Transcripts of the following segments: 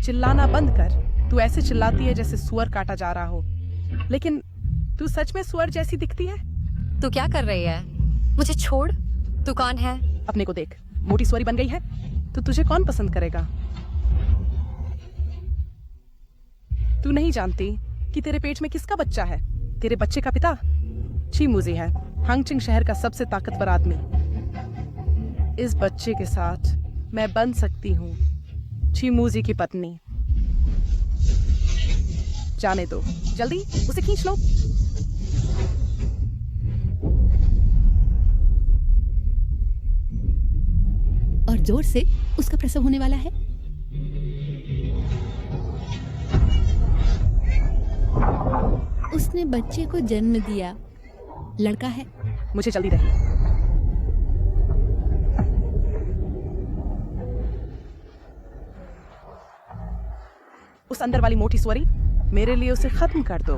चिल्लाना बंद कर। तू ऐसे चिल्लाती है जैसे सुअर काटा जा रहा हो, लेकिन तू सच में सुअर जैसी दिखती है। तू क्या कर रही है? मुझे छोड़। तू कौन है? अपने को देख, मोटी सुअरी बन गई है तो तुझे कौन पसंद करेगा? तू नहीं जानती कि तेरे पेट में किसका बच्चा है? तेरे बच्चे का पिता चीमूजी है, हांगचिंग शहर का सबसे ताकतवर आदमी। इस बच्चे के साथ मैं बन सकती हूँ चीमूजी की पत्नी। जाने दो, जल्दी उसे खींच लो। और जोर से उसका प्रसव होने वाला है। उसने बच्चे को जन्म दिया, लड़का है। मुझे जल्दी दे। उस अंदर वाली मोटी सुअरी, मेरे लिए उसे खत्म कर दो।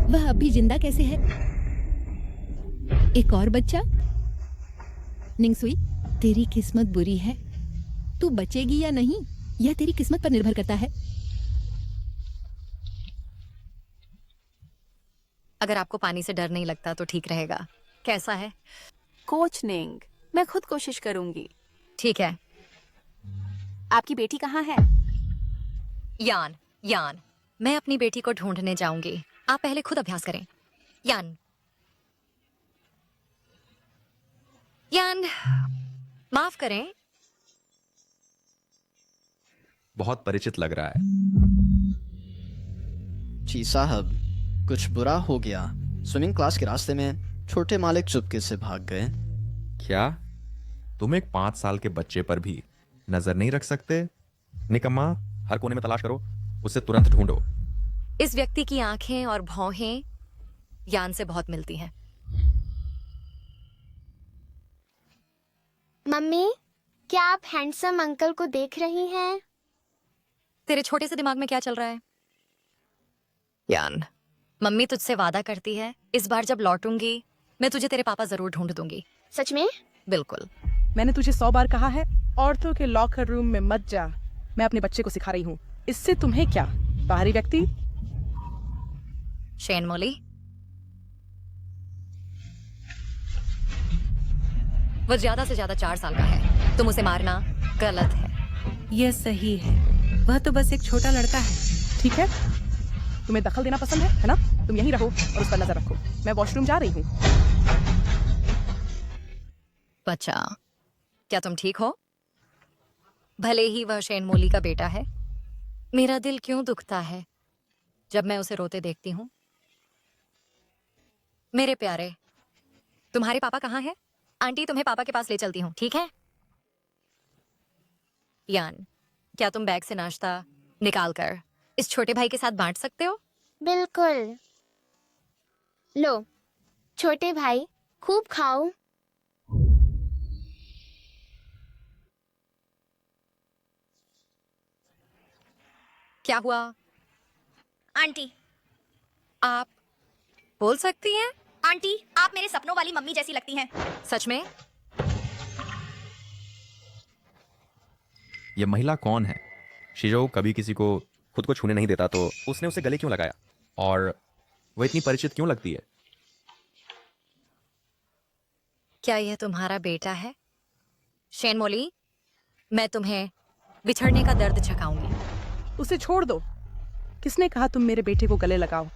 वह अभी जिंदा कैसे है? एक और बच्चा? निंगसुई, तेरी किस्मत बुरी है। तू बचेगी या नहीं, यह तेरी किस्मत पर निर्भर करता है। अगर आपको पानी से डर नहीं लगता तो ठीक रहेगा। कैसा है? कोच निंग, मैं खुद कोशिश करूंगी। ठीक है। आपकी बेटी कहाँ है? यान, यान, मैं अपनी बेटी को ढूंढने जाऊंगी। आप पहले खुद अभ्यास करें। यान, यान, माफ करें। बहुत परिचित लग रहा है। जी साहब, कुछ बुरा हो गया। स्विमिंग क्लास के रास्ते में छोटे मालिक चुपके से भाग गए। क्या तुम एक 5 साल के बच्चे पर भी नजर नहीं रख सकते? निकम्मा, हर कोने में तलाश करो, उसे तुरंत ढूंढो। इस व्यक्ति की आंखें और भौहें यान से बहुत मिलती हैं। मम्मी, क्या आप हैंडसम अंकल को देख रही हैं? तेरे छोटे से दिमाग में क्या चल रहा है? यान, मम्मी तुझसे वादा करती है, इस बार जब लौटूंगी मैं तुझे तेरे पापा जरूर ढूंढ दूंगी। सच में? बिल्कुल। मैंने तुझे 100 बार कहा है, औरतों के लॉकर रूम में मत जा। मैं अपने बच्चे को सिखा रही हूँ। इससे तुम्हें क्या? बाहरी व्यक्ति। शेन मोली, वो ज्यादा से ज्यादा 4 साल का है। तुम उसे मारना गलत है। यह सही है, वह तो बस एक छोटा लड़का है। ठीक है, तुम्हें दखल देना पसंद है ना? तुम यहीं रहो और उस पर नजर रखो। मैं वॉशरूम जा रही हूँ। बच्चा, क्या तुम ठीक हो? भले ही वह शेन मोली का बेटा है, मेरा दिल क्यों दुखता है जब मैं उसे रोते देखती हूँ। मेरे प्यारे, तुम्हारे पापा कहाँ हैं? आंटी तुम्हें पापा के पास ले चलती हूँ, ठीक है? यान, क्या तुम बैग से नाश्ता निकाल कर इस छोटे भाई के साथ बांट सकते हो? बिल्कुल। लो छोटे भाई, खूब खाओ। क्या हुआ? आंटी, आप बोल सकती हैं? आंटी, आप मेरे सपनों वाली मम्मी जैसी लगती हैं। सच में? ये महिला कौन है? शिजो कभी किसी को खुद को छूने नहीं देता, तो उसने उसे गले क्यों लगाया? और वो इतनी परिचित क्यों लगती है? क्या यह तुम्हारा बेटा है? शेन मोली, मैं तुम्हें बिछड़ने का दर्द चखाऊंगी। उसे छोड़ दो। किसने कहा तुम मेरे बेटे को गले लगाओ?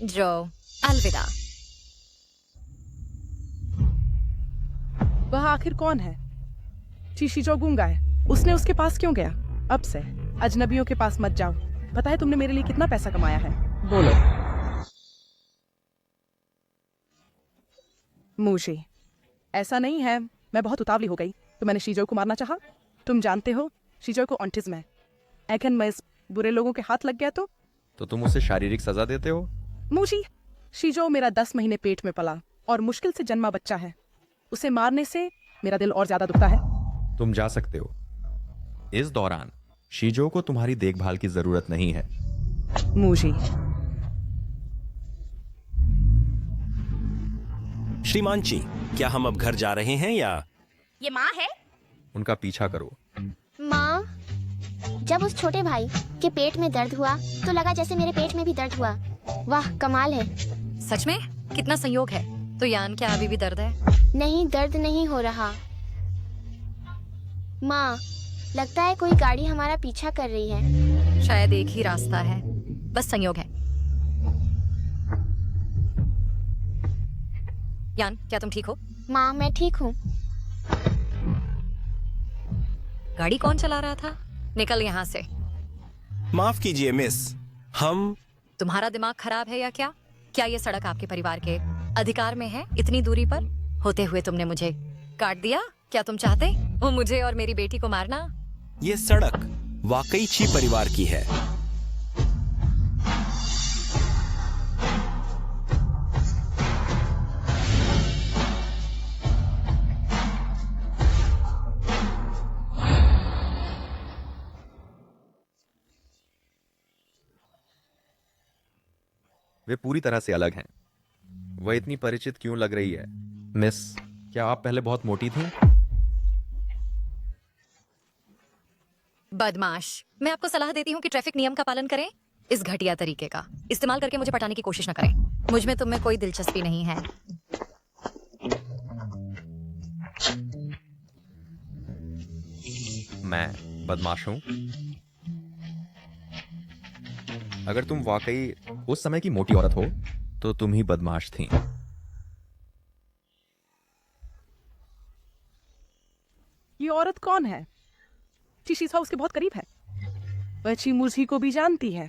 जो, अलविदा। वह आखिर कौन है? चीशीजो गूंगा है। उसने उसके पास क्यों गया? अब से अजनबियों के पास मत जाओ। पता है तुमने मेरे लिए कितना पैसा कमाया है? बोलो। मूशी, ऐसा नहीं है, मैं बहुत उतावली हो गई तो मैंने शीजो को मारना चाहा। तुम जानते हो शीजो को ऑटिज्म है। अगर मैं इस बुरे लोगों के हाथ लग गया तो तुम उसे शारीरिक सजा देते हो? मूशी, शीजो मेरा 10 महीने पेट में पला और मुश्किल से जन्मा बच्चा है। उसे मारने से मेरा दिल और ज्यादा दुखता है। तुम जा सकते हो। इस दौरान शीजो को तुम्हारी देखभाल की जरूरत नहीं है। मूशी, श्रीमान जी, क्या हम अब घर जा रहे हैं या? ये माँ है? उनका पीछा करो। माँ, जब उस छोटे भाई के पेट में दर्द हुआ तो लगा जैसे मेरे पेट में भी दर्द हुआ। वाह, कमाल है। सच में? कितना संयोग है। तो यान, क्या अभी भी दर्द है? नहीं, दर्द नहीं हो रहा। माँ, लगता है कोई गाड़ी हमारा पीछा कर रही है। शायद एक ही रास्ता है, बस संयोग है। यान, क्या तुम ठीक हो? माँ, मैं ठीक हूँ। गाड़ी कौन चला रहा था? निकल यहाँ से। माफ कीजिए मिस, हम। तुम्हारा दिमाग खराब है या क्या? क्या ये सड़क आपके परिवार के अधिकार में है? इतनी दूरी पर होते हुए तुमने मुझे काट दिया। क्या तुम चाहते वो मुझे और मेरी बेटी को मारना? ये सड़क वाकई ची परिवार की है। वे पूरी तरह से अलग हैं। वह इतनी परिचित क्यों लग रही है? मिस, क्या आप पहले बहुत मोटी थीं? बदमाश, मैं आपको सलाह देती हूँ कि ट्रैफिक नियम का पालन करें। इस घटिया तरीके का इस्तेमाल करके मुझे पटाने की कोशिश न करें। मुझ में तुम में कोई दिलचस्पी नहीं है। मैं बदमाश हूं? अगर तुम वाकई उस समय की मोटी औरत हो तो तुम ही बदमाश थी। ये औरत कौन है? शीशा उसके बहुत करीब है। वह चीमुजी को भी जानती है।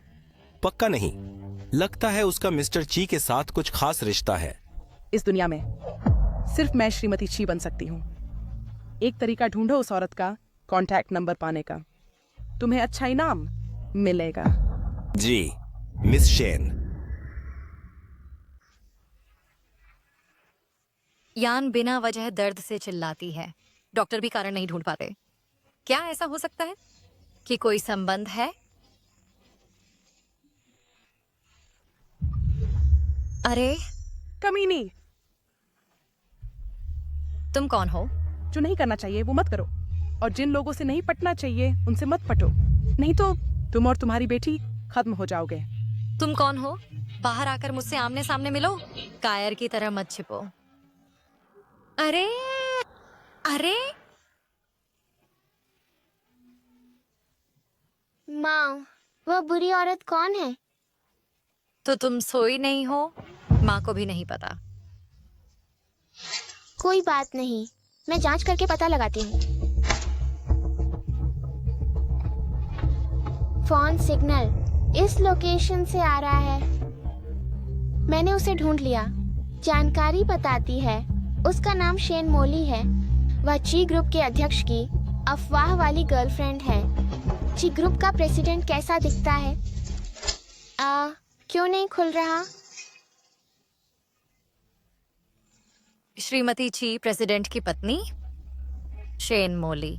पक्का नहीं, लगता है उसका मिस्टर ची के साथ कुछ खास रिश्ता है। इस दुनिया में सिर्फ मैं श्रीमती ची बन सकती हूँ। एक तरीका ढूंढो उस औरत का कांटेक्ट नंबर पाने का। तुम्हें अच्छा इनाम मिलेगा। जी, मिस शेन। यान बिना वजह दर्द से चिल्लाती है। डॉक्टर भी कारण नहीं ढूंढ पाते। क्या ऐसा हो सकता है कि कोई संबंध है? अरे कमीनी, तुम कौन हो? जो नहीं करना चाहिए वो मत करो, और जिन लोगों से नहीं पटना चाहिए उनसे मत पटो, नहीं तो तुम और तुम्हारी बेटी खत्म हो जाओगे। तुम कौन हो? बाहर आकर मुझसे आमने सामने मिलो। कायर की तरह मत छिपो। अरे अरे माँ, वह बुरी औरत कौन है? तो तुम सोई नहीं हो? माँ को भी नहीं पता। कोई बात नहीं, मैं जांच करके पता लगाती हूँ। फोन सिग्नल इस लोकेशन से आ रहा है। मैंने उसे ढूंढ लिया। जानकारी बताती है उसका नाम शेन मोली है। वह ची ग्रुप के अध्यक्ष की अफवाह वाली गर्लफ्रेंड है। ची ग्रुप का प्रेसिडेंट कैसा दिखता है? क्यों नहीं खुल रहा? श्रीमती ची प्रेसिडेंट की पत्नी शेन मोली।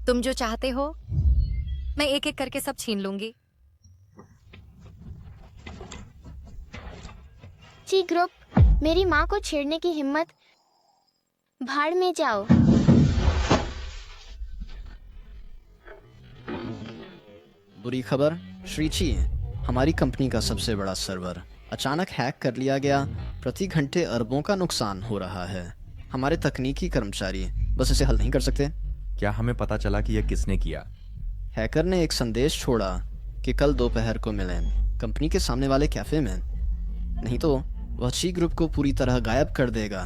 तुम जो चाहते हो मैं एक एक करके सब छीन लूंगी। ची ग्रुप, मेरी माँ को छेड़ने की हिम्मत, भाड़ में जाओ। बुरी खबर, श्री ची, हमारी कंपनी का सबसे बड़ा सर्वर अचानक हैक कर लिया गया। प्रति घंटे अरबों का नुकसान हो रहा है। हमारे तकनीकी कर्मचारी बस इसे हल नहीं कर सकते। क्या हमें पता चला कि यह किसने किया? हैकर ने एक संदेश छोड़ा कि कल दोपहर को मिलें कंपनी के सामने वाले कैफे में, नहीं तो वह ची ग्रुप को पूरी तरह गायब कर देगा।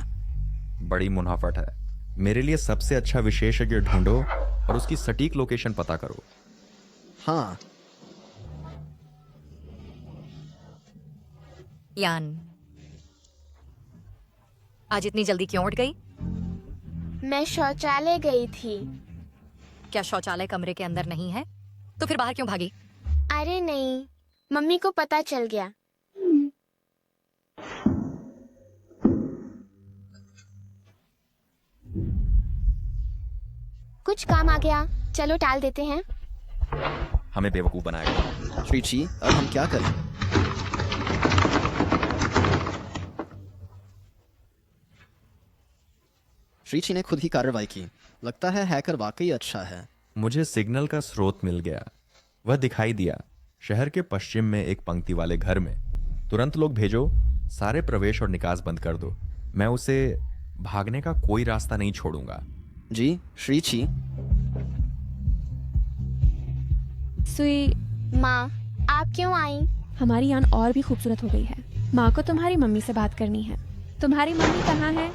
बड़ी मुनाफट है। मेरे लिए सबसे अच्छा विशेषज्ञ ढूंढो और उसकी सटीक लोकेशन पता करो। हाँ, यान, आज इतनी जल्दी क्यों उठ गई? मैं शौचालय गई थी। क्या शौचालय कमरे के अंदर नहीं है? तो फिर बाहर क्यों भागी? अरे नहीं, मम्मी को पता चल गया। कुछ काम आ गया, चलो टाल देते हैं। हमें बेवकूफ बनाएगा। श्री ची, अब हम क्या करें? श्रीची ने खुद ही कार्रवाई की। लगता है हैकर वाकई अच्छा है। मुझे सिग्नल का स्रोत मिल गया। वह दिखाई दिया, शहर के पश्चिम में एक पंक्ति वाले घर में। तुरंत लोग भेजो, सारे प्रवेश और निकास बंद कर दो। मैं उसे भागने का कोई रास्ता नहीं छोड़ूंगा। जी श्रीची। सुई, माँ, आप क्यों आई? हमारी यान और भी खूबसूरत हो गई है। माँ को तुम्हारी मम्मी से बात करनी है। तुम्हारी मम्मी कहाँ है?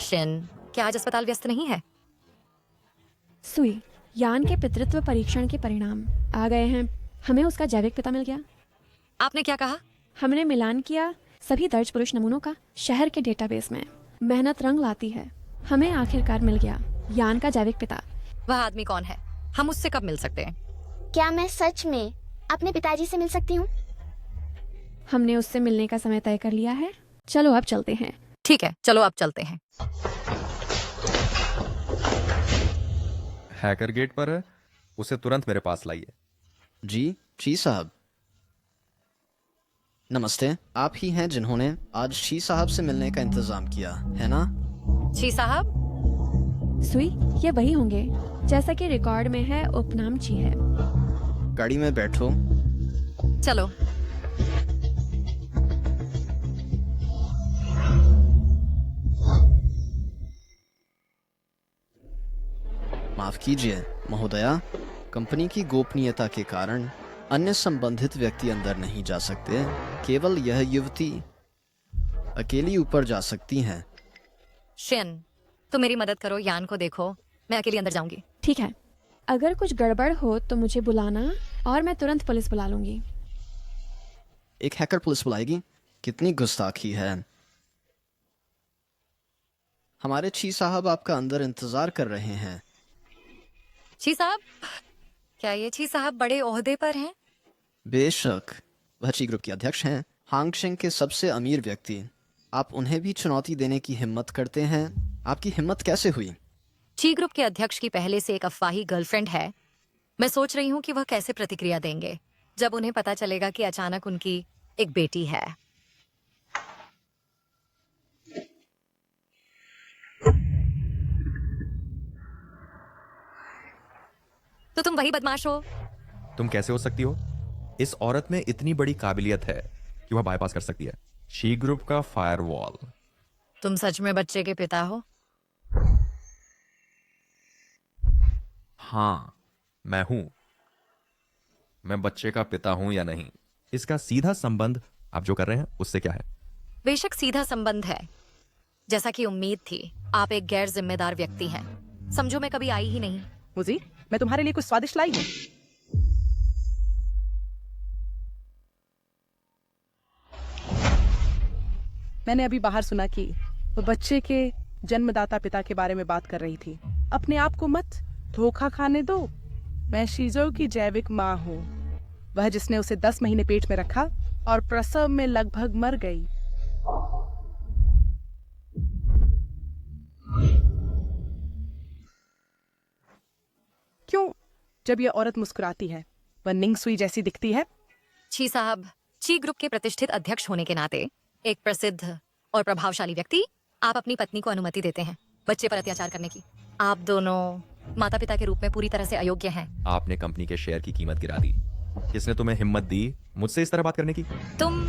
शिन, क्या आज अस्पताल व्यस्त नहीं है? सुई, यान के पितृत्व परीक्षण के परिणाम आ गए हैं। हमें उसका जैविक पिता मिल गया। आपने क्या कहा? हमने मिलान किया सभी दर्ज पुरुष नमूनों का शहर के डेटाबेस में। मेहनत रंग लाती है। हमें आखिरकार मिल गया यान का जैविक पिता। वह आदमी कौन है? हम उससे कब मिल सकते हैं? क्या मैं सच में अपने पिताजी से मिल सकती हूँ? हमने उससे मिलने का समय तय कर लिया है। चलो अब चलते हैं। ठीक है, चलो अब चलते हैं। हैकर गेट पर है, उसे तुरंत मेरे पास लाइए। जी साहब। नमस्ते। आप ही हैं जिन्होंने आज शी साहब से मिलने का इंतजाम किया, है ना? जी साहब। सुई, ये वही होंगे जैसा कि रिकॉर्ड में है। उपनाम ची है। गाड़ी में बैठो। चलो। माफ कीजिए महोदया, कंपनी की गोपनीयता के कारण अन्य संबंधित व्यक्ति अंदर नहीं जा सकते। केवल यह युवती अकेली ऊपर जा सकती हैं। शिन, तुम मेरी मदद करो, यान को देखो। मैं अकेली अंदर जाऊंगी। ठीक है, अगर कुछ गड़बड़ हो तो मुझे बुलाना और मैं तुरंत पुलिस बुला लूंगी। एक हैकर पुलिस बुलाएगी? कितनी गुस्ताखी है। हमारे ची साहब आपका अंदर इंतजार कर रहे हैं। छी साहब? क्या ये छी साहब बड़े ओहदे पर हैं? बेशक, वह ची ग्रुप के अध्यक्ष हैं, हांगशेंग के सबसे अमीर व्यक्ति। आप उन्हें भी चुनौती देने की हिम्मत करते हैं। आपकी हिम्मत कैसे हुई? ची ग्रुप के अध्यक्ष की पहले से एक अफवाही गर्लफ्रेंड है। मैं सोच रही हूँ कि वह कैसे प्रतिक्रिया देंगे जब उन्हें पता चलेगा कि अचानक उनकी एक बेटी है। तो तुम वही बदमाश हो? तुम कैसे हो सकती हो? इस औरत में इतनी बड़ी काबिलियत है कि वह बाईपास कर सकती है शी ग्रुप का फायरवॉल। तुम सच में बच्चे के पिता हो? हाँ, मैं हूं। मैं बच्चे का पिता हूं या नहीं, इसका सीधा संबंध आप जो कर रहे हैं उससे क्या है? बेशक सीधा संबंध है। जैसा कि उम्मीद थी, आप एक गैर जिम्मेदार व्यक्ति हैं। समझो मैं कभी आई ही नहीं। मुझे, मैं तुम्हारे लिए कुछ स्वादिष्ट लाई हूँ। मैंने अभी बाहर सुना कि वो बच्चे के जन्मदाता पिता के बारे में बात कर रही थी। अपने आप को मत धोखा खाने दो। मैं शीजो की जैविक माँ हूँ, वह जिसने उसे 10 महीने पेट में रखा और प्रसव में लगभग मर गई। क्यों? जब यह औरत मुस्कुराती है, वह निंग सुई जैसी दिखती है। छी साहब, ची ग्रुप के प्रतिष्ठित अध्यक्ष होने के नाते एक प्रसिद्ध और प्रभावशाली व्यक्ति, आप अपनी पत्नी को अनुमति देते हैं बच्चे पर अत्याचार करने की। आप दोनों माता पिता के रूप में पूरी तरह से अयोग्य हैं। आपने कंपनी के शेयर की कीमत गिरा दी। किसने तुम्हें हिम्मत दी मुझसे इस तरह बात करने की? तुम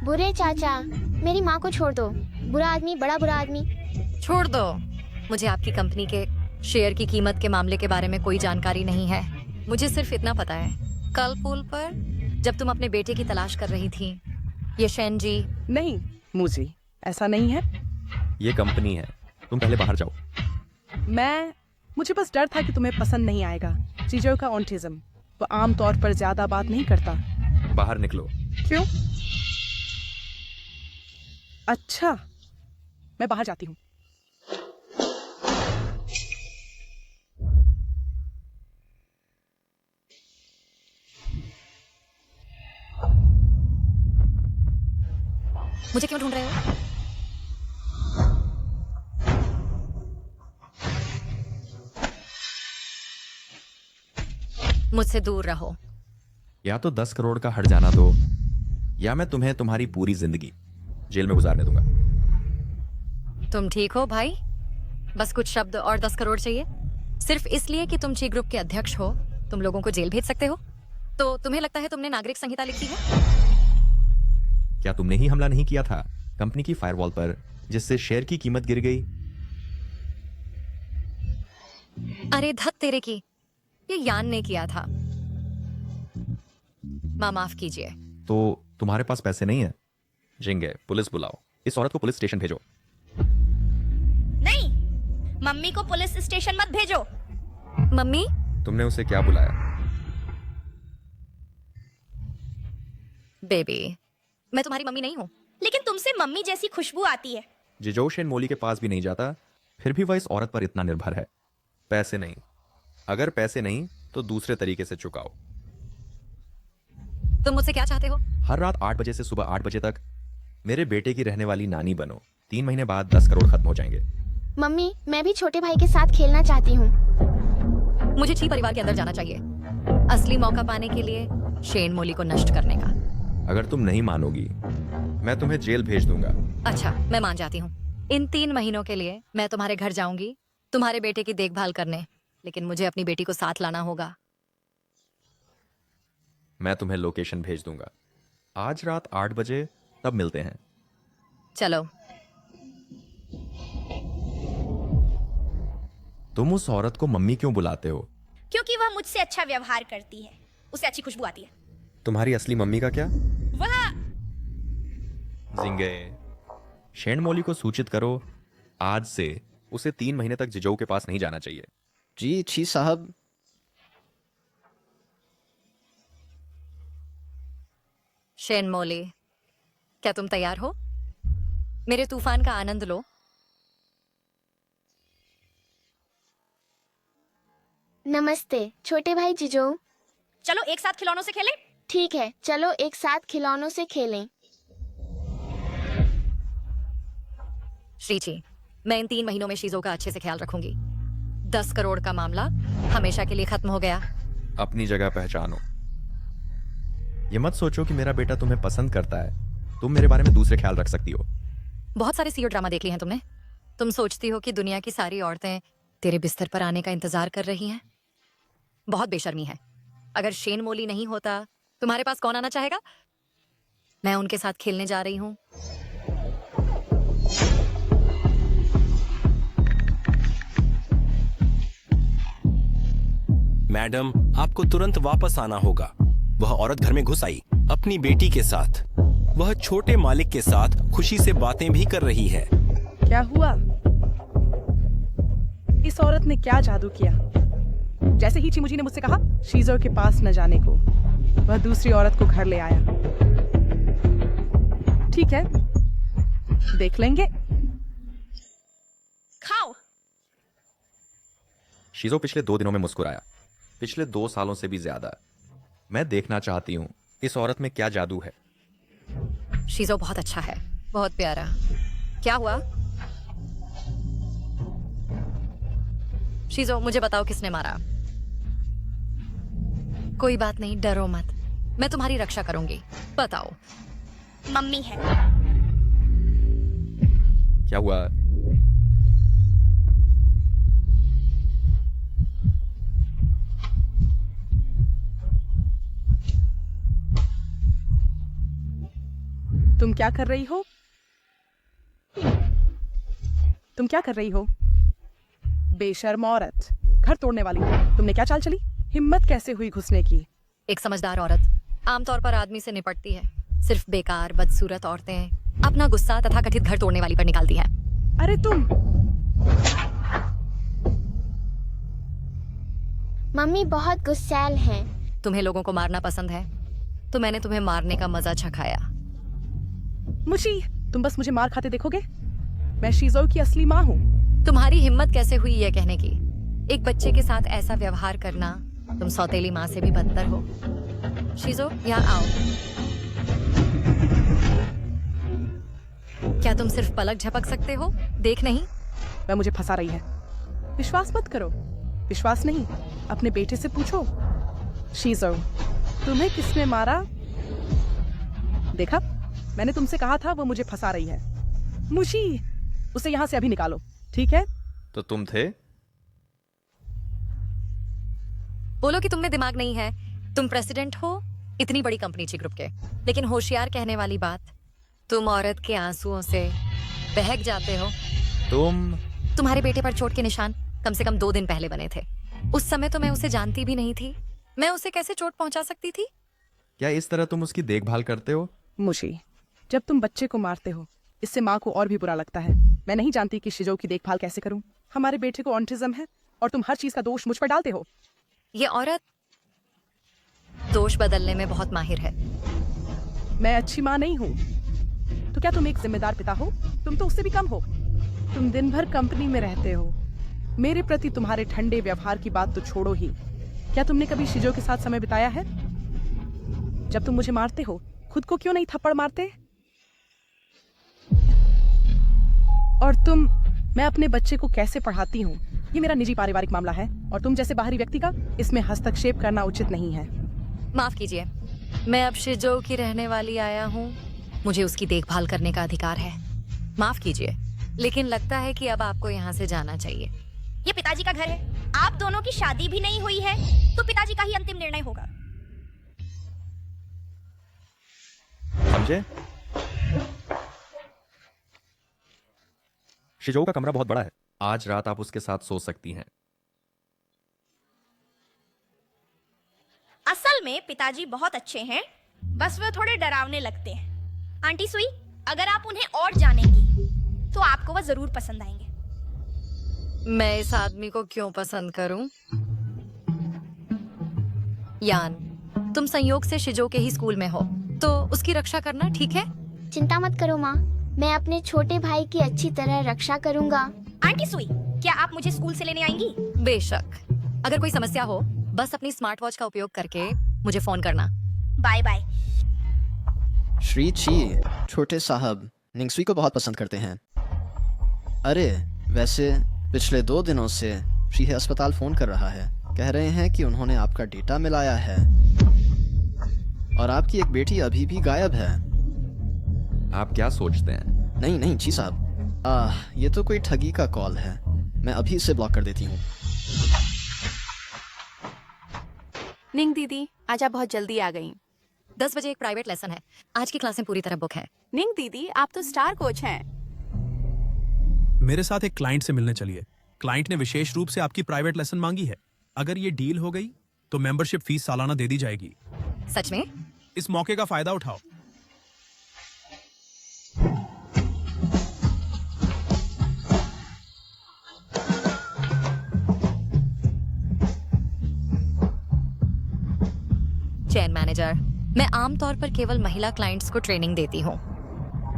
बुरे चाचा, मेरी माँ को छोड़ दो। बुरा आदमी, बड़ा बुरा आदमी। छोड़ दो। मुझे आपकी कंपनी के शेयर की कीमत के मामले के बारे में कोई जानकारी नहीं है। मुझे सिर्फ इतना पता है, कल पुल पर जब तुम अपने बेटे की तलाश कर रही थी, ये शेन जी। नहीं, मुझे ऐसा नहीं है। ये कंपनी है, तुम पहले बाहर जाओ। मुझे बस डर था कि तुम्हें पसंद नहीं आएगा। चीजों का ऑटिज्म, वो आमतौर पर ज्यादा बात नहीं करता। बाहर निकलो। क्यों? अच्छा, मैं बाहर जाती हूँ। मुझे क्यों ढूंढ रहे हो? मुझसे दूर रहो। या तो 10 करोड़ का हट जाना दो, या मैं तुम्हें तुम्हारी पूरी जिंदगी जेल में गुजारने दूंगा। तुम ठीक हो भाई? बस कुछ शब्द और 10 करोड़ चाहिए सिर्फ इसलिए कि तुम ची ग्रुप के अध्यक्ष हो। तुम लोगों को जेल भेज सकते हो। तो तुम्हें लगता है तुमने नागरिक संहिता लिखी है? क्या तुमने ही हमला नहीं किया था कंपनी की फायरवॉल पर, जिससे शेयर की कीमत गिर गई? अरे धत तेरे की, ये यान ने किया था। माँ माफ कीजिए। तो तुम्हारे पास पैसे नहीं है? जिंगे, पुलिस बुलाओ। इस औरत को पुलिस स्टेशन भेजो। नहीं, मम्मी को पुलिस स्टेशन मत भेजो। मम्मी? तुमने उसे क्या बुलाया? बेबी, मैं तुम्हारी मम्मी नहीं हूँ। लेकिन तुमसे मम्मी जैसी खुशबू आती है। जिजो शेन मोली के पास भी नहीं जाता, फिर भी वह इस औरत पर इतना निर्भर है। पैसे नहीं, अगर पैसे नहीं तो दूसरे तरीके से चुकाओ। तुम मुझसे क्या चाहते हो? हर रात 8 बजे से सुबह 8 बजे तक मेरे बेटे की रहने वाली नानी बनो। 3 महीने बाद 10 करोड़ खत्म हो जाएंगे। मम्मी, मैं भी छोटे भाई के साथ खेलना चाहती हूँ। मुझे ची परिवार के अंदर जाना चाहिए, असली मौका पाने के लिए शेन मोली को नष्ट करने का। अगर तुम नहीं मानोगी मैं तुम्हें जेल भेज दूंगा। अच्छा, मैं मान जाती हूँ। इन 3 महीनों के लिए मैं तुम्हारे घर जाऊंगी तुम्हारे बेटे की देखभाल करने, लेकिन मुझे अपनी बेटी को साथ लाना होगा। मैं तुम्हें लोकेशन भेज दूंगा। आज रात 8 बजे, तब मिलते हैं। चलो। तुम उस औरत को मम्मी क्यों बुलाते हो? क्योंकि वह मुझसे अच्छा व्यवहार करती है, उसे अच्छी खुशबू आती है। तुम्हारी असली मम्मी का क्या? वह जिंगे, शेन मोली को सूचित करो, आज से उसे 3 महीने तक जिजो के पास नहीं जाना चाहिए। जी ची साहब। शेन मोली, क्या तुम तैयार हो? मेरे तूफान का आनंद लो। नमस्ते छोटे भाई जिजो। चलो एक साथ खिलौनों से खेलें। ठीक है, चलो एक साथ खिलौनों से खेलें। श्रीची, मैं इन 3 महीनों में शीजो का अच्छे से ख्याल रखूंगी। 10 करोड़ का मामला हमेशा के लिए खत्म हो गया। अपनी जगह पहचानो। ये मत सोचो कि मेरा बेटा तुम्हें पसंद करता है। तुम मेरे बारे में दूसरे ख्याल रख सकती हो। बहुत सारे सीओ ड्रामा देख लिए हैं तुमने। तुम सोचती हो कि दुनिया की सारी औरतें तेरे बिस्तर पर आने का इंतजार कर रही हैं। बहुत बेशर्मी है। अगर शेन मोली नहीं होता, तुम्हारे पास कौन आना चाहेगा? मैं उनके साथ खेलने जा रही हूँ। मैडम, आपको तुरंत वापस आना होगा। वह औरत घर में घुस आई अपनी बेटी के साथ। वह छोटे मालिक के साथ खुशी से बातें भी कर रही है। क्या हुआ? इस औरत ने क्या जादू किया? जैसे ही चिमुजी ने मुझसे कहा शीजो के पास न जाने को, वह दूसरी औरत को घर ले आया। ठीक है, देख लेंगे। खाओ। शीजो पिछले 2 दिनों में मुस्कुराया, पिछले 2 सालों से भी ज्यादा। मैं देखना चाहती हूँ इस औरत में क्या जादू है। शीजो बहुत अच्छा है, बहुत प्यारा। क्या हुआ? शीजो, मुझे बताओ किसने मारा? कोई बात नहीं, डरो मत, मैं तुम्हारी रक्षा करूंगी। बताओ। मम्मी है। क्या हुआ? तुम क्या कर रही हो? तुम क्या कर रही हो? बेशर्म औरत, घर तोड़ने वाली। तुमने क्या चाल चली? हिम्मत कैसे हुई घुसने की? एक समझदार औरत आमतौर पर आदमी से निपटती है, सिर्फ बेकार बदसूरत औरतें अपना गुस्सा तथा कथित घर तोड़ने वाली पर निकालती हैं। अरे तुम! मम्मी बहुत गुस्सैल हैं। तुम्हें लोगों को मारना पसंद है, तो मैंने तुम्हें मारने का मजा चखाया। मुशी, तुम बस मुझे मार खाते देखोगे? मैं शीजो की असली माँ हूँ। तुम्हारी हिम्मत कैसे हुई यह कहने की? एक बच्चे के साथ ऐसा व्यवहार करना, तुम सौतेली माँ से भी बदतर हो। शीजो, यहाँ आओ। क्या तुम सिर्फ पलक झपक सकते हो, देख नहीं? वह मुझे फंसा रही है। विश्वास मत करो। विश्वास नहीं, अपने बेटे से पूछो। शीजो, तुम्हें किसने मारा? देखा, मैंने तुमसे कहा था वो मुझे फंसा रही है। मुशी, उसे यहाँ से अभी निकालो, ठीक है? तो तुम थे? बोलो कि तुम में दिमाग नहीं है। तुम प्रेसिडेंट हो इतनी बड़ी कंपनी ची ग्रुप के, लेकिन होशियार कहने वाली बात, तुम औरत के आंसुओं से बहक जाते हो। तुम्हारे बेटे पर चोट के निशान कम से कम 2 दिन पहले बने थे। उस समय तो मैं उसे जानती भी नहीं थी। मैं उसे कैसे चोट पहुंचा सकती थी? क्या इस तरह तुम उसकी देखभाल करते हो? मुझे जब तुम बच्चे को मारते हो इससे माँ को और भी बुरा लगता है। मैं नहीं जानती कि शिजो की देखभाल कैसे करूं। हमारे बेटे को ऑटिज्म है और तुम हर चीज का दोष मुझ पर डालते हो। ये औरत दोष बदलने में बहुत माहिर है। मैं अच्छी माँ नहीं हूँ तो क्या तुम एक जिम्मेदार पिता हो? तुम तो उससे भी कम हो। तुम दिन भर कंपनी में रहते हो। मेरे प्रति तुम्हारे ठंडे व्यवहार की बात तो छोड़ो ही, क्या तुमने कभी शिजो के साथ समय बिताया है? जब तुम मुझे मारते हो खुद को क्यों नहीं थप्पड़ मारते? और मैं अपने बच्चे को कैसे पढ़ाती हूँ ये मेरा निजी पारिवारिक मामला है और तुम जैसे बाहरी व्यक्ति का इसमें हस्तक्षेप करना उचित नहीं है। माफ कीजिए, मैं अब शिजो की रहने वाली आया हूँ। मुझे उसकी देखभाल करने का अधिकार है। माफ कीजिए, लेकिन लगता है कि अब आपको यहाँ से जाना चाहिए। ये पिताजी का घर है। आप दोनों की शादी भी नहीं हुई है तो पिताजी का ही अंतिम निर्णय होगा। समझे? शिजो का कमरा बहुत बड़ा है। आज रात आप उसके साथ सो सकती हैं। असल में पिताजी बहुत अच्छे हैं, बस वे थोड़े डरावने लगते हैं। आंटी सुई, अगर आप उन्हें और जानेंगी तो आपको वह जरूर पसंद आएंगे। मैं इस आदमी को क्यों पसंद करूं? यान, तुम संयोग से शिजो के ही स्कूल में हो तो उसकी रक्षा करना ठीक है। चिंता मत करो माँ, मैं अपने छोटे भाई की अच्छी तरह रक्षा करूंगा। आंटी सुई, क्या आप मुझे स्कूल से लेने आएंगी? बेशक। अगर कोई समस्या हो बस अपनी स्मार्ट वॉच का उपयोग करके मुझे फोन करना। Bye bye. श्री ची छोटे साहब निंगसुई को बहुत पसंद करते हैं। अरे वैसे पिछले 2 दिनों से श्री अस्पताल फोन कर रहा है। कह रहे हैं कि उन्होंने आपका डेटा मिलाया है और आपकी एक बेटी अभी भी गायब है। आप क्या सोचते हैं? नहीं नहीं ची साहब, ये तो कोई ठगी का कॉल है। मैं अभी इसे ब्लॉक कर देती हूँ। निंग दीदी, आज आप बहुत जल्दी आ गई। 10 बजे एक प्राइवेट लेसन है। आज की क्लासें पूरी तरह बुक है। निंग दीदी, आप तो स्टार कोच हैं। मेरे साथ एक क्लाइंट से मिलने चलिए। क्लाइंट ने विशेष रूप से आपकी प्राइवेट लेसन मांगी है। अगर ये डील हो गई तो मेंबरशिप फीस सालाना दे दी जाएगी। सच में? इस मौके का फायदा उठाओ। चेन मैनेजर, मैं आमतौर पर केवल महिला क्लाइंट्स को ट्रेनिंग देती हूँ।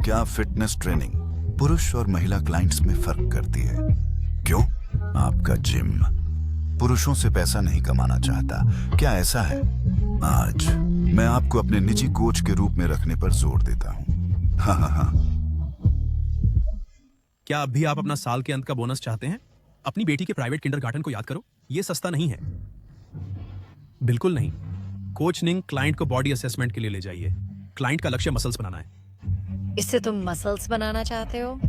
क्या फिटनेस ट्रेनिंग पुरुष और महिला क्लाइंट्स में फर्क करती है? क्यों? आपका जिम पुरुषों से पैसा नहीं कमाना चाहता, क्या ऐसा है? आज मैं आपको अपने निजी कोच के रूप में रखने पर जोर देता हूँ। हाँ। क्या अब भी आप अपना साल के अंत का बोनस चाहते हैं? अपनी बेटी के प्राइवेट किंडरगार्टन को याद करो। ये सस्ता नहीं है, बिल्कुल नहीं। कोच निंग क्लाइंट को बॉडी असेसमेंट के लिए ले जाइए। क्लाइंट का लक्ष्य मसल्स बनाना है। इससे तुम मसल्स बनाना चाहते हो?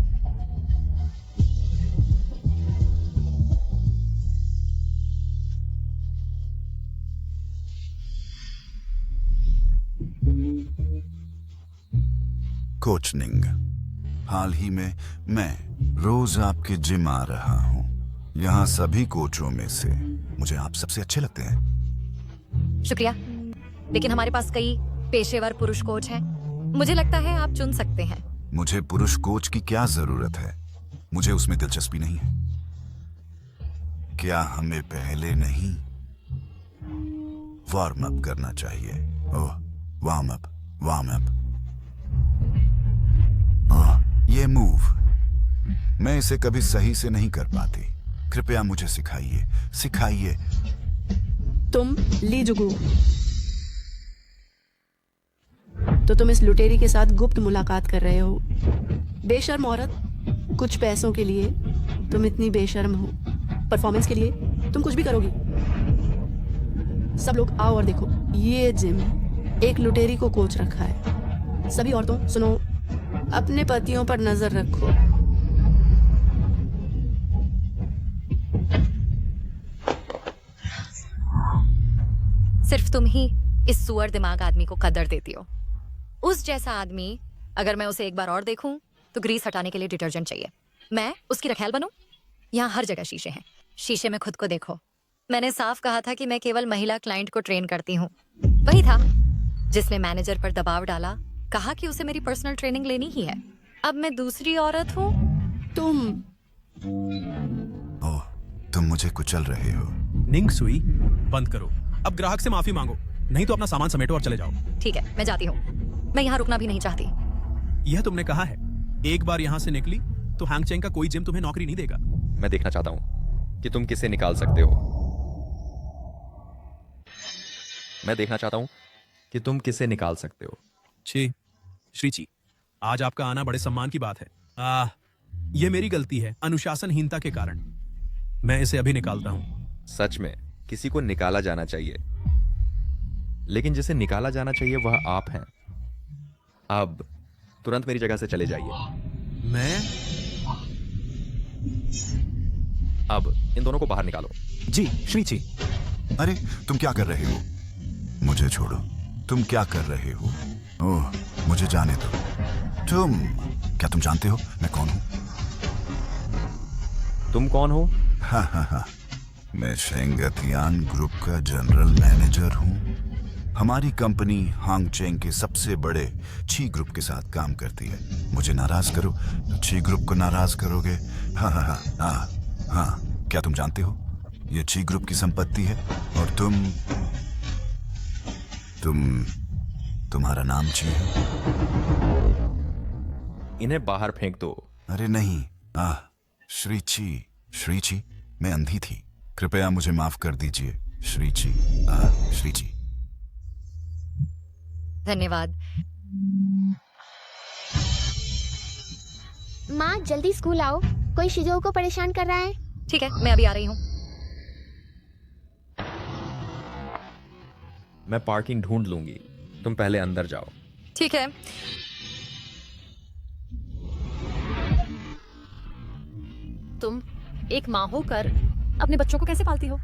कोच निंग, हाल ही में मैं रोज आपके जिम आ रहा हूँ। यहाँ सभी कोचों में से मुझे आप सबसे अच्छे लगते हैं। शुक्रिया, लेकिन हमारे पास कई पेशेवर पुरुष कोच हैं। मुझे लगता है आप चुन सकते हैं। मुझे पुरुष कोच की क्या जरूरत है? मुझे उसमें दिलचस्पी नहीं है। क्या हमें पहले नहीं वार्म अप करना चाहिए? ओह, वार्म अप। ये मूव मैं इसे कभी सही से नहीं कर पाती। कृपया मुझे सिखाइए। तुम ली जुगू, तो तुम इस लुटेरी के साथ गुप्त मुलाकात कर रहे हो। बेशर्म औरत, कुछ पैसों के लिए तुम इतनी बेशर्म हो। परफॉर्मेंस के लिए तुम कुछ भी करोगी। सब लोग आओ और देखो, ये जिम एक लुटेरी को कोच रखा है। सभी औरतों सुनो, अपने पतियों पर नजर रखो। सिर्फ तुम ही इस सुअर दिमाग आदमी को कदर देती हो। उस जैसा आदमी अगर मैं उसे एक बार और देखूं तो ग्रीस हटाने के लिए डिटर्जेंट चाहिए। मैं उसकी रखैल बनूं? यहाँ हर जगह शीशे हैं, शीशे में खुद को देखो। मैंने साफ कहा था कि मैं केवल महिला क्लाइंट को ट्रेन करती हूँ। वही था जिसने मैनेजर पर दबाव डाला, कहा कि उसे मेरी पर्सनल ट्रेनिंग लेनी ही है। अब मैं दूसरी औरत हूँ। ओह, तुम मुझे कुचल रहे हो। निंग सुई, बंद करो। अब ग्राहक से माफी मांगो, नहीं तो अपना सामान समेटो और चले जाओ। ठीक है, मैं जाती हूँ। मैं यहाँ रुकना भी नहीं चाहती। यह तुमने कहा है, एक बार यहाँ से निकली तो हांगचेंग का कोई जिम तुम्हें नौकरी नहीं देगा। मैं देखना चाहता हूं कि तुम किसे निकाल सकते हो। मैं देखना चाहता हूं कि तुम किसे निकाल सकते हो। छी, श्रीची, आज आपका आना बड़े सम्मान की बात है। यह मेरी गलती है, अनुशासनहीनता के कारण। मैं इसे अभी निकालता हूं। सच में किसी को निकाला जाना चाहिए, लेकिन जिसे निकाला जाना चाहिए वह आप हैं। अब तुरंत मेरी जगह से चले जाइए। मैं? अब इन दोनों को बाहर निकालो। जी श्रीची। अरे तुम क्या कर रहे हो? मुझे छोड़ो। तुम क्या कर रहे हो? ओह, मुझे जाने दो। क्या तुम जानते हो मैं कौन हूं? तुम कौन हो? हाँ, मैं शेंगतियान ग्रुप का जनरल मैनेजर हूं। हमारी कंपनी हांगचेंग के सबसे बड़े ची ग्रुप के साथ काम करती है। मुझे नाराज करो तो ची ग्रुप को नाराज करोगे। हाँ, क्या तुम जानते हो ये ची ग्रुप की संपत्ति है और तुम्हारा नाम ची है। इन्हें बाहर फेंक दो। अरे नहीं, श्रीची, मैं अंधी थी। कृपया मुझे माफ कर दीजिए श्रीची। श्रीची। धन्यवाद। माँ जल्दी स्कूल आओ, कोई शिजो को परेशान कर रहा है। ठीक है, मैं अभी आ रही हूँ। मैं पार्किंग ढूंढ लूंगी, तुम पहले अंदर जाओ। ठीक है। तुम एक माँ होकर अपने बच्चों को कैसे पालती हो?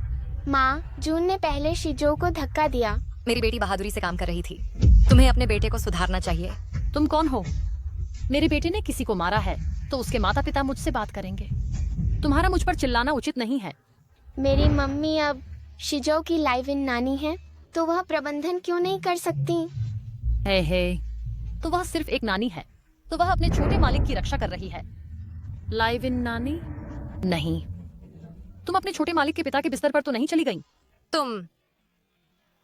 माँ, जून ने पहले शिजो को धक्का दिया। मेरी बेटी बहादुरी से काम कर रही थी। तुम्हें अपने बेटे को सुधारना चाहिए। तुम कौन हो? मेरे बेटे ने किसी को मारा है तो उसके माता पिता मुझसे बात करेंगे। तुम्हारा मुझ पर चिल्लाना उचित नहीं है। मेरी मम्मी अब शिजो की लाइव इन नानी है, तो वह प्रबंधन क्यों नहीं कर सकती? हे, तो वह सिर्फ एक नानी है, तो वह अपने छोटे मालिक की रक्षा कर रही है। लाइव इन नानी? नहीं, तुम अपने छोटे मालिक के पिता के बिस्तर पर तो नहीं चली गई? तुम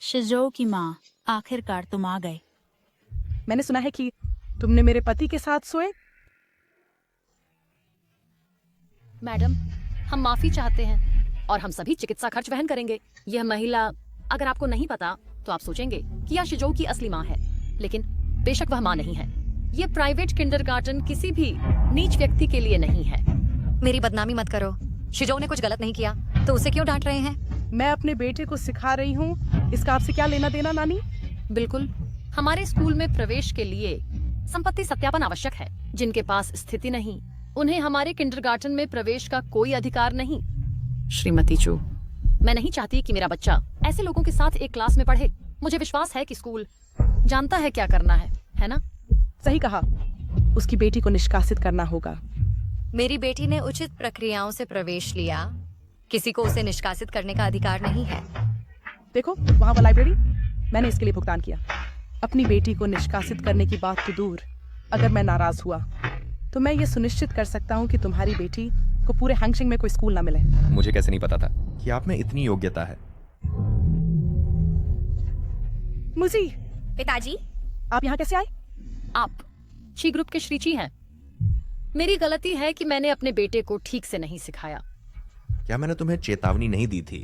शिजो की माँ, आखिरकार तुम आ गए। मैंने सुना है कि तुमने मेरे पति के साथ सोए। मैडम, हम माफी चाहते हैं और हम सभी चिकित्सा खर्च वहन करेंगे। यह महिला, अगर आपको नहीं पता तो आप सोचेंगे कि यह शिजो की असली माँ है, लेकिन बेशक वह माँ नहीं है। यह प्राइवेट किंडरगार्टन किसी भी नीच व्यक्ति के लिए नहीं है। मेरी बदनामी मत करो। शिजो ने कुछ गलत नहीं किया तो उसे क्यों डांट रहे हैं? मैं अपने बेटे को सिखा रही हूँ, इसका आपसे क्या लेना देना नानी? बिल्कुल, हमारे स्कूल में प्रवेश के लिए संपत्ति सत्यापन आवश्यक है। जिनके पास स्थिति नहीं, उन्हें हमारे किंडरगार्टन में प्रवेश का कोई अधिकार नहीं। श्रीमती चू, मैं नहीं चाहती कि मेरा बच्चा ऐसे लोगों के साथ एक क्लास में पढ़े। मुझे विश्वास है कि स्कूल जानता है क्या करना है ना? सही कहा, उसकी बेटी को निष्कासित करना होगा। मेरी बेटी ने उचित प्रक्रियाओं से प्रवेश लिया, किसी को उसे निष्कासित करने का अधिकार नहीं है। देखो वहाँ वो लाइब्रेरी, मैंने इसके लिए भुगतान किया। अपनी बेटी को निष्कासित करने की बात तो दूर, अगर मैं नाराज हुआ तो मैं ये सुनिश्चित कर सकता हूँ कि तुम्हारी बेटी को पूरे हांगचेंग में कोई स्कूल ना मिले। मुझे कैसे नहीं पता था कि आप में इतनी योग्यता है। मुझी, पिताजी, आप यहाँ कैसे आए? आप ची ग्रुप के श्रीची हैं। मेरी गलती है कि मैंने अपने बेटे को ठीक से नहीं सिखाया। क्या मैंने तुम्हें चेतावनी नहीं दी थी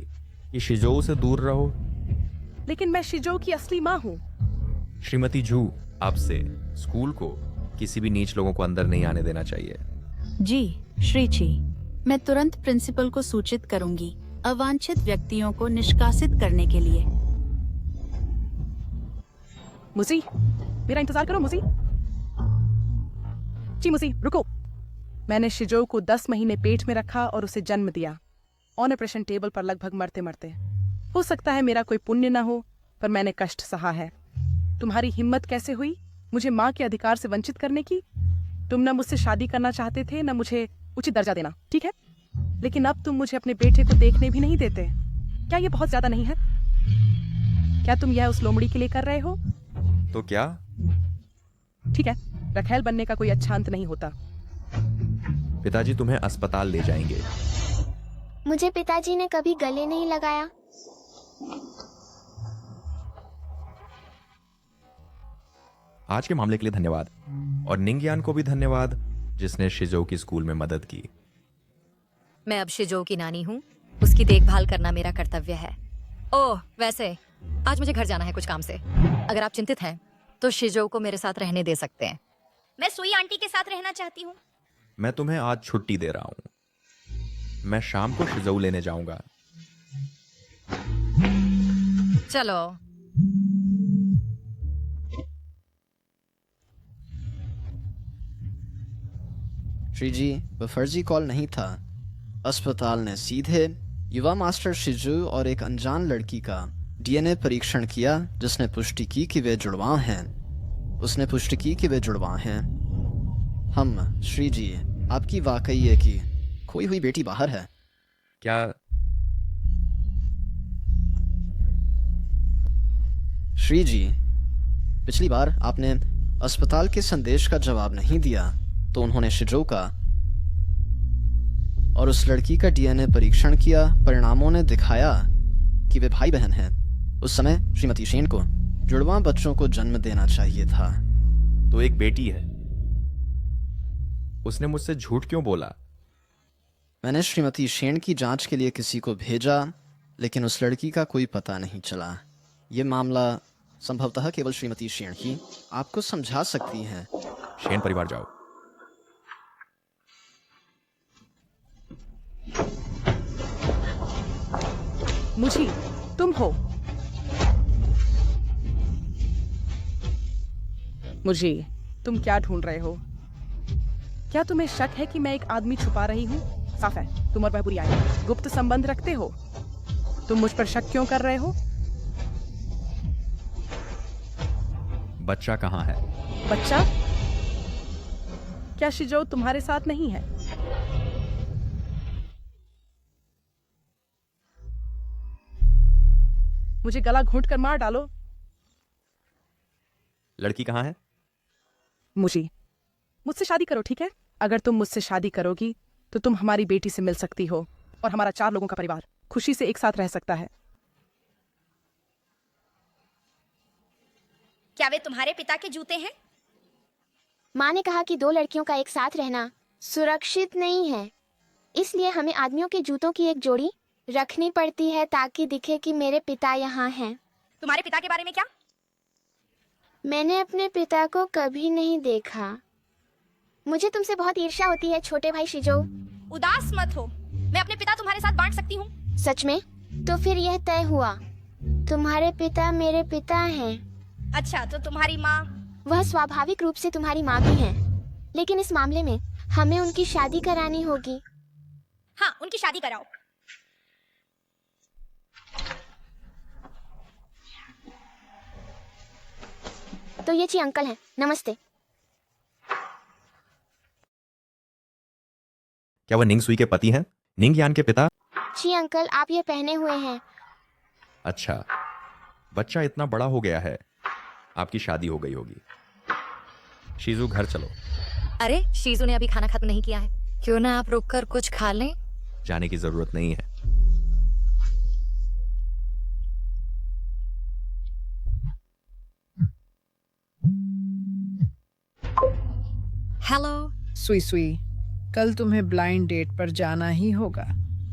कि शिजो से दूर रहो? लेकिन मैं शिजो की असली माँ हूँ। श्रीमती जू, आपसे स्कूल को किसी भी नीच लोगों को अंदर नहीं आने देना चाहिए। जी श्रीची, मैं तुरंत प्रिंसिपल को सूचित करूंगी अवांछित व्यक्तियों को निष्कासित करने के लिए। मुझी, मेरा इंतजार करो मुझी। जी मुझी, रुको। मैंने शिजो को 10 महीने पेट में रखा और उसे जन्म दिया, ऑन ऑपरेशन टेबल पर लगभग मरते मरते। हो सकता है मेरा कोई पुण्य न हो, पर मैंने कष्ट सहा है। तुम्हारी हिम्मत कैसे हुई मुझे माँ के अधिकार से वंचित करने की? तुम न मुझसे शादी करना चाहते थे न मुझे उचित दर्जा देना, ठीक है? लेकिन अब तुम मुझे अपने बेटे को देखने भी नहीं देते। क्या ये बहुत ज्यादा नहीं है? क्या तुम यह उस लोमड़ी के लिए कर रहे हो? तो क्या? ठीक है, रखेल बनने का कोई अच्छा अंत नहीं होता। पिताजी तुम्हें अस्पताल ले जाएंगे। मुझे पिताजी ने कभी गले नहीं लगाया। आज के मामले के लिए धन्यवाद, और निंगयान को भी धन्यवाद जिसने शिजो की स्कूल में मदद की। मैं अब शिजो की नानी हूँ, उसकी देखभाल करना मेरा कर्तव्य है। ओह, वैसे आज मुझे घर जाना है कुछ काम से। अगर आप चिंतित हैं तो शिजो को मेरे साथ रहने दे सकते हैं। मैं सुई आंटी के साथ रहना चाहती हूँ। मैं तुम्हें आज छुट्टी दे रहा हूं। मैं शाम को शिजो लेने जाऊंगा। चलो। श्री जी, वह फर्जी कॉल नहीं था। अस्पताल ने सीधे युवा मास्टर शिजू और एक अनजान लड़की का डीएनए परीक्षण किया, जिसने पुष्टि की कि वे जुड़वा हैं। उसने पुष्टि की कि वे जुड़वा हैं। हम श्री जी, आपकी वाकई है कि खोई हुई बेटी बाहर है। क्या? श्री जी, पिछली बार आपने अस्पताल के संदेश का जवाब नहीं दिया तो उन्होंने शिजो का और उस लड़की का डीएनए परीक्षण किया। परिणामों ने दिखाया कि वे भाई बहन हैं। उस समय श्रीमती शेन को जुड़वा बच्चों को जन्म देना चाहिए था। तो एक बेटी है। उसने मुझसे झूठ क्यों बोला? मैंने श्रीमती शेन की जांच के लिए किसी को भेजा, लेकिन उस लड़की का कोई पता नहीं चला। ये मामला संभवतः केवल श्रीमती शेन ही आपको समझा सकती हैं। शेन परिवार जाओ। मुझी, तुम हो? मुझी, तुम क्या ढूंढ रहे हो? क्या तुम्हें शक है कि मैं एक आदमी छुपा रही हूँ? साफ है, तुम और वह बुरी आई गुप्त संबंध रखते हो। तुम मुझ पर शक क्यों कर रहे हो? बच्चा कहाँ है? बच्चा? क्या शिजो तुम्हारे साथ नहीं है? मुझे गला घोंट कर मार डालो। लड़की कहाँ है? मुझी, मुझसे शादी करो, ठीक है? अगर तुम मुझसे शादी करोगी तो तुम हमारी बेटी से मिल सकती हो और हमारा 4 लोगों का परिवार खुशी से एक साथ रह सकता है। क्या वे तुम्हारे पिता के जूते हैं? माँ ने कहा कि 2 लड़कियों का एक साथ रहना सुरक्षित नहीं है, इसलिए हमें आदमियों के जूतों की एक जोड़ी रखनी पड़ती है ताकि दिखे कि मेरे पिता यहाँ हैं। तुम्हारे पिता के बारे में क्या? मैंने अपने पिता को कभी नहीं देखा। मुझे तुमसे बहुत ईर्ष्या होती है छोटे भाई शिजो। उदास मत हो, मैं अपने पिता तुम्हारे साथ बांट सकती हूँ। सच में? तो फिर यह तय हुआ, तुम्हारे पिता मेरे पिता हैं। अच्छा, तो तुम्हारी माँ? वह स्वाभाविक रूप से तुम्हारी माँ भी है, लेकिन इस मामले में हमें उनकी शादी करानी होगी। हाँ, उनकी शादी कराओ। तो ये ची अंकल हैं, नमस्ते। क्या वह निंग सुई के पति हैं? निंग यान के पिता? ची अंकल, आप ये पहने हुए हैं। अच्छा, बच्चा इतना बड़ा हो गया है, आपकी शादी हो गई होगी। शीजू, घर चलो। अरे, शीजू ने अभी खाना खत्म नहीं किया है, क्यों ना आप रुककर कुछ खा लें? जाने की जरूरत नहीं है। हेलो सुई सुई, कल तुम्हें ब्लाइंड डेट पर जाना ही होगा।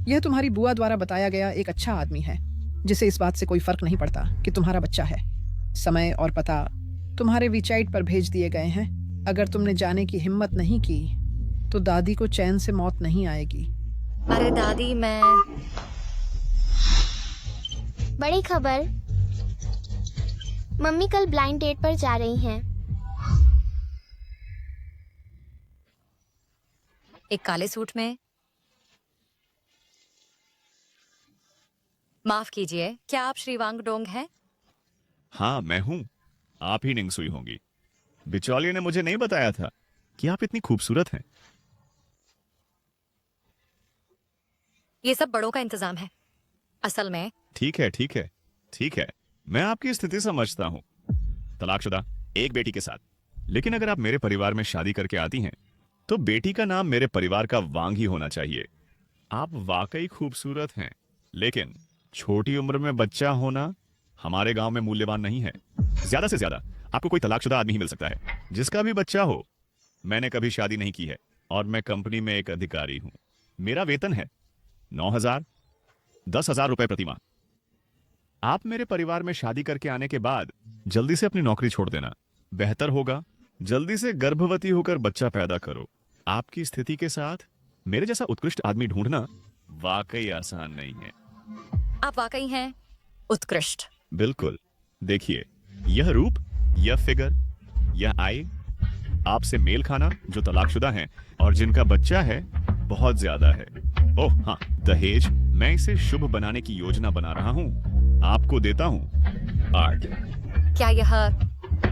यह तुम्हारी बुआ द्वारा बताया गया एक अच्छा आदमी है, जिसे इस बात से कोई फर्क नहीं पड़ता कि तुम्हारा बच्चा है। समय और पता तुम्हारे वीचाइट पर भेज दिए गए हैं। अगर तुमने जाने की हिम्मत नहीं की तो दादी को चैन से मौत नहीं आएगी। अरे दादी, मैं... बड़ी खबर, मम्मी कल ब्लाइंड डेट पर जा रही हैं। एक काले सूट में? माफ कीजिए, क्या आप श्री वांगडोंग हैं? हाँ मैं हूं। आप ही निंगसुई होंगी। बिचौलिए ने मुझे नहीं बताया था कि आप इतनी खूबसूरत हैं। ये सब बड़ों का इंतजाम है। असल में ठीक है ठीक है ठीक है, मैं आपकी स्थिति समझता हूं। तलाकशुदा, एक बेटी के साथ। लेकिन अगर आप मेरे परिवार में शादी करके आती हैं तो बेटी का नाम मेरे परिवार का वांग ही होना चाहिए। आप वाकई खूबसूरत हैं, लेकिन छोटी उम्र में बच्चा होना हमारे गांव में मूल्यवान नहीं है। ज्यादा से ज्यादा आपको कोई तलाकशुदा आदमी ही मिल सकता है जिसका भी बच्चा हो। मैंने कभी शादी नहीं की है और मैं कंपनी में एक अधिकारी हूं। मेरा वेतन है 9,000, 10,000 रुपए प्रति माह। आप मेरे परिवार में शादी करके आने के बाद जल्दी से अपनी नौकरी छोड़ देना बेहतर होगा। जल्दी से गर्भवती होकर बच्चा पैदा करो। आपकी स्थिति के साथ मेरे जैसा उत्कृष्ट आदमी ढूंढना वाकई आसान नहीं है। आप वाकई हैं उत्कृष्ट। बिल्कुल। देखिए, यह रूप, यह फिगर, यह आय, आपसे मेल खाना जो तलाकशुदा हैं और जिनका बच्चा है बहुत ज्यादा है। ओह हाँ, दहेज, मैं इसे शुभ बनाने की योजना बना रहा हूँ। आपको देता हूँ 8। क्या यह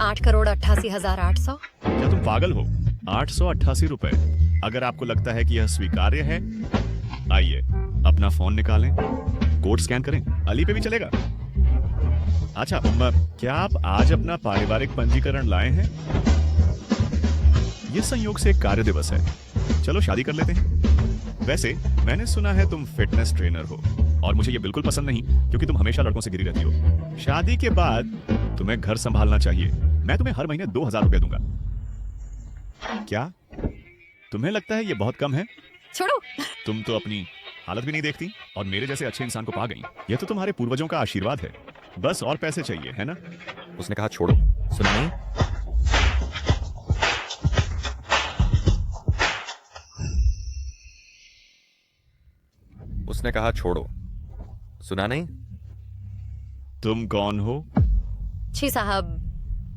8,88,800? क्या तुम पागल हो? 888 रुपए। अगर आपको लगता है कि यह स्वीकार्य है, आइए अपना फोन निकालें, कोड स्कैन करें। अली पे भी चलेगा। अच्छा, क्या आप आज अपना पारिवारिक पंजीकरण लाए हैं? यह संयोग से एक कार्य दिवस है। चलो शादी कर लेते हैं। वैसे मैंने सुना है तुम फिटनेस ट्रेनर हो और मुझे यह बिल्कुल पसंद नहीं, क्योंकि तुम हमेशा लड़कों से घिरी रहती हो। शादी के बाद तुम्हें घर संभालना चाहिए। मैं तुम्हें हर महीने 2,000 रुपए दूंगा। क्या तुम्हें लगता है यह बहुत कम है? छोड़ो। तुम तो अपनी हालत भी नहीं देखती और मेरे जैसे अच्छे इंसान को पा गई। यह तो तुम्हारे पूर्वजों का आशीर्वाद है। बस और पैसे चाहिए, है ना? उसने कहा छोड़ो। सुना नहीं? उसने कहा छोड़ो। सुना नहीं? तुम कौन हो? छी साहब,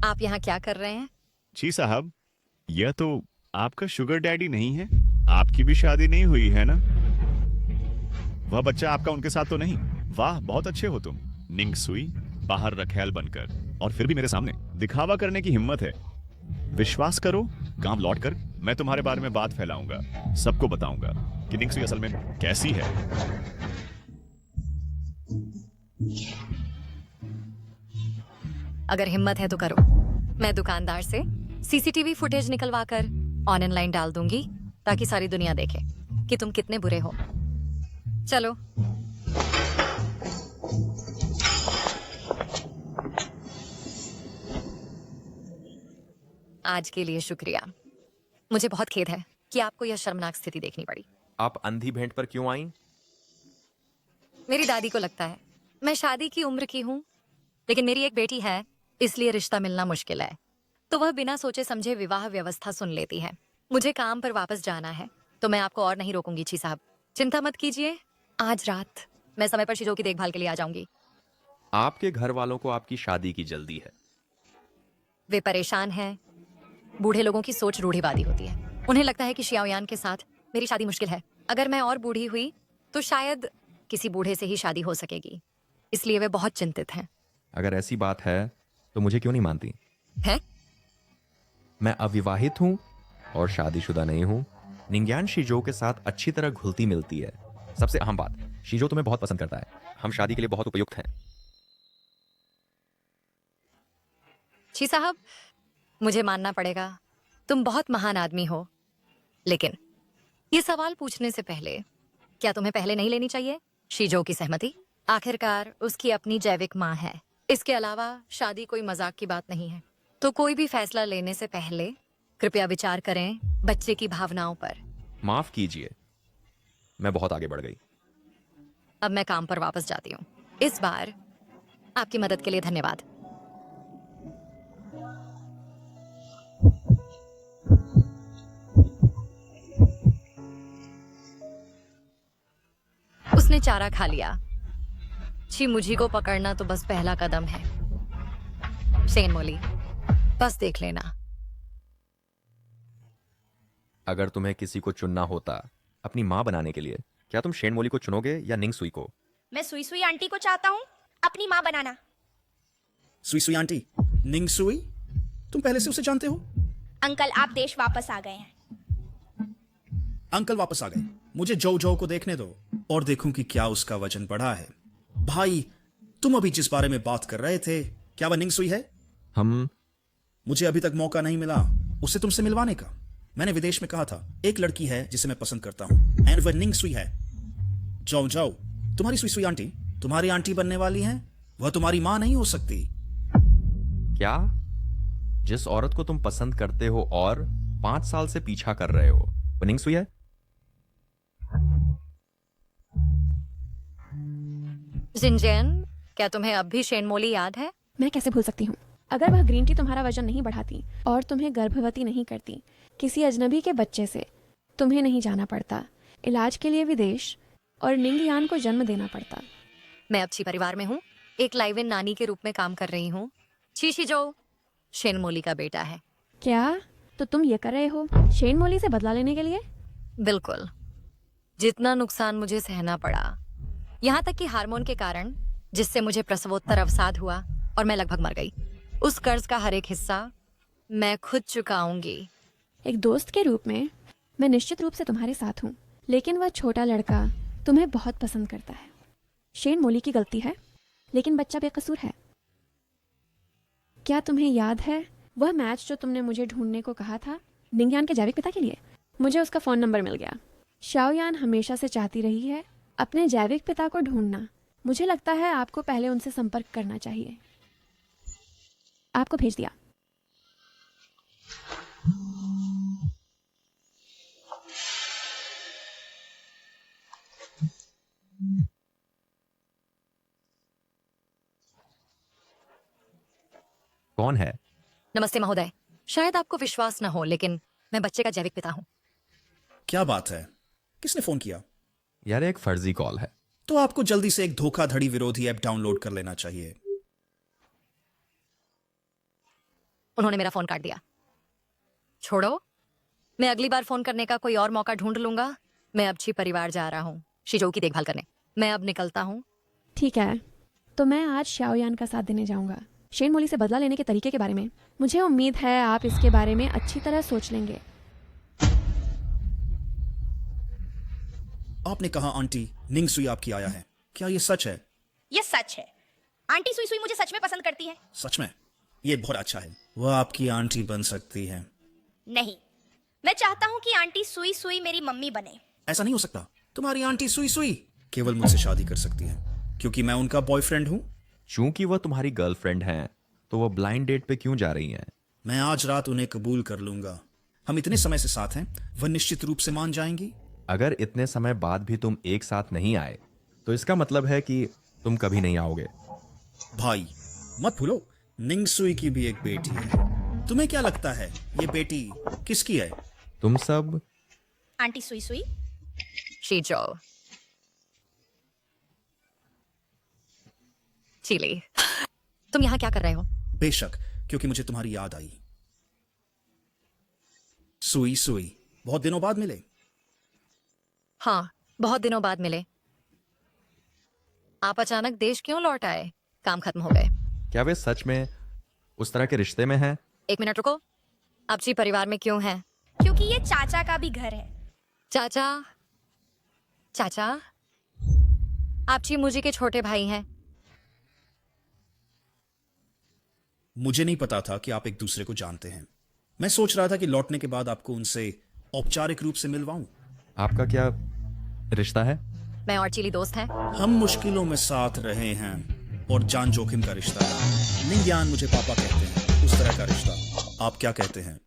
आप यहाँ क्या कर रहे हैं? जी साहब, यह तो आपका शुगर डैडी नहीं है? आपकी भी शादी नहीं हुई है ना? वह बच्चा आपका उनके साथ तो नहीं? वाह, बहुत अच्छे हो तुम। निंगसुई, बाहर रखैल बनकर और फिर भी मेरे सामने दिखावा करने की हिम्मत है। विश्वास करो, गांव लौटकर मैं तुम्हारे बारे में बात फैलाऊंगा। सबको बताऊंगा कि निंगसुई असल में कैसी है। अगर हिम्मत है तो करो। मैं दुकानदार से सीसीटीवी फुटेज निकलवाकर ऑनलाइन डाल दूंगी ताकि सारी दुनिया देखे कि तुम कितने बुरे हो। चलो। आज के लिए शुक्रिया। मुझे बहुत खेद है कि आपको यह शर्मनाक स्थिति देखनी पड़ी। आप अंधी भेंट पर क्यों आई? मेरी दादी को लगता है मैं शादी की उम्र की हूँ, लेकिन मेरी एक बेटी है, इसलिए रिश्ता मिलना मुश्किल है। तो वह बिना सोचे समझे विवाह व्यवस्था सुन लेती है। मुझे काम पर वापस जाना है, तो मैं आपको और नहीं रोकूंगी छी साहब। चिंता मत कीजिए, आज रात मैं समय पर शीजो की देखभाल के लिए आ जाऊंगी। आपके घर वालों को आपकी शादी की जल्दी है। वे परेशान हैं। बूढ़े लोगों की सोच रूढ़िवादी होती है। उन्हें लगता है कि शियाओयान के साथ मेरी शादी मुश्किल है। अगर मैं और बूढ़ी हुई तो शायद किसी बूढ़े से ही शादी हो सकेगी, इसलिए वे बहुत चिंतित हैं। अगर ऐसी बात है तो मुझे क्यों नहीं मानती? है? मैं अविवाहित हूं और शादीशुदा नहीं हूं। निंग्यान शीजो के साथ अच्छी तरह घुलती मिलती है। सबसे अहम बात, शीजो तुम्हें बहुत पसंद करता है। हम शादी के लिए बहुत उपयुक्त हैं। छी साहब, मुझे मानना पड़ेगा, तुम बहुत महान आदमी हो, लेकिन ये सवाल पूछने से पहले क्या तुम्हें पहले नहीं लेनी चाहिए शीजो की सहमति? आखिरकार उसकी अपनी जैविक माँ है। इसके अलावा शादी कोई मजाक की बात नहीं है। तो कोई भी फैसला लेने से पहले कृपया विचार करें बच्चे की भावनाओं पर। माफ कीजिए, मैं बहुत आगे बढ़ गई। अब मैं काम पर वापस जाती हूँ। इस बार आपकी मदद के लिए धन्यवाद। उसने चारा खा लिया। छी मुझी को पकड़ना तो बस पहला कदम है। शेन मोली, बस देख लेना। अगर तुम्हें किसी को चुनना होता अपनी माँ बनाने के लिए, क्या तुम शेन मोली को चुनोगे या निंगसुई को? मैं सुई सुई आंटी को चाहता हूँ अपनी माँ बनाना। सुई सुई आंटी, निंग सुई, तुम पहले से उसे जानते हो? अंकल आप देश वापस आ गए हैं। अंकल वापस आ गए। मुझे जो जो को देखने दो और देखूं कि क्या उसका वजन बढ़ा है। भाई, तुम अभी जिस बारे में बात कर रहे थे, क्या वह निंग सुई है? मुझे अभी तक मौका नहीं मिला उससे तुमसे मिलवाने का। मैंने विदेश में कहा था एक लड़की है जिसे मैं पसंद करता हूं, एंड वह निंग सुई है। जाओ जाओ, तुम्हारी सुई सुई आंटी तुम्हारी आंटी बनने वाली है, वह तुम्हारी मां नहीं हो सकती। क्या? जिस औरत को तुम पसंद करते हो और 5 साल से पीछा कर रहे हो, वो निंग सुई है? जिनजैन, क्या तुम्हें अब भी शेन मोली याद है? मैं कैसे भूल सकती हूँ। अगर वह ग्रीन टी तुम्हारा वजन नहीं बढ़ाती और तुम्हें गर्भवती नहीं करती, किसी अजनबी के बच्चे से तुम्हें नहीं जाना पड़ता, इलाज के लिए विदेश और निंग यान को जन्म देना पड़ता। मैं अच्छी परिवार में हूँ, एक लाइव इन नानी के रूप में काम कर रही हूँ। शीशी जो शेन मोली का बेटा है। क्या? तो तुम ये कर रहे हो शेन मोली से बदला लेने के लिए? बिल्कुल। जितना नुकसान मुझे सहना पड़ा, यहाँ तक कि हार्मोन के कारण जिससे मुझे प्रसवोत्तर अवसाद हुआ और मैं लगभग मर गई, उस कर्ज का हर एक हिस्सा मैं खुद चुकाऊंगी। एक दोस्त के रूप में मैं निश्चित रूप से तुम्हारे साथ हूँ, लेकिन वह छोटा लड़का तुम्हें बहुत पसंद करता है। शेन मोली की गलती है, लेकिन बच्चा बेकसूर है। क्या तुम्हें याद है वह मैच जो तुमने मुझे ढूंढने को कहा था निंगयान के जैविक पिता के लिए? मुझे उसका फोन नंबर मिल गया। शाओयान हमेशा से चाहती रही है अपने जैविक पिता को ढूंढना। मुझे लगता है आपको पहले उनसे संपर्क करना चाहिए। आपको भेज दिया। कौन है? नमस्ते महोदय, शायद आपको विश्वास न हो, लेकिन मैं बच्चे का जैविक पिता हूँ। क्या बात है? किसने फोन किया? यार, एक फर्जी कॉल है। तो आपको जल्दी से एक धोखाधड़ी विरोधी ऐप डाउनलोड कर लेना चाहिए। उन्होंने मेरा फोन काट दिया। छोड़ो, मैं अगली बार फोन करने का कोई और मौका ढूंढ लूंगा। मैं अब अच्छी परिवार जा रहा हूँ शिजो की देखभाल करने। मैं अब निकलता हूँ। ठीक है, तो मैं आज शाओयान का साथ देने जाऊंगा। शेन मोली से बदला लेने के तरीके के बारे में मुझे उम्मीद है आप इसके बारे में अच्छी तरह सोच लेंगे। आपने कहा आंटी निंग सुई आपकी आया है, क्या ये सच है? ये सच है। आंटी सुई सुई मुझे सच में पसंद करती है। सच में? ये बहुत अच्छा है। वह आपकी आंटी बन सकती है। नहीं, मैं चाहता हूँ कि आंटी सुई सुई मेरी मम्मी बने। ऐसा नहीं हो सकता। तुम्हारी आंटी सुई सुई केवल मुझसे शादी कर सकती है क्योंकि मैं उनका बॉयफ्रेंड हूँ। चूंकि वह तुम्हारी गर्लफ्रेंड हैं, तो वह ब्लाइंड डेट पे क्यों जा रही हैं? मैं आज रात उन्हें कबूल कर लूंगा। हम इतने समय से साथ हैं, वह निश्चित रूप से मान जाएंगी। अगर इतने समय बाद भी तुम एक साथ नहीं आए, तो इसका मतलब है कि तुम कभी नहीं आओगे। भाई, मत भूलो निंग सुई की भी एक बेटी है। तुम्हें क्या लगता है ये बेटी किसकी है? तुम सब आंटी सुई सुई। शीजो चिली, तुम यहाँ क्या कर रहे हो? बेशक, क्योंकि मुझे तुम्हारी याद आई। सुई सुई, बहुत दिनों बाद मिले। हाँ, बहुत दिनों बाद मिले। आप अचानक देश क्यों लौट आए? काम खत्म हो गए? क्या वे सच में उस तरह के रिश्ते में हैं? एक मिनट रुको, आप जी परिवार में क्यों हैं? क्योंकि ये चाचा का भी घर है। चाचा? चाचा? आप जी मुझे के छोटे भाई हैं। मुझे नहीं पता था कि आप एक दूसरे को जानते हैं। मैं सोच रहा था कि लौटने के बाद आपको उनसे औपचारिक रूप से मिलवाऊं। आपका क्या रिश्ता है? मैं और चिली दोस्त हैं। हम मुश्किलों में साथ रहे हैं और जान जोखिम का रिश्ता है। निंगयान मुझे पापा कहते हैं, उस तरह का रिश्ता। आप क्या कहते हैं?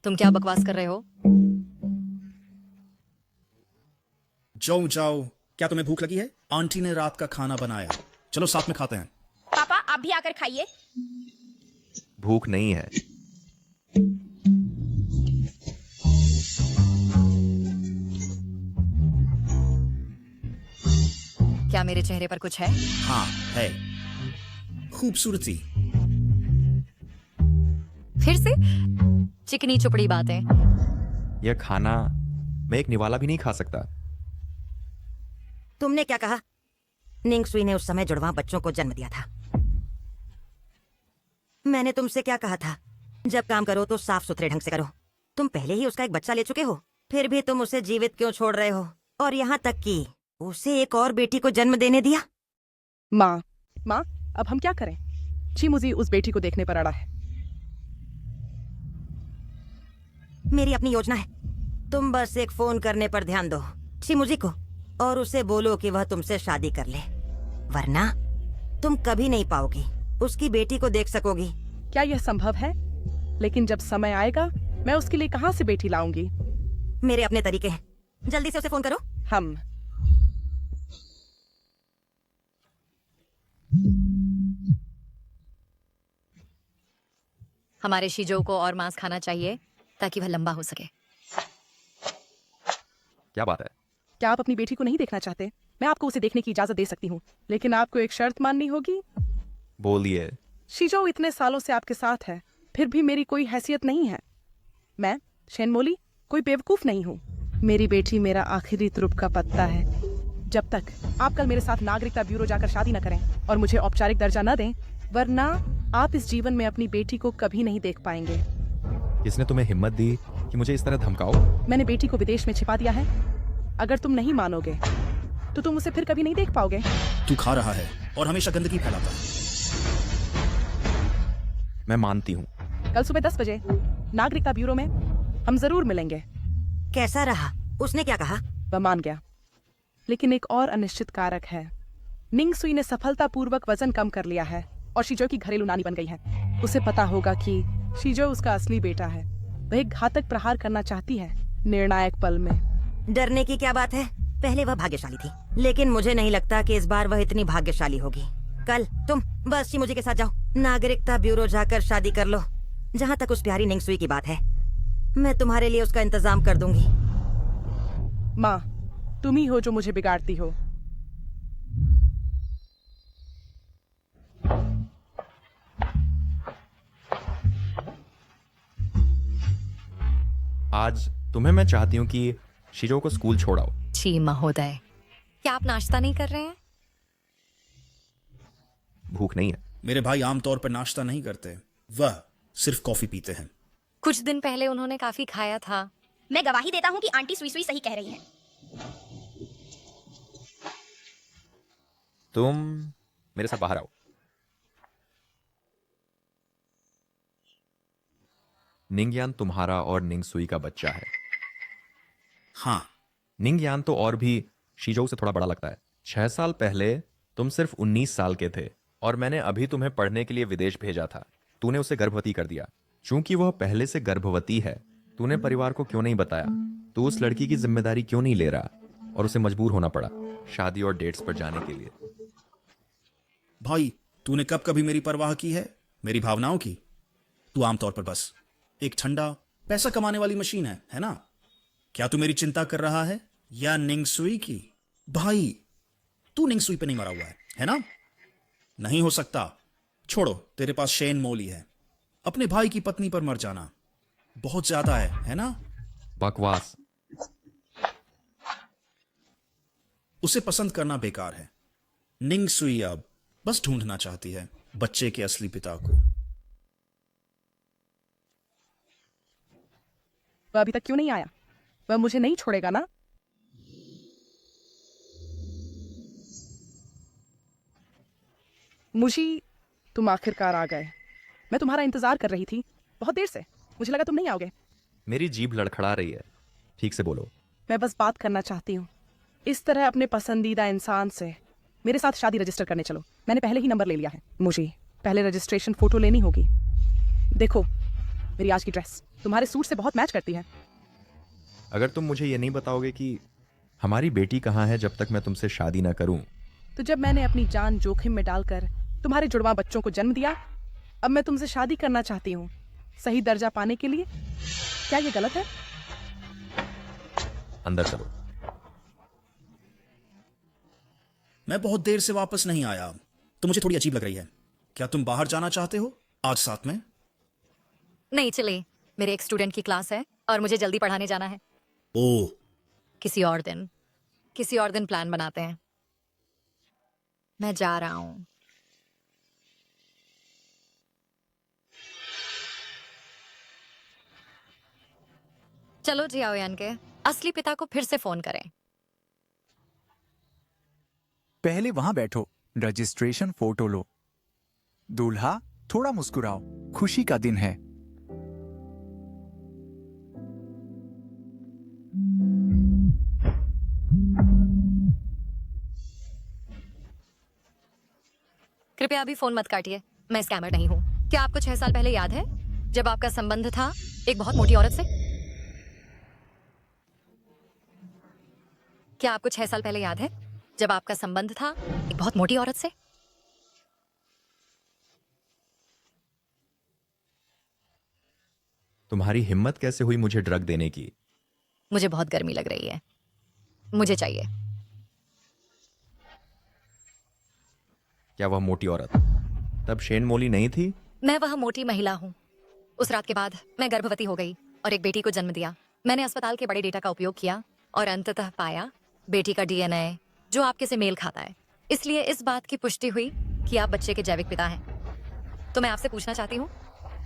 तुम क्या बकवास कर रहे हो? जाओ जाओ, क्या तुम्हें भूख लगी है? आंटी ने रात का खाना बनाया, चलो साथ में खाते हैं। पापा आप भी आकर खाइए। भूख नहीं है। क्या मेरे चेहरे पर कुछ है? हाँ है, खूबसूरती। फिर से चिकनी चुपड़ी बातें। यह खाना मैं एक निवाला भी नहीं खा सकता। तुमने क्या कहा? निंग सुई ने उस समय जुड़वा बच्चों को जन्म दिया था। मैंने तुमसे क्या कहा था, जब काम करो तो साफ सुथरे ढंग से करो। तुम पहले ही उसका एक बच्चा ले चुके हो, फिर भी तुम उसे जीवित क्यों छोड़ रहे हो, और यहाँ तक कि उसे एक और बेटी को जन्म देने दिया। माँ, अब हम क्या करें? जी मुझे उस बेटी को देखने पर अड़ा है। मेरी अपनी योजना है, तुम बस एक फोन करने पर ध्यान दो चिमुजी को, और उसे बोलो कि वह तुमसे शादी कर ले, वरना तुम कभी नहीं पाओगी उसकी बेटी को देख सकोगी। क्या यह संभव है? लेकिन जब समय आएगा मैं उसके लिए कहाँ से बेटी लाऊंगी? मेरे अपने तरीके हैं, जल्दी से उसे फोन करो। हम हमारे शीजो को और मांस खाना चाहिए ताकि वह लंबा हो सके। क्या बात है? क्या आप अपनी बेटी को नहीं देखना चाहते? मैं आपको उसे देखने की इजाजत दे सकती हूँ, लेकिन आपको एक शर्त माननी होगी। बोलिए। शीजो इतने सालों से आपके साथ है, फिर भी मेरी कोई हैसियत नहीं है। मैं शेनमोली कोई बेवकूफ नहीं हूँ। मेरी बेटी मेरा आखिरी तुरुप का पत्ता है। जब तक आप कल मेरे साथ नागरिकता ब्यूरो जाकर शादी न करें और मुझे औपचारिक दर्जा न दें, वरना आप इस जीवन में अपनी बेटी को कभी नहीं देख पाएंगे। किसने तुम्हें हिम्मत दी कि मुझे इस तरह धमकाओ? मैंने बेटी को विदेश में छिपा दिया है। अगर तुम नहीं मानोगे तो तुम उसे फिर कभी नहीं देख पाओगे। तू खा रहा है और हमेशा गंदगी फैलाता है। मैं मानती हूँ। कल सुबह 10 बजे नागरिकता ब्यूरो में हम जरूर मिलेंगे। कैसा रहा? उसने क्या कहा? वह मान गया, लेकिन एक और अनिश्चित कारक है। निंग सुई ने सफलतापूर्वक वजन कम कर लिया है और शीजो की घरेलू नानी बन गई है। उसे पता होगा कि शीजो उसका असली बेटा है। वह एक घातक प्रहार करना चाहती है निर्णायक पल में। डरने की क्या बात है? पहले वह भाग्यशाली थी, लेकिन मुझे नहीं लगता कि इस बार वह इतनी भाग्यशाली होगी। कल तुम बस शिमुजी के साथ जाओ, नागरिकता ब्यूरो जाकर शादी कर लो। जहाँ तक उस प्यारी निंग सुई की बात है, मैं तुम्हारे लिए उसका इंतजाम कर दूंगी। माँ, तुम ही हो जो मुझे बिगाड़ती हो। आज तुम्हें मैं चाहती हूँ कि शीजो को स्कूल छोड़ाओ। जी महोदय, क्या आप नाश्ता नहीं कर रहे हैं? भूख नहीं है। मेरे भाई आमतौर पर नाश्ता नहीं करते, वह सिर्फ कॉफी पीते हैं। कुछ दिन पहले उन्होंने काफी खाया था। मैं गवाही देता हूँ कि आंटी सुई सुई सही कह रही हैं। तुम मेरे साथ बाहर आओ। निंगयान तुम्हारा और निंग सुई का बच्चा है। हाँ। निंगयान तो और भी शीजो से थोड़ा बड़ा लगता है। 6 साल पहले तुम सिर्फ 19 साल के थे और मैंने अभी तुम्हें पढ़ने के लिए विदेश भेजा था। तूने उसे गर्भवती कर दिया। चूंकि वह पहले से गर्भवती है, तूने परिवार को क्यों नहीं बताया? तू उस लड़की की जिम्मेदारी क्यों नहीं ले रहा? और उसे मजबूर होना पड़ा शादी और डेट्स पर जाने के लिए। भाई, तूने कब कभी मेरी परवाह की है, मेरी भावनाओं की? तू आमतौर पर बस एक ठंडा पैसा कमाने वाली मशीन है ना? क्या तू मेरी चिंता कर रहा है या निंग सुई की? भाई, तू निंग सुई पे नहीं मरा हुआ है ना? नहीं हो सकता। छोड़ो, तेरे पास शेन मोली है। अपने भाई की पत्नी पर मर जाना बहुत ज्यादा है ना? बकवास। उसे पसंद करना बेकार है। निंग सुई अब बस ढूंढना चाहती है बच्चे के असली पिता को। वह अभी तक क्यों नहीं आया? वह मुझे नहीं छोड़ेगा ना? मुझी, तुम आखिरकार आ गए। मैं तुम्हारा इंतजार कर रही थी बहुत देर से। मुझे लगा तुम नहीं आओगे। मेरी जीभ लड़खड़ा रही है। ठीक से बोलो। मैं बस बात करना चाहती हूँ। इस तरह अपने पसंदीदा इंसान से मेरे साथ शादी रजिस्टर करने चलो। मैंने पहले ही नंबर ले लिया है। मुझे पहले रजिस्ट्रेशन फोटो लेनी होगी। देखो, मेरी आज की ड्रेस तुम्हारे सूट से बहुत मैच करती है। अगर तुम मुझे ये नहीं बताओगे कि हमारी बेटी कहाँ है जब तक मैं तुमसे शादी ना करूं, तो जब मैंने अपनी जान जोखिम में डालकर तुम्हारे जुड़वा बच्चों को जन्म दिया, अब मैं तुमसे शादी करना चाहती हूँ सही दर्जा पाने के लिए। क्या ये गलत है? अंदर चलो। मैं बहुत देर से वापस नहीं आया तो मुझे थोड़ी अजीब लग रही है। क्या तुम बाहर जाना चाहते हो आज साथ में? नहीं, चले। मेरे एक स्टूडेंट की क्लास है और मुझे जल्दी पढ़ाने जाना है। ओह, किसी और दिन प्लान बनाते हैं। मैं जा रहा हूँ। चलो जियाओयान के असली पिता को फिर से फोन करें। पहले वहां बैठो, रजिस्ट्रेशन फोटो लो। दूल्हा थोड़ा मुस्कुराओ, खुशी का दिन है। कृपया अभी फोन मत काटिए, मैं स्कैमर नहीं हूँ। क्या आपको 6 साल पहले याद है जब आपका संबंध था एक बहुत मोटी औरत से? क्या आपको 6 साल पहले याद है जब आपका संबंध था एक बहुत मोटी औरत से? तुम्हारी हिम्मत कैसे हुई मुझे ड्रग देने की? मुझे बहुत गर्मी लग रही है, मुझे चाहिए। क्या वह मोटी औरत तब शेन मोली नहीं थी? मैं वह मोटी महिला हूँ। उस रात के बाद मैं गर्भवती हो गई और एक बेटी को जन्म दिया। मैंने अस्पताल के बड़े डेटा का उपयोग किया और अंततः पाया बेटी का डीएनए जो आपके से मेल खाता है। इसलिए इस बात की पुष्टि हुई कि आप बच्चे के जैविक पिता हैं। तो मैं आपसे पूछना चाहती हूँ,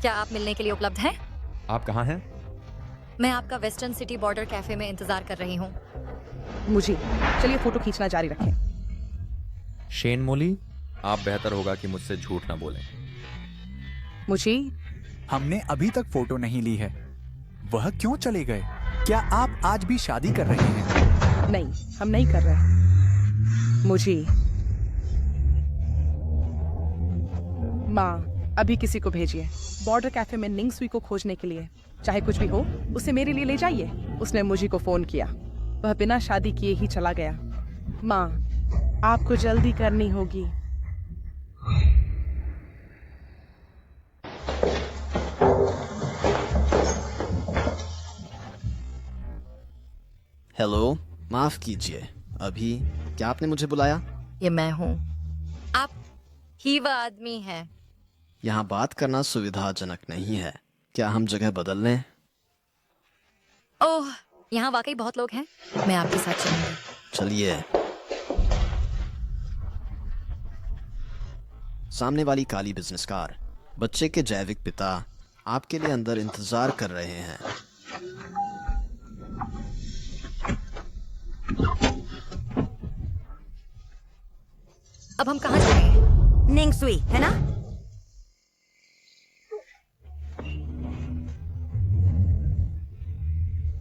क्या आप मिलने के लिए उपलब्ध हैं? आप कहाँ हैं? मैं आपका वेस्टर्न सिटी बॉर्डर कैफे में इंतजार कर रही हूँ। मुझे चलिए फोटो खींचना जारी रखें। शेन मोली, आप बेहतर होगा कि मुझसे झूठ ना बोलें। मुझे हमने अभी तक फोटो नहीं ली है। वह क्यों चले गए? क्या आप आज भी शादी कर रहे हैं? नहीं, हम नहीं कर रहे। मुझे माँ अभी किसी को भेजिए बॉर्डर कैफे में निंग सुई को खोजने के लिए। चाहे कुछ भी हो उसे मेरे लिए ले जाइए। उसने मुझे को फोन किया, वह बिना शादी किए ही चला गया। माँ आपको जल्दी करनी होगी। हेलो, माफ कीजिए, अभी क्या आपने मुझे बुलाया? ये मैं हूँ। आप ही वह आदमी है। यहाँ बात करना सुविधाजनक नहीं है। क्या हम जगह बदल लें? ओह, यहाँ वाकई बहुत लोग हैं। मैं आपके साथ चलूंगी। चलिए। सामने वाली काली बिजनेस कार, बच्चे के जैविक पिता आपके लिए अंदर इंतजार कर रहे हैं। अब हम कहाँ जाएंगे? निंग सुई है ना?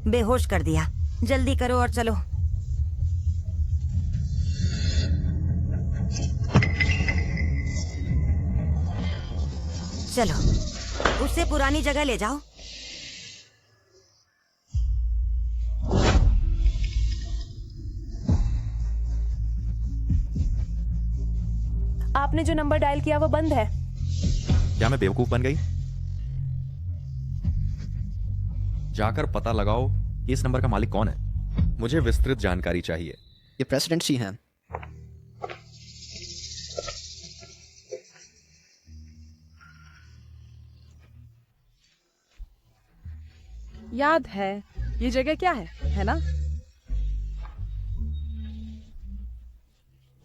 बेहोश कर दिया। जल्दी करो और चलो। चलो, उसे पुरानी जगह ले जाओ। आपने जो नंबर डायल किया वो बंद है। क्या मैं बेवकूफ बन गई? जाकर पता लगाओ कि इस नंबर का मालिक कौन है। मुझे विस्तृत जानकारी चाहिए। ये प्रेसिडेंट ही हैं। याद है ये जगह क्या है ना?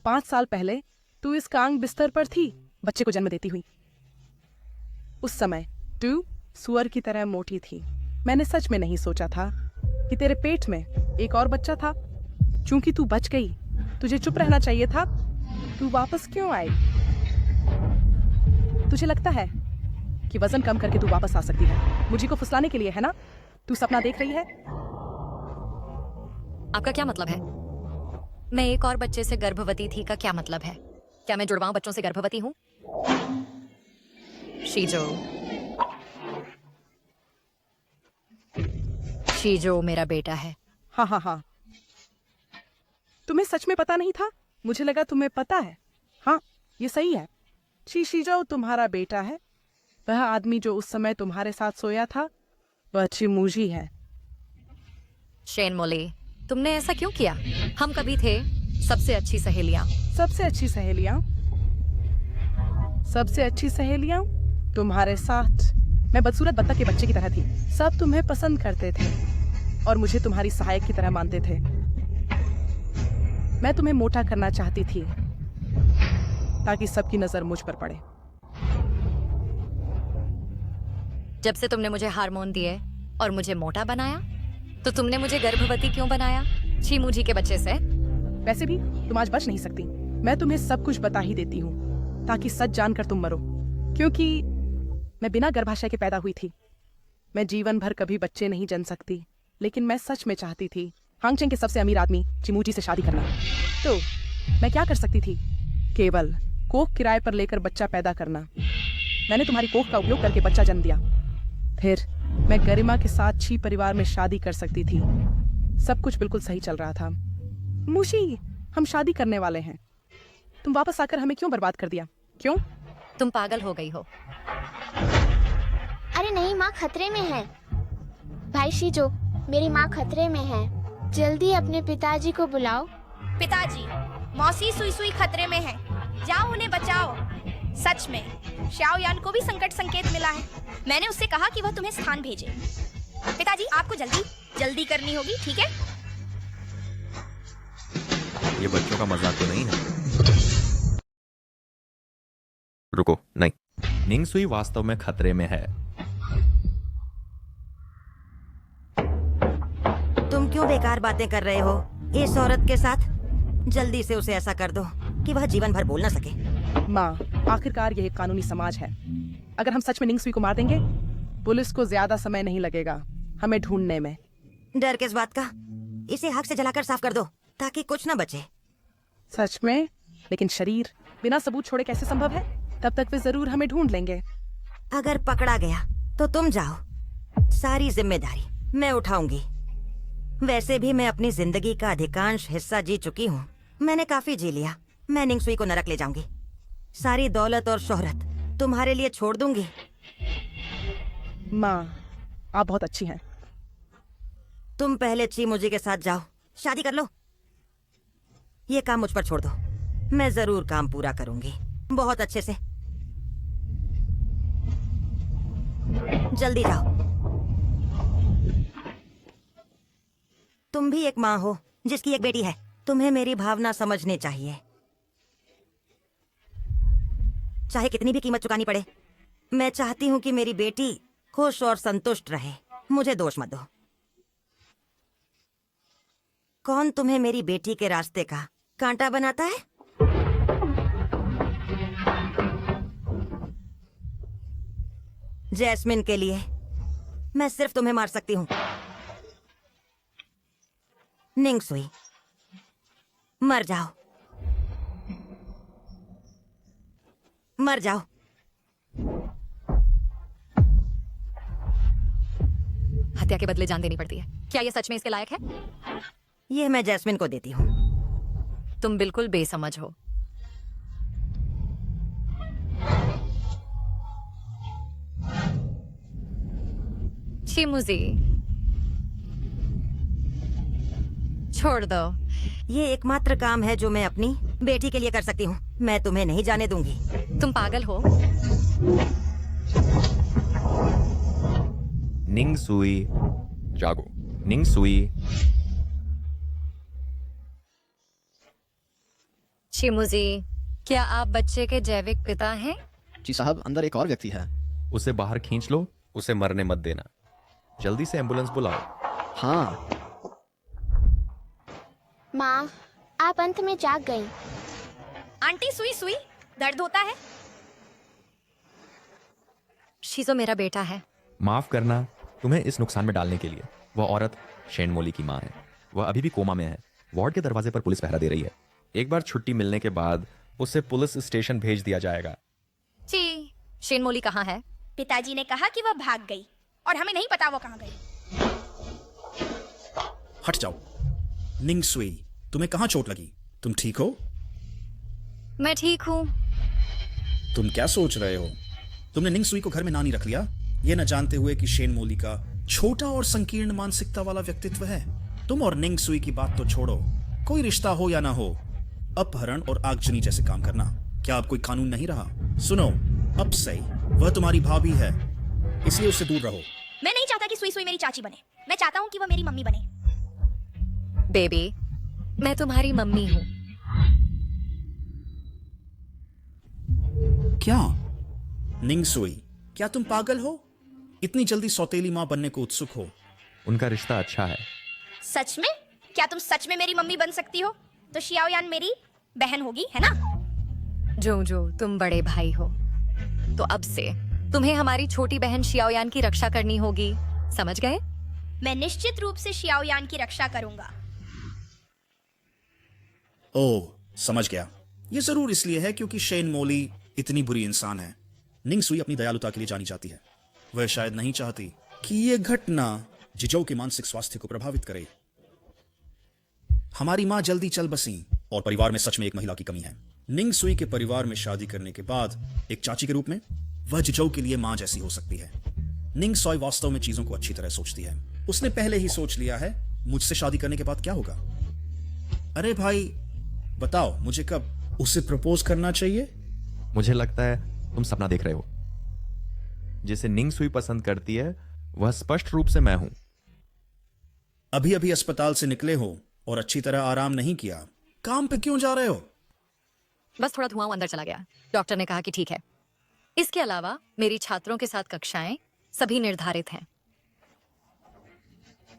5 साल पहले तू इस कांग बिस्तर पर थी बच्चे को जन्म देती हुई। उस समय तू सुअर की तरह मोटी थी। मैंने सच में नहीं सोचा था कि तेरे पेट में एक और बच्चा था। चूंकि तू बच गई, तुझे चुप रहना चाहिए था। तू वापस क्यों आई? तुझे लगता है कि वजन कम करके तू वापस आ सकती है? मुझे को फुसलाने के लिए है ना? तू सपना देख रही है? आपका क्या मतलब है? मैं एक और बच्चे से गर्भवती थी का क्या मतलब है? क्या मैं जुड़वां बच्चों से गर्भवती हूँ? शीजो मेरा बेटा है। हाँ हाँ हाँ, तुम्हें सच में पता नहीं था? मुझे लगा तुम्हें पता है। हाँ, ये सही है। शीजो तुम्हारा बेटा है। वह आदमी जो उस समय तुम्हारे साथ सोया था वह चिमूजी है। शेन मोली, तुमने ऐसा क्यों किया? हम कभी थे सबसे अच्छी सहेलियां। सबसे अच्छी सहेलियां? सबसे अच्छी सहेलियां? तुम्हारे साथ मैं बदसूरत बत्तख के बच्चे की तरह थी। सब तुम्हें पसंद करते थे और मुझे तुम्हारी सहायक की तरह मानते थे। मैं तुम्हें मोटा करना चाहती थी ताकि सबकी नजर मुझ पर पड़े। जब से तुमने मुझे हार्मोन दिए और मुझे मोटा बनाया, तो तुमने मुझे गर्भवती क्यों बनाया चीमू जी के बच्चे से? वैसे भी तुम आज बच नहीं सकती। मैं तुम्हें सब कुछ बता ही देती हूँ ताकि सच जानकर तुम मरो, क्योंकि मैं बिना गर्भाशय के पैदा हुई थी। मैं जीवन भर कभी बच्चे नहीं जन सकती, लेकिन मैं सच में चाहती थी हांगचेंग के सबसे अमीर आदमी चिमू जी से शादी करना। तो मैं क्या कर सकती थी? केवल कोख किराए पर लेकर बच्चा पैदा करना। मैंने तुम्हारी कोख का उपयोग करके बच्चा जन्म दिया। फिर मैं गरिमा के साथ छी परिवार में शादी कर सकती थी। सब कुछ बिल्कुल सही चल रहा था। मुशी, हम शादी करने वाले हैं। तुम वापस आकर हमें क्यों बर्बाद कर दिया? क्यों? तुम पागल हो गई हो। अरे नहीं, माँ खतरे में है। भाई शीजो, मेरी माँ खतरे में है। जल्दी अपने पिताजी को बुलाओ। पिताजी, मौसी सुई सुई खतरे में है, जाओ उन्हें बचाओ। सच में शाओ यान को भी संकट संकेत मिला है। मैंने उससे कहा कि वह तुम्हें स्थान भेजे। पिताजी, आपको जल्दी जल्दी करनी होगी, ठीक है? ये बच्चों का मजाक तो नहीं है? रुको, नहीं, निंग सुई वास्तव में खतरे में है। तुम क्यों बेकार बातें कर रहे हो इस औरत के साथ? जल्दी से उसे ऐसा कर दो कि वह जीवन भर बोल ना सके। माँ, आखिरकार यह एक कानूनी समाज है। अगर हम सच में निंग सुई को मार देंगे, पुलिस को ज्यादा समय नहीं लगेगा हमें ढूंढने में। डर किस बात का? इसे आग से जलाकर साफ कर दो ताकि कुछ न बचे। सच में? लेकिन शरीर बिना सबूत छोड़े कैसे संभव है? तब तक वे जरूर हमें ढूंढ लेंगे। अगर पकड़ा गया तो तुम जाओ, सारी जिम्मेदारी मैं उठाऊंगी। वैसे भी मैं अपनी जिंदगी का अधिकांश हिस्सा जी चुकी हूँ। मैंने काफी जी लिया। मैं निंग सुई को नरक ले जाऊंगी। सारी दौलत और शोहरत तुम्हारे लिए छोड़ दूंगी। माँ, आप बहुत अच्छी हैं। तुम पहले चीमू जी के साथ जाओ, शादी कर लो। ये काम मुझ पर छोड़ दो, मैं जरूर काम पूरा करूंगी, बहुत अच्छे से। जल्दी जाओ। तुम भी एक माँ हो जिसकी एक बेटी है। तुम्हें मेरी भावना समझनी चाहिए, चाहे कितनी भी कीमत चुकानी पड़े। मैं चाहती हूँ कि मेरी बेटी खुश और संतुष्ट रहे। मुझे दोष मत दो। कौन तुम्हें मेरी बेटी के रास्ते का कांटा बनाता है? जैस्मिन के लिए मैं सिर्फ तुम्हें मार सकती हूँ। निंग सुई, मर जाओ, मर जाओ। हत्या के बदले जान देनी पड़ती है। क्या ये सच में इसके लायक है? ये मैं जैस्मिन को देती हूँ। तुम बिल्कुल बेसमझ हो। चिमुजी, छोड़ दो। ये एकमात्र काम है जो मैं अपनी बेटी के लिए कर सकती हूँ। मैं तुम्हें नहीं जाने दूंगी। तुम पागल हो। निंग सुई, जागो। निंग सुई। चिमुजी, क्या आप बच्चे के जैविक पिता हैं? जी साहब, अंदर एक और व्यक्ति है। उसे बाहर खींच लो, उसे मरने मत देना। जल्दी से एम्बुलेंस बुलाओ। हाँ। माँ, आप अंत में जाग गई। आंटी सुई सुई, दर्द होता है? शीजो मेरा बेटा है। माफ करना तुम्हें इस नुकसान में डालने के लिए। वह औरत शेन मोली की माँ है। वह अभी भी कोमा में है। वार्ड के दरवाजे पर पुलिस पहरा दे रही है। एक बार छुट्टी मिलने के बाद उसे पुलिस स्टेशन भेज दिया जाएगा। जी, शेन मोली कहाँ है? पिताजी ने कहा कि वह भाग गई और हमें नहीं पता वो कहाँ गई। हट जाओ। निंग सुई, तुम्हें कहाँ चोट लगी? तुम ठीक हो? मैं ठीक हूँ। तुम क्या सोच रहे हो? तुमने निंग सुई को घर में ना नहीं रख लिया, ये न जानते हुए कि शेन मोली का छोटा और संकीर्ण मानसिकता वाला व्यक्तित्व है। तुम और निंग सुई की बात तो छोड़ो, कोई रिश्ता हो या ना हो, अपहरण और आगजनी जैसे काम करना क्या अब कोई कानून नहीं रहा? सुनो, अब से वह तुम्हारी भाभी है, इसलिए उससे दूर रहो। मैं नहीं चाहता कि सुई सुई मेरी चाची बने। मैं चाहता हूँ कि वह मेरी मम्मी बने। बेबी, मैं तुम्हारी मम्मी हूँ। क्या? निंग सुई, क्या तुम पागल हो? इतनी जल्दी सौतेली माँ बनने को उत्सुक हो? उनका रिश्ता अच्छा है। सच में? क्या तुम सच में मेरी मम्मी बन सकती हो? तो शियाओयान मेरी बहन होगी, है ना? जो तुम बड़े भाई हो, तो अब से तुम्हें हमारी छोटी बहन शियाओयान की रक्षा करनी होगी, समझ गए? मैं निश्चित रूप से शियाओयान की रक्षा करूंगा। ओह, समझ गया। ये जरूर इसलिए है क्योंकि शेन मोली इतनी बुरी इंसान है। निंग सुई अपनी दयालुता के लिए जानी जाती है। वह शायद नहीं चाहती कि ये घटना जिजो के मानसिक स्वास्थ्य को प्रभावित करे। हमारी माँ जल्दी चल बसी और परिवार में सच में एक महिला की कमी है। निंग सुई के परिवार में शादी करने के बाद एक चाची के रूप में वह जिजो के लिए माँ जैसी हो सकती है। निंग सोई वास्तव में चीजों को अच्छी तरह सोचती है। उसने पहले ही सोच लिया है मुझसे शादी करने के बाद क्या होगा। अरे भाई बताओ, मुझे कब उसे प्रपोज करना चाहिए? मुझे लगता है तुम सपना देख रहे हो। जिसे निंग सुई पसंद करती है वह स्पष्ट रूप से मैं हूं। अभी अभी अस्पताल से निकले हो और अच्छी तरह आराम नहीं किया। काम पे क्यों जा रहे हो? बस थोड़ा धुआं अंदर चला गया। डॉक्टर ने कहा कि ठीक है। इसके अलावा मेरी छात्रों के साथ कक्षाएं सभी निर्धारित हैं।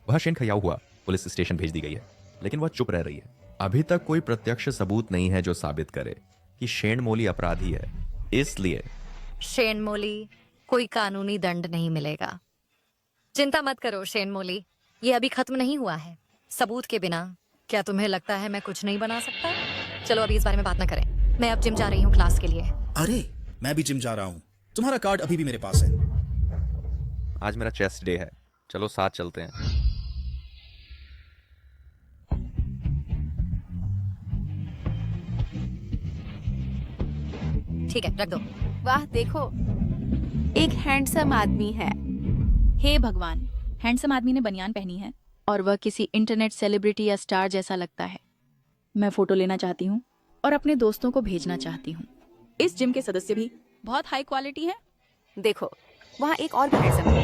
वह शेन खयाऊ हुआ पुलिस स्टेशन भेज दी गई है, लेकिन वह चुप रह रही है। अभी तक कोई प्रत्यक्ष सबूत नहीं है जो साबित करे कि शेन मोली अपराधी है। इसलिए शेन मोली कोई कानूनी दंड नहीं मिलेगा। चिंता मत करो शेन मोली, ये अभी खत्म नहीं हुआ है। सबूत के बिना क्या तुम्हें लगता है मैं कुछ नहीं बना सकता? चलो अभी इस बारे में बात ना करें। मैं अब जिम जा रही हूँ क्लास के लिए। अरे मैं भी जिम जा रहा हूँ। तुम्हारा कार्ड अभी भी मेरे पास है। आज मेरा चेस्ट डे है, चलो साथ चलते हैं। ठीक है, रख दो। वाह देखो, एक हैंडसम आदमी है। हे भगवान, हैंडसम आदमी ने बनियान पहनी है और वह किसी इंटरनेट सेलिब्रिटी या स्टार जैसा लगता है। मैं फोटो लेना चाहती हूँ और अपने दोस्तों को भेजना चाहती हूँ। इस जिम के सदस्य भी बहुत हाई क्वालिटी है। देखो, वहाँ एक और भी हैंडसम है।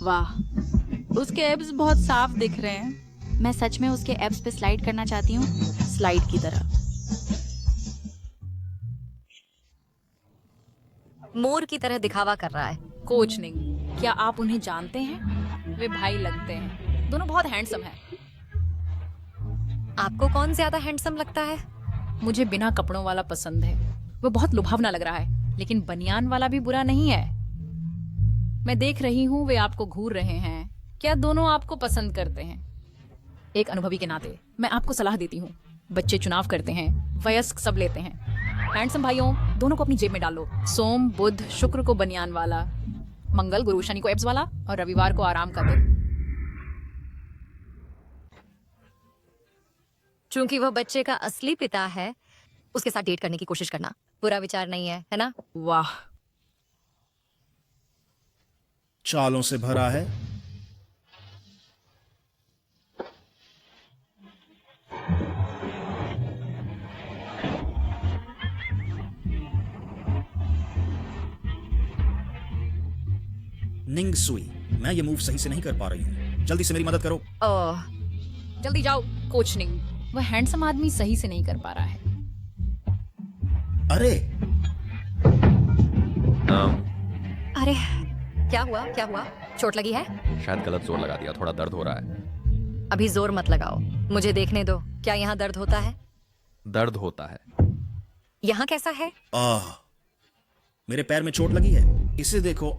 वाह, उसके एब्स बहुत साफ दिख रहे हैं। मैं सच में उसके एब्स पे स्लाइड करना चाहती हूँ, स्लाइड की तरह। मोर की तरह दिखावा कर रहा है। कोच निंग, क्या आप उन्हें जानते हैं? वे भाई लगते हैं। दोनों बहुत हैंडसम हैं। आपको कौन ज्यादा हैंडसम लगता है? मुझे बिना कपड़ों वाला पसंद है। वो बहुत लुभावना लग रहा है, लेकिन बनियान वाला भी बुरा नहीं है। मैं देख रही हूँ वे आपको घूर रहे हैं। क्या दोनों आपको पसंद करते हैं? एक अनुभवी के नाते मैं आपको सलाह देती हूँ, बच्चे चुनाव करते हैं, वयस्क सब लेते हैं। हैंडसम भाइयों, दोनों को अपनी जेब में डाल लो। सोम बुध शुक्र को बनियान वाला, मंगल गुरु शनि को एब्स वाला और रविवार को आराम का दिन। चूंकि वह बच्चे का असली पिता है, उसके साथ डेट करने की कोशिश करना बुरा विचार नहीं है ना? वाह, चालों से भरा है। निंग सुई, मैं ये मूव सही से नहीं कर पा रही हूँ। जल्दी से मेरी मदद करो। ओह, जल्दी जाओ कोच निंग, वह हैंडसम आदमी सही से नहीं कर पा रहा है। अरे अरे क्या हुआ? क्या हुआ? चोट लगी है? शायद गलत जोर लगा दिया, थोड़ा दर्द हो रहा है। अभी जोर मत लगाओ, मुझे देखने दो। क्या यहाँ दर्द होता है? दर्द होता है। यहाँ कैसा है? मेरे पैर में चोट लगी है, इसे देखो।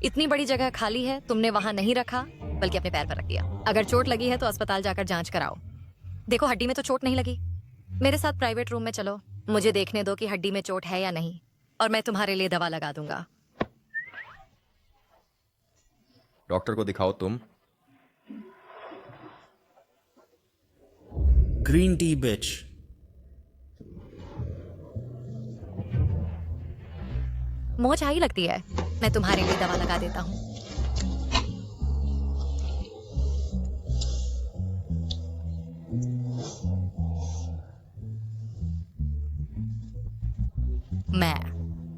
इतनी बड़ी जगह खाली है, तुमने वहां नहीं रखा बल्कि अपने पैर पर रख दिया। अगर चोट लगी है तो अस्पताल जाकर जांच कराओ। देखो, हड्डी में तो चोट नहीं लगी। मेरे साथ प्राइवेट रूम में चलो, मुझे देखने दो कि हड्डी में चोट है या नहीं, और मैं तुम्हारे लिए दवा लगा दूंगा। डॉक्टर को दिखाओ तुम। ग्रीन टी बिच। मोच आई लगती है, मैं तुम्हारे लिए दवा लगा देता हूँ।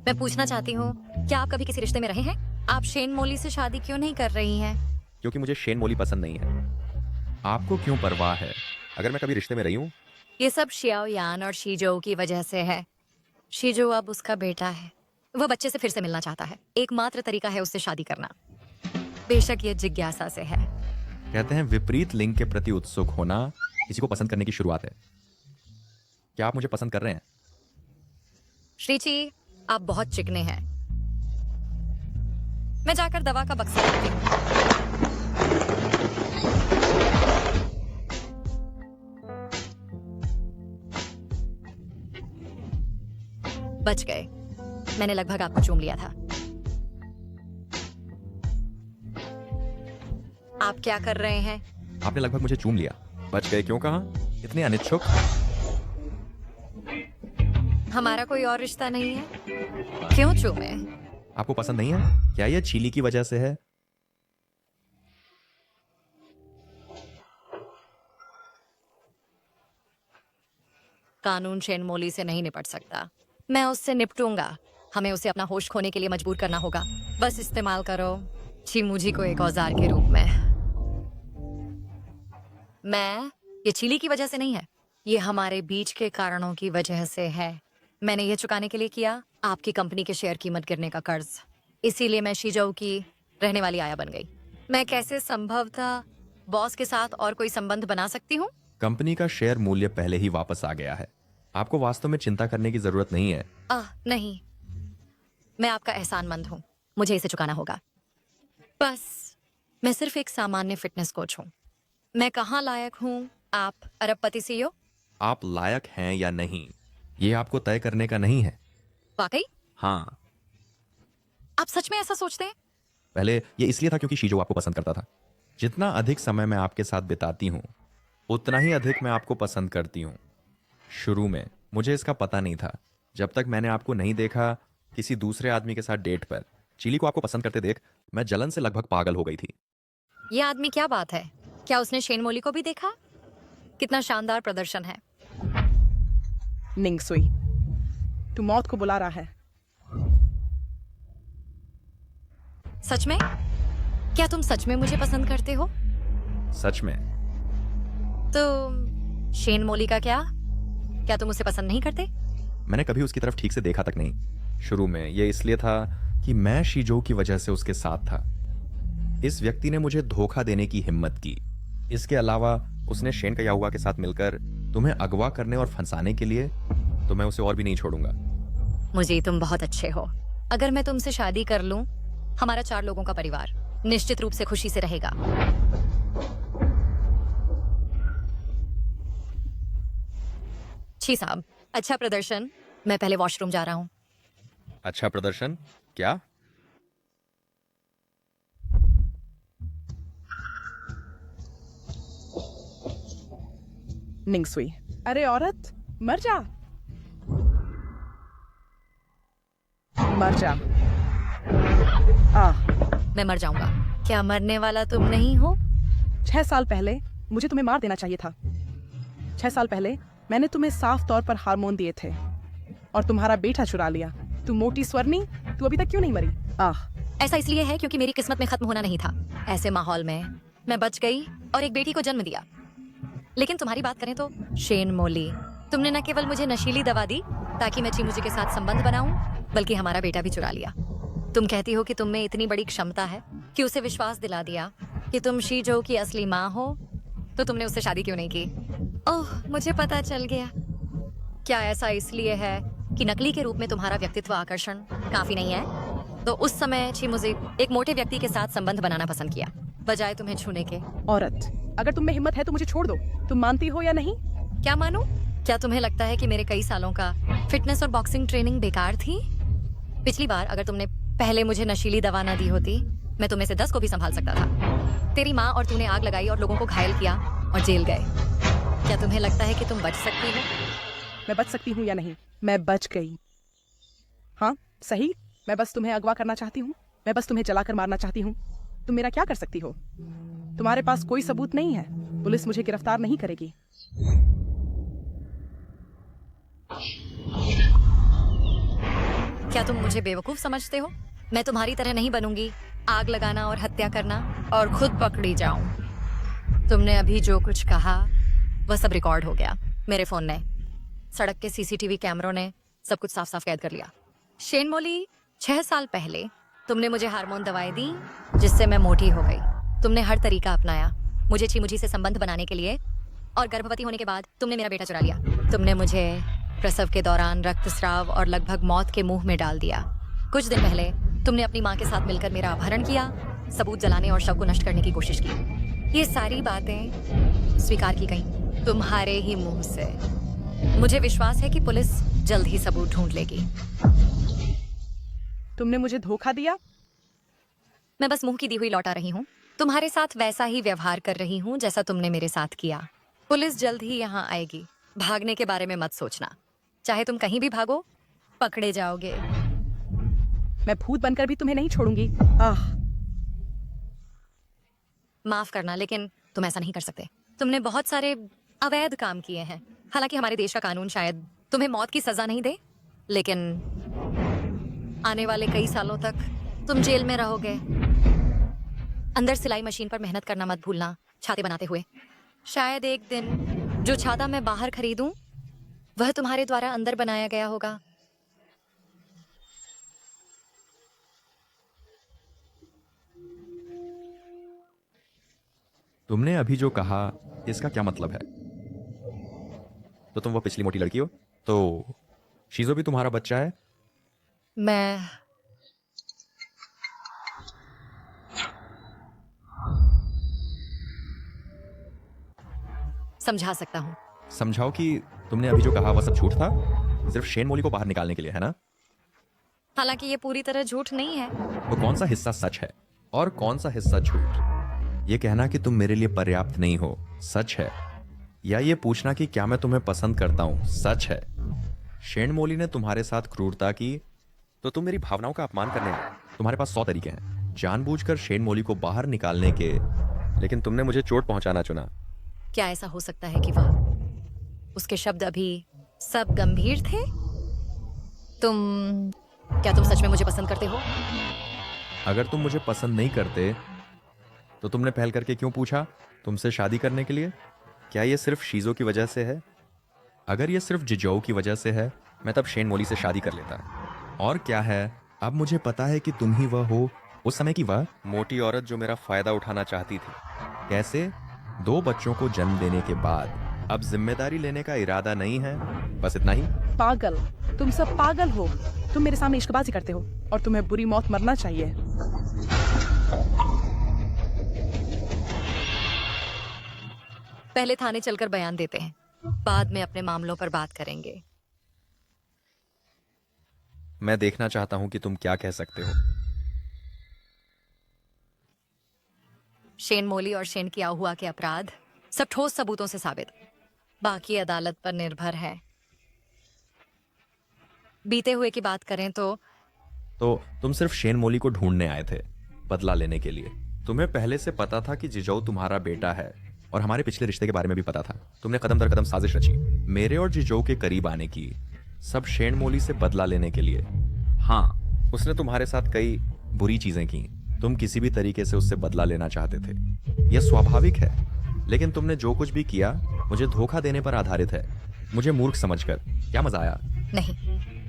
मैं पूछना चाहती हूँ, क्या आप कभी किसी रिश्ते में रहे हैं? आप शेन मोली से शादी क्यों नहीं कर रही हैं? क्योंकि मुझे शेन मोली पसंद नहीं है। आपको क्यों परवाह है? अगर मैं कभी रिश्ते में रही हूँ? ये सब शियाओ यान और शीजो की वजह से है। शीजो अब उसका बेटा है, वह बच्चे से फिर से मिलना चाहता है। एकमात्र तरीका है उससे शादी करना, बेशक ये जिज्ञासा से है। कहते हैं विपरीत लिंग के प्रति उत्सुक होना किसी को पसंद करने की शुरुआत है। क्या आप मुझे पसंद कर रहे हैं? श्रीची, आप बहुत चिकने हैं। मैं जाकर दवा का बक्सा लाती हूँ। बच गए। मैंने लगभग आपको चूम लिया था। आप क्या कर रहे हैं? आपने लगभग मुझे चूम लिया। बच गए क्यों कहा? इतने अनिच्छुक। हमारा कोई और रिश्ता नहीं है, क्यों चूमे? आपको पसंद नहीं है? क्या यह चीली की वजह से है? कानून शेन मोली से नहीं निपट सकता। मैं उससे निपटूंगा। हमें उसे अपना होश खोने के लिए मजबूर करना होगा। बस इस्तेमाल करो चीमुजी को एक औजार के रूप में। ये चीली की वजह से नहीं है, ये हमारे बीच के कारणों की वजह से है। मैंने ये चुकाने के लिए किया आपकी कंपनी के शेयर कीमत गिरने का कर्ज। इसीलिए मैं शीजो की रहने वाली आया बन गई। मैं कैसे संभवतः बॉस के साथ और कोई संबंध बना सकती हूँ? कंपनी का शेयर मूल्य पहले ही वापस आ गया है। आपको वास्तव में चिंता करने की जरूरत नहीं है। नहीं, मैं आपका एहसानमंद हूँ। मुझे इसे चुकाना होगा। बस मैं सिर्फ एक सामान्य फिटनेस कोच हूँ। मैं कहाँ लायक हूँ? आप अरबपति सीईओ? आप लायक हैं या नहीं, ये आपको तय करने का नहीं है। वाकई? हाँ। आप सच में ऐसा सोचते हैं? पहले ये इसलिए था क्योंकि शीजो आपको पसंद करता था। जितना अधिक समय मैं आपके साथ बिताती हूँ उतना ही अधिक मैं आपको पसंद करती हूँ। शुरू में मुझे इसका पता नहीं था, जब तक मैंने आपको नहीं देखा किसी दूसरे आदमी के साथ डेट पर। चिली को आपको पसंद करते देख मैं जलन से लगभग पागल हो गई थी। ये आदमी क्या बात है? क्या उसने शेन मोली को भी देखा? कितना शानदार प्रदर्शन है। निंग सुई, तू मौत को बुला रहा है। सच में? क्या तुम सच में मुझे पसंद करते हो? सच में। तो शेन मोली का क्या तुम उसे पसंद नहीं करते? मैंने कभी उसकी तरफ ठीक से देखा तक नहीं। शुरू में ये इसलिए था कि मैं शीजो की वजह से उसके साथ था। इस व्यक्ति ने मुझे धोखा देने की हिम्मत की। इसके अलावा उसने शेन कयाहुआ के साथ मिलकर तुम्हें अगवा करने और फंसाने के लिए, तो मैं उसे और भी नहीं छोड़ूंगा। मुझे तुम बहुत अच्छे हो। अगर मैं तुमसे शादी कर लूं, हमारा 4 लोगों का परिवार निश्चित रूप से खुशी से रहेगा। छी साहब, अच्छा प्रदर्शन। मैं पहले वॉशरूम जा रहा हूं। अच्छा प्रदर्शन? क्या? निंग सुई, अरे औरत, मर जा, मर जा। मैं मर जाऊंगा। क्या मरने वाला तुम नहीं हो? 6 साल पहले मुझे तुम्हें मार देना चाहिए था। 6 साल पहले मैंने तुम्हें साफ तौर पर हार्मोन दिए थे और तुम्हारा बेटा चुरा लिया। तू मोटी स्वर्णी, तू अभी तक क्यों नहीं मरी? ऐसा इसलिए है क्योंकि मेरी किस्मत में खत्म होना नहीं था। ऐसे माहौल में मैं बच गई और एक बेटी को जन्म दिया। लेकिन तुम्हारी बात करें तो शेन मोली, तुमने न केवल मुझे नशीली दवा दी ताकि मैं चीमुजी के साथ संबंध बनाऊं, बल्कि हमारा बेटा भी चुरा लिया। तुम कहती हो कि तुम में इतनी बड़ी क्षमता है कि उसे विश्वास दिला दिया कि तुम शीजो की असली माँ हो, तो तुमने उससे शादी क्यों नहीं की? ओह, मुझे पता चल गया। क्या ऐसा इसलिए है कि नकली के रूप में तुम्हारा व्यक्तित्व आकर्षण काफी नहीं है? तो उस समय चीमुजी एक मोटे व्यक्ति के साथ संबंध बनाना पसंद किया बजाय तुम्हें छूने के। औरत, अगर तुम में हिम्मत है तो मुझे छोड़ दो। तुम मानती हो या नहीं? क्या मानूं? क्या तुम्हें लगता है कि मेरे कई सालों का फिटनेस और बॉक्सिंग ट्रेनिंग बेकार थी? पिछली बार अगर तुमने पहले मुझे नशीली दवा ना दी होती, मैं तुम्हें से 10 को भी संभाल सकता था। तेरी माँ और तूने आग लगाई और लोगों को घायल किया और जेल गए। क्या तुम्हें लगता है कि तुम बच सकती हो? मैं बच सकती हूँ या नहीं? मैं बच गई। हाँ सही, मैं बस तुम्हें अगवा करना चाहती हूँ। मैं बस तुम्हें जलाकर मारना चाहती हूँ। तुम मेरा क्या कर सकती हो? तुम्हारे पास कोई सबूत नहीं है। पुलिस मुझे गिरफ्तार नहीं करेगी। क्या तुम मुझे बेवकूफ समझते हो? मैं तुम्हारी तरह नहीं बनूंगी, आग लगाना और हत्या करना और खुद पकड़ी जाऊं। तुमने अभी जो कुछ कहा वह सब रिकॉर्ड हो गया मेरे फोन ने। सड़क के सीसीटीवी कैमरों ने सब कुछ साफ साफ कैद कर लिया। शेन मोली, 6 साल पहले तुमने मुझे हार्मोन दवाएं दी जिससे मैं मोटी हो गई। तुमने हर तरीका अपनाया मुझे चीमुची से संबंध बनाने के लिए, और गर्भवती होने के बाद तुमने मेरा बेटा चुरा लिया। तुमने मुझे प्रसव के दौरान रक्तस्राव और लगभग मौत के मुंह में डाल दिया। कुछ दिन पहले तुमने अपनी माँ के साथ मिलकर मेरा अपहरण किया, सबूत जलाने और शव को नष्ट करने की कोशिश की। ये सारी बातें स्वीकार की गई तुम्हारे ही मुंह से। मुझे विश्वास है कि पुलिस जल्द ही सबूत ढूंढ लेगी। तुमने मुझे धोखा दिया। मैं बस मुंह की दी हुई लौटा रही हूँ। तुम्हारे साथ वैसा ही व्यवहार कर रही हूँ जैसा तुमने मेरे साथ किया। पुलिस जल्द ही यहाँ आएगी। भागने के बारे में मत सोचना। चाहे तुम कहीं भी भागो, पकड़े जाओगे। मैं भूत बनकर भी तुम्हें नहीं छोड़ूंगी। माफ करना, लेकिन तुम ऐसा नहीं कर सकते। तुमने बहुत सारे अवैध काम किए हैं। हालांकि हमारे देश का कानून शायद तुम्हें मौत की सजा नहीं दे, लेकिन आने वाले कई सालों तक तुम जेल में रहोगे। अंदर सिलाई मशीन पर मेहनत करना मत भूलना, छाते बनाते हुए। शायद एक दिन जो छाता मैं बाहर खरीदूं वह तुम्हारे द्वारा अंदर बनाया गया होगा। तुमने अभी जो कहा इसका क्या मतलब है? तो तुम वो पिछली मोटी लड़की हो? तो शीजो भी तुम्हारा बच्चा है? मैं समझा सकता हूँ। समझाओ कि तुमने अभी जो कहा वह सब झूठ था, सिर्फ शेन मोली को बाहर निकालने के लिए, है ना? हालांकि ये पूरी तरह झूठ नहीं है। वो कौन सा हिस्सा सच है और कौन सा हिस्सा झूठ? ये कहना कि तुम मेरे लिए पर्याप्त नहीं हो सच है, या ये पूछना कि क्या मैं तुम्हें पसंद करता हूं सच है? शेन मोली ने तुम्हारे साथ क्रूरता की तो तुम मेरी भावनाओं का अपमान करने आए। तुम्हारे पास 100 तरीके हैं जानबूझकर शेन मोली को बाहर निकालने के, लेकिन तुमने मुझे चोट पहुंचाना चुना। क्या ऐसा हो सकता है कि वह उसके शब्द अभी सब गंभीर थे? क्या तुम सच में मुझे पसंद करते हो? अगर तुम मुझे पसंद नहीं करते तो तुमने पहल करके क्यों पूछा तुमसे शादी करने के लिए? क्या ये सिर्फ शीजो की वजह से है? अगर ये सिर्फ जिजोऊ की वजह से है, मैं तब शेन मोली से शादी कर लेता। और क्या है, अब मुझे पता है कि तुम ही वह हो, उस समय की वह मोटी औरत जो मेरा फायदा उठाना चाहती थी। कैसे? 2 बच्चों को जन्म देने के बाद अब जिम्मेदारी लेने का इरादा नहीं है, बस इतना ही। पागल, तुम सब पागल हो। तुम मेरे सामने इश्कबाजी करते हो और तुम्हें बुरी मौत मरना चाहिए। पहले थाने चलकर बयान देते हैं, बाद में अपने मामलों पर बात करेंगे। मैं देखना चाहता हूं कि तुम क्या कह सकते हो। शेन मोली और शेन किया हुआ के अपराध सब ठोस सबूतों से साबित, बाकी अदालत पर निर्भर है। बीते हुए की बात करें तो तुम सिर्फ शेन मोली को ढूंढने आए थे, बदला लेने के लिए। तुम्हें पहले से पता था कि जिजोऊ तुम्हारा बेटा है, और हमारे पिछले रिश्ते के बारे में भी पता था। तुमने कदम दर कदम साजिश रची मेरे और जिजोऊ के करीब आने की, सब शेन मोली से बदला लेने के लिए। हाँ, उसने तुम्हारे साथ कई बुरी चीजें की। तुम किसी भी तरीके से उससे बदला लेना चाहते थे, यह स्वाभाविक है। लेकिन तुमने जो कुछ भी किया मुझे धोखा देने पर आधारित है, मुझे मूर्ख समझकर। क्या मजा आया? नहीं,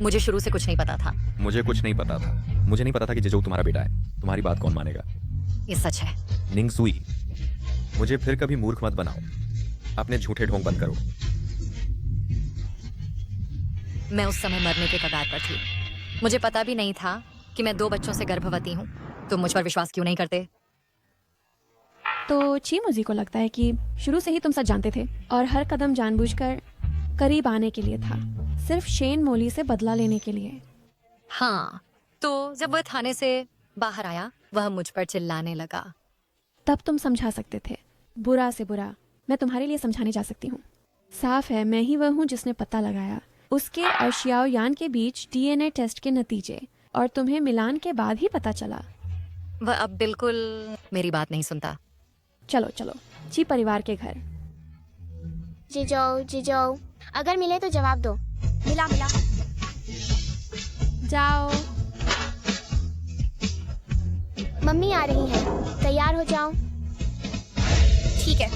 मुझे शुरू से कुछ नहीं पता था। मुझे कुछ नहीं पता था। मुझे नहीं पता था कि जिजोऊ तुम्हारा बेटा है। तुम्हारी बात कौन मानेगा? ये सच है। निंग सुई, मुझे फिर कभी मूर्ख मत बनाओ। अपने झूठे ढोंग बंद करो। मैं उस समय मरने के कगार पर थी। मुझे पता भी नहीं था कि मैं 2 बच्चों से गर्भवती हूँ। तुम मुझ पर विश्वास क्यों नहीं करते? तो चीमुजी को लगता है कि शुरू से ही तुम सच जानते थे और हर कदम जानबूझकर करीब आने के लिए था, सिर्फ शेन मोली से बदला लेने के लिए। हाँ, तो जब वह थाने से बाहर आया वह मुझ पर चिल्लाने लगा। तब तुम समझा सकते थे। बुरा से बुरा मैं तुम्हारे लिए समझाने जा सकती हूँ। साफ है मैं ही वह हूँ जिसने पता लगाया उसके और शियाओ यान के बीच डीएनए टेस्ट के नतीजे, और तुम्हें मिलान के बाद ही पता चला। वह अब बिल्कुल मेरी बात नहीं सुनता। चलो चलो ची परिवार के घर। जिजोऊ, अगर मिले तो जवाब दो। मिला। जाओ। मम्मी आ रही है, तैयार हो जाओ। ठीक है।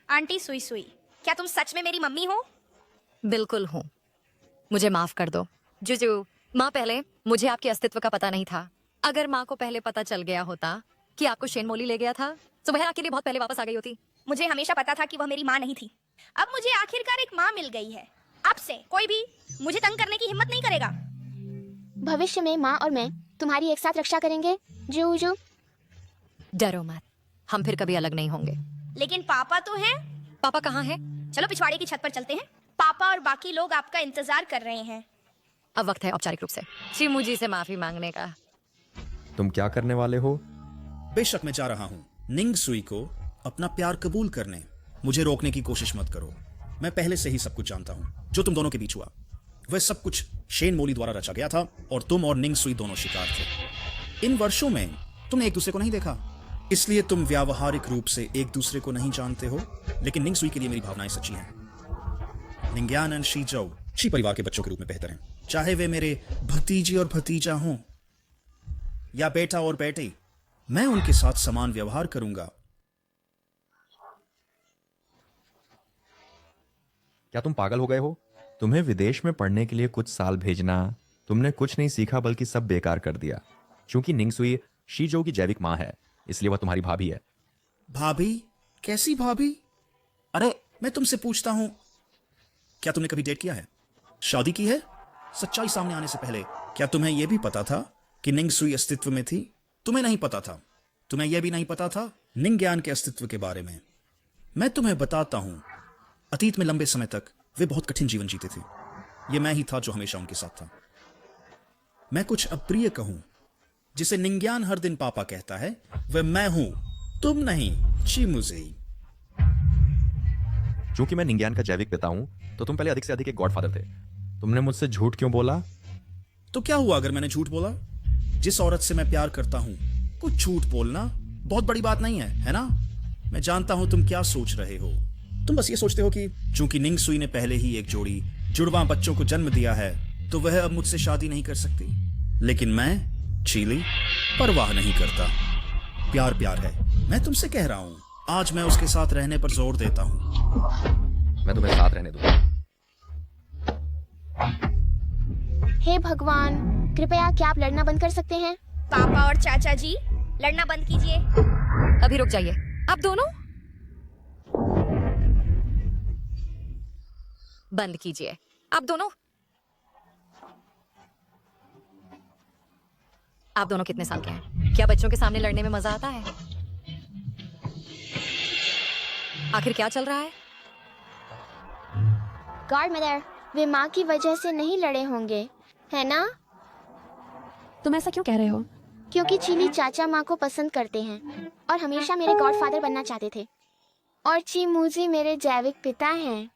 आंटी सुई सुई, क्या तुम सच में मेरी मम्मी हो? बिल्कुल हूँ। मुझे माफ कर दो। जुजू, माँ पहले मुझे आपके अस्तित्व का पता नहीं था। अगर माँ को पहले पता चल गया होता कि आपको शेन मोली ले गया था तो वह आपके लिए बहुत पहले वापस आ गई होती। मुझे हमेशा पता था कि वह मेरी माँ नहीं थी। अब मुझे आखिरकार एक माँ मिल गई है। अब से कोई भी मुझे तंग करने की हिम्मत नहीं करेगा। भविष्य में माँ और मैं तुम्हारी एक साथ रक्षा करेंगे। जूजू, डरो मत, हम फिर कभी अलग नहीं होंगे। लेकिन पापा तो हैं। पापा कहाँ हैं? चलो पिछवाड़े की छत पर चलते हैं। पापा और बाकी लोग आपका इंतजार कर रहे हैं। अब वक्त है औपचारिक रूप से चिमू से माफी मांगने का। तुम क्या करने वाले हो? बेशक मैं जा रहा हूँ निंग सुई को अपना प्यार कबूल करने। मुझे रोकने की कोशिश मत करो। मैं पहले से ही सब कुछ जानता हूँ। जो तुम दोनों के बीच हुआ वह सब कुछ शेन मोली द्वारा रचा गया था और तुम और निंग सुई दोनों शिकार थे। इन वर्षों में तुमने एक दूसरे को नहीं देखा, इसलिए तुम व्यावहारिक रूप से एक दूसरे को नहीं जानते हो। लेकिन निंग सुई के लिए मेरी भावनाएं सच्ची हैं। निंग्यान और शी जाओ शी परिवार के बच्चों के रूप में बेहतर हैं, चाहे वे मेरे भतीजी और भतीजा हों या बेटा और बेटी। मैं उनके साथ समान व्यवहार करूंगा। क्या तुम पागल हो गए हो? तुम्हें विदेश में पढ़ने के लिए कुछ साल भेजना, तुमने कुछ नहीं सीखा बल्कि सब बेकार कर दिया। क्योंकि निंगसुई शीजो की जैविक माँ है, इसलिए वह तुम्हारी भाभी है। भाभी? कैसी भाभी? अरे मैं तुमसे पूछता हूं, क्या तुमने कभी डेट किया है, शादी की है? सच्चाई सामने आने से पहले क्या तुम्हें यह भी पता था कि निंग सुई अस्तित्व में थी? तुम्हें नहीं पता था। तुम्हें यह भी नहीं पता था निंग ज्ञान के अस्तित्व के बारे में। मैं तुम्हें बताता हूं, अतीत में लंबे समय तक वे बहुत कठिन जीवन जीते थे। यह मैं ही था जो हमेशा उनके साथ था। मैं कुछ अप्रिय कहूं जिसे निंग्यान हर दिन पापा कहता है, वह मैं हूं, तुम नहीं। चिमुज़ी। चूंकि मैं निंग्यान का जैविक पिता हूं तो तुम पहले अधिक से अधिक एक गॉडफादर थे। तुमने मुझसे झूठ क्यों बोला? तो क्या हुआ अगर मैंने झूठ बोला? जिस औरत से मैं प्यार करता हूं, कुछ झूठ बोलना बहुत बड़ी बात नहीं है ना? मैं जानता हूं तुम क्या सोच रहे हो। तुम बस ये सोचते हो कि चूंकि निंग सुई ने पहले ही एक जोड़ी जुड़वा बच्चों को जन्म दिया है तो वह अब मुझसे शादी नहीं कर सकती। लेकिन मैं चीली परवाह नहीं करता। प्यार प्यार है। मैं तुमसे कह रहा हूं, आज मैं उसके साथ रहने पर जोर देता हूं। मैं तुम्हें साथ रहने दूंगा। हे भगवान, कृपया क्या आप लड़ना बंद कर सकते हैं? पापा और चाचा जी, लड़ना बंद कीजिए। अभी रुक जाइए। आप दोनों बंद कीजिए। आप दोनों कितने साल के हैं? क्या बच्चों के सामने लड़ने में मजा आता है? आखिर क्या चल रहा है? गॉड मदर, वे माँ की वजह से नहीं लड़े होंगे, है ना? तुम ऐसा क्यों कह रहे हो? क्योंकि चीली चाचा माँ को पसंद करते हैं और हमेशा मेरे गॉडफादर बनना चाहते थे, और चिमुज़ी मेरे जैविक पिता हैं।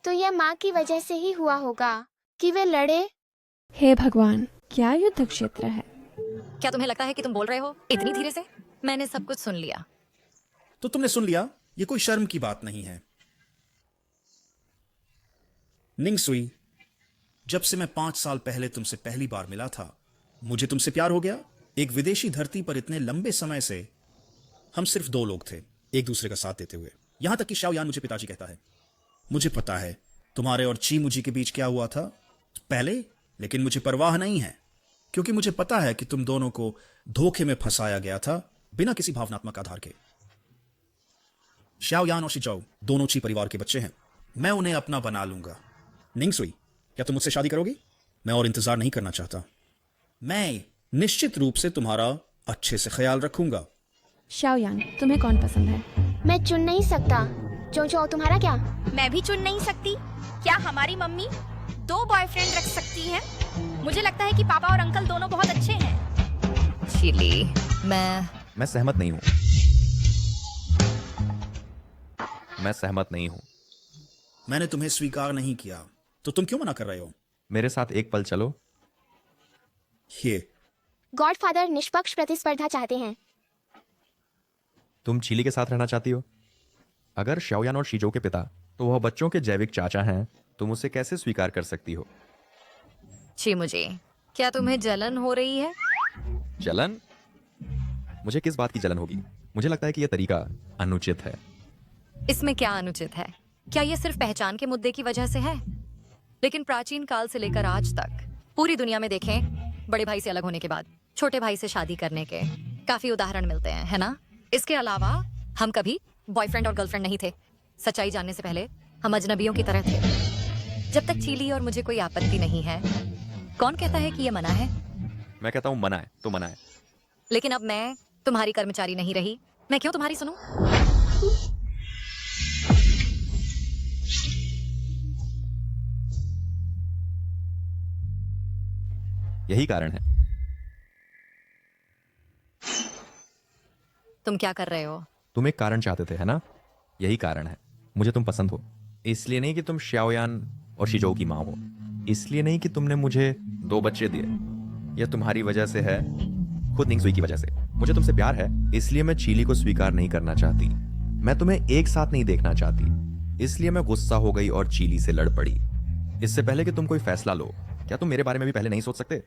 तो यह माँ की वजह से ही हुआ होगा कि वे लड़े। हे भगवान, क्या युद्ध क्षेत्र है? क्या तुम्हें लगता है कि तुम बोल रहे हो इतनी धीरे से? मैंने सब कुछ सुन लिया। तो तुमने सुन लिया, ये कोई शर्म की बात नहीं है। निंग सुई, जब से मैं 5 साल पहले तुमसे पहली बार मिला था, मुझे तुमसे प्यार हो गया। एक विदेशी धरती पर इतने लंबे समय से हम सिर्फ 2 लोग थे, एक दूसरे का साथ देते हुए। यहां तक कि शाओ यान मुझे पिताजी कहता है। मुझे पता है तुम्हारे और चिमुज़ी के बीच क्या हुआ था पहले, लेकिन मुझे परवाह नहीं है, क्योंकि मुझे पता है कि तुम दोनों को धोखे में फंसाया गया था बिना किसी भावनात्मक आधार के। शाओ यान और शिजाओ दोनों ची परिवार के बच्चे हैं। मैं उन्हें अपना बना लूंगा। निंग सुई, क्या तुम मुझसे शादी करोगी? मैं और इंतजार नहीं करना चाहता। मैं निश्चित रूप से तुम्हारा अच्छे से ख्याल रखूंगा। शाओयान, तुम्हें कौन पसंद है? मैं चुन नहीं सकता। जो तुम्हारा क्या? मैं भी चुन नहीं सकती। क्या हमारी मम्मी 2 बॉयफ्रेंड रख सकती है? मुझे लगता है कि पापा और अंकल दोनों बहुत अच्छे हैं। चिली, मैं सहमत नहीं हूं। मैं सहमत नहीं हूं। मैंने तुम्हें स्वीकार नहीं किया, तो तुम क्यों मना कर रहे हो? मेरे साथ एक पल चलो। ये गॉडफादर निष्पक्ष प्रतिस्पर्धा चाहते हैं। तुम चिली के साथ रहना चाहती हो? अगर शाओयान और शीजो के पिता तो वह बच्चों के जैविक चाचा हैं, तुम उसे कैसे स्वीकार कर सकती हो? चिमुज़ी, क्या तुम्हें जलन हो रही है? जलन? मुझे किस बात की जलन होगी? मुझे लगता है कि यह तरीका अनुचित है। इसमें क्या अनुचित है? क्या ये सिर्फ पहचान के मुद्दे की वजह से है? लेकिन प्राचीन काल से लेकर आज तक पूरी दुनिया में देखें, बड़े भाई से अलग होने के बाद छोटे भाई से शादी करने के काफी उदाहरण मिलते हैं, है ना? इसके अलावा हम कभी बॉयफ्रेंड और गर्लफ्रेंड नहीं थे। सच्चाई जानने से पहले हम अजनबियों की तरह थे। जब तक चीली और मुझे कोई आपत्ति नहीं है, कौन कहता है कि ये मना है? मैं कहता हूँ मना है तो मना है। लेकिन अब मैं तुम्हारी कर्मचारी नहीं रही, मैं क्यों तुम्हारी सुनूं? यही कारण है। तुम क्या कर रहे हो? तुम एक कारण चाहते थे, है ना? यही कारण है। मुझे तुम पसंद हो। इसलिए नहीं कि तुम श्याओयान और शिजो की माँ हो, इसलिए नहीं कि तुमने मुझे 2 बच्चे दिए, यह तुम्हारी वजह से है, खुद निंगसुई की वजह से। मुझे तुमसे प्यार है, इसलिए मैं चीली को स्वीकार नहीं करना चाहती। मैं तुम्हें एक साथ नहीं देखना चाहती, इसलिए मैं गुस्सा हो गई और चीली से लड़ पड़ी। इससे पहले कि तुम कोई फैसला लो, क्या तुम मेरे बारे में भी पहले नहीं सोच सकते?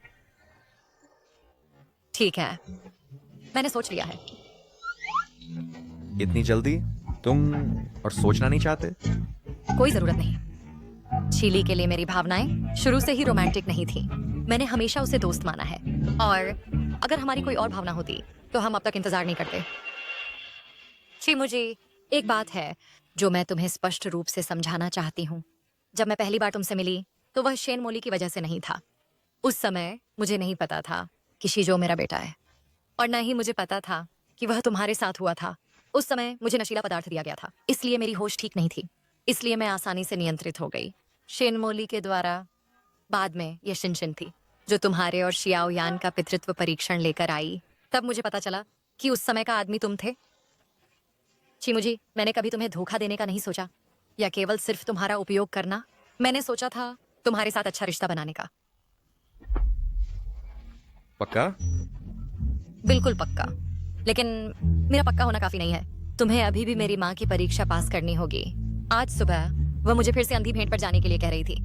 ठीक है, मैंने सोच लिया है। इतनी जल्दी? तुम और सोचना नहीं चाहते? कोई जरूरत नहीं। चीली के लिए मेरी भावनाएं शुरू से ही रोमांटिक नहीं थी। मैंने हमेशा उसे दोस्त माना है, और अगर हमारी कोई और भावना होती तो हम अब तक इंतजार नहीं करते। मुझे एक बात है जो मैं तुम्हें स्पष्ट रूप से समझाना चाहती हूँ। जब मैं पहली बार तुमसे मिली तो वह शेन मोली की वजह से नहीं था। उस समय मुझे नहीं पता था कि शिजो मेरा बेटा है, और न ही मुझे पता था कि वह तुम्हारे साथ हुआ था। उस समय मुझे नशीला पदार्थ दिया गया था, इसलिए मेरी होश ठीक नहीं थी, इसलिए मैं आसानी से नियंत्रित हो गई। शेन मोली के द्वारा बाद में यह शिनशिन थी जो तुम्हारे और शियाओ यान का पितृत्व परीक्षण लेकर आई। तब मुझे पता चला कि उस समय का आदमी तुम थे। चिमुजी, मैंने कभी तुम्हें धोखा देने का नहीं सोचा, या केवल सिर्फ तुम्हारा उपयोग करना। मैंने सोचा था तुम्हारे साथ अच्छा रिश्ता बनाने का। पक्का? बिल्कुल पक्का। लेकिन मेरा पक्का होना काफी नहीं है। तुम्हें अभी भी मेरी माँ की परीक्षा पास करनी होगी। आज सुबह वह मुझे फिर से अंधी भेंट पर जाने के लिए कह रही थी।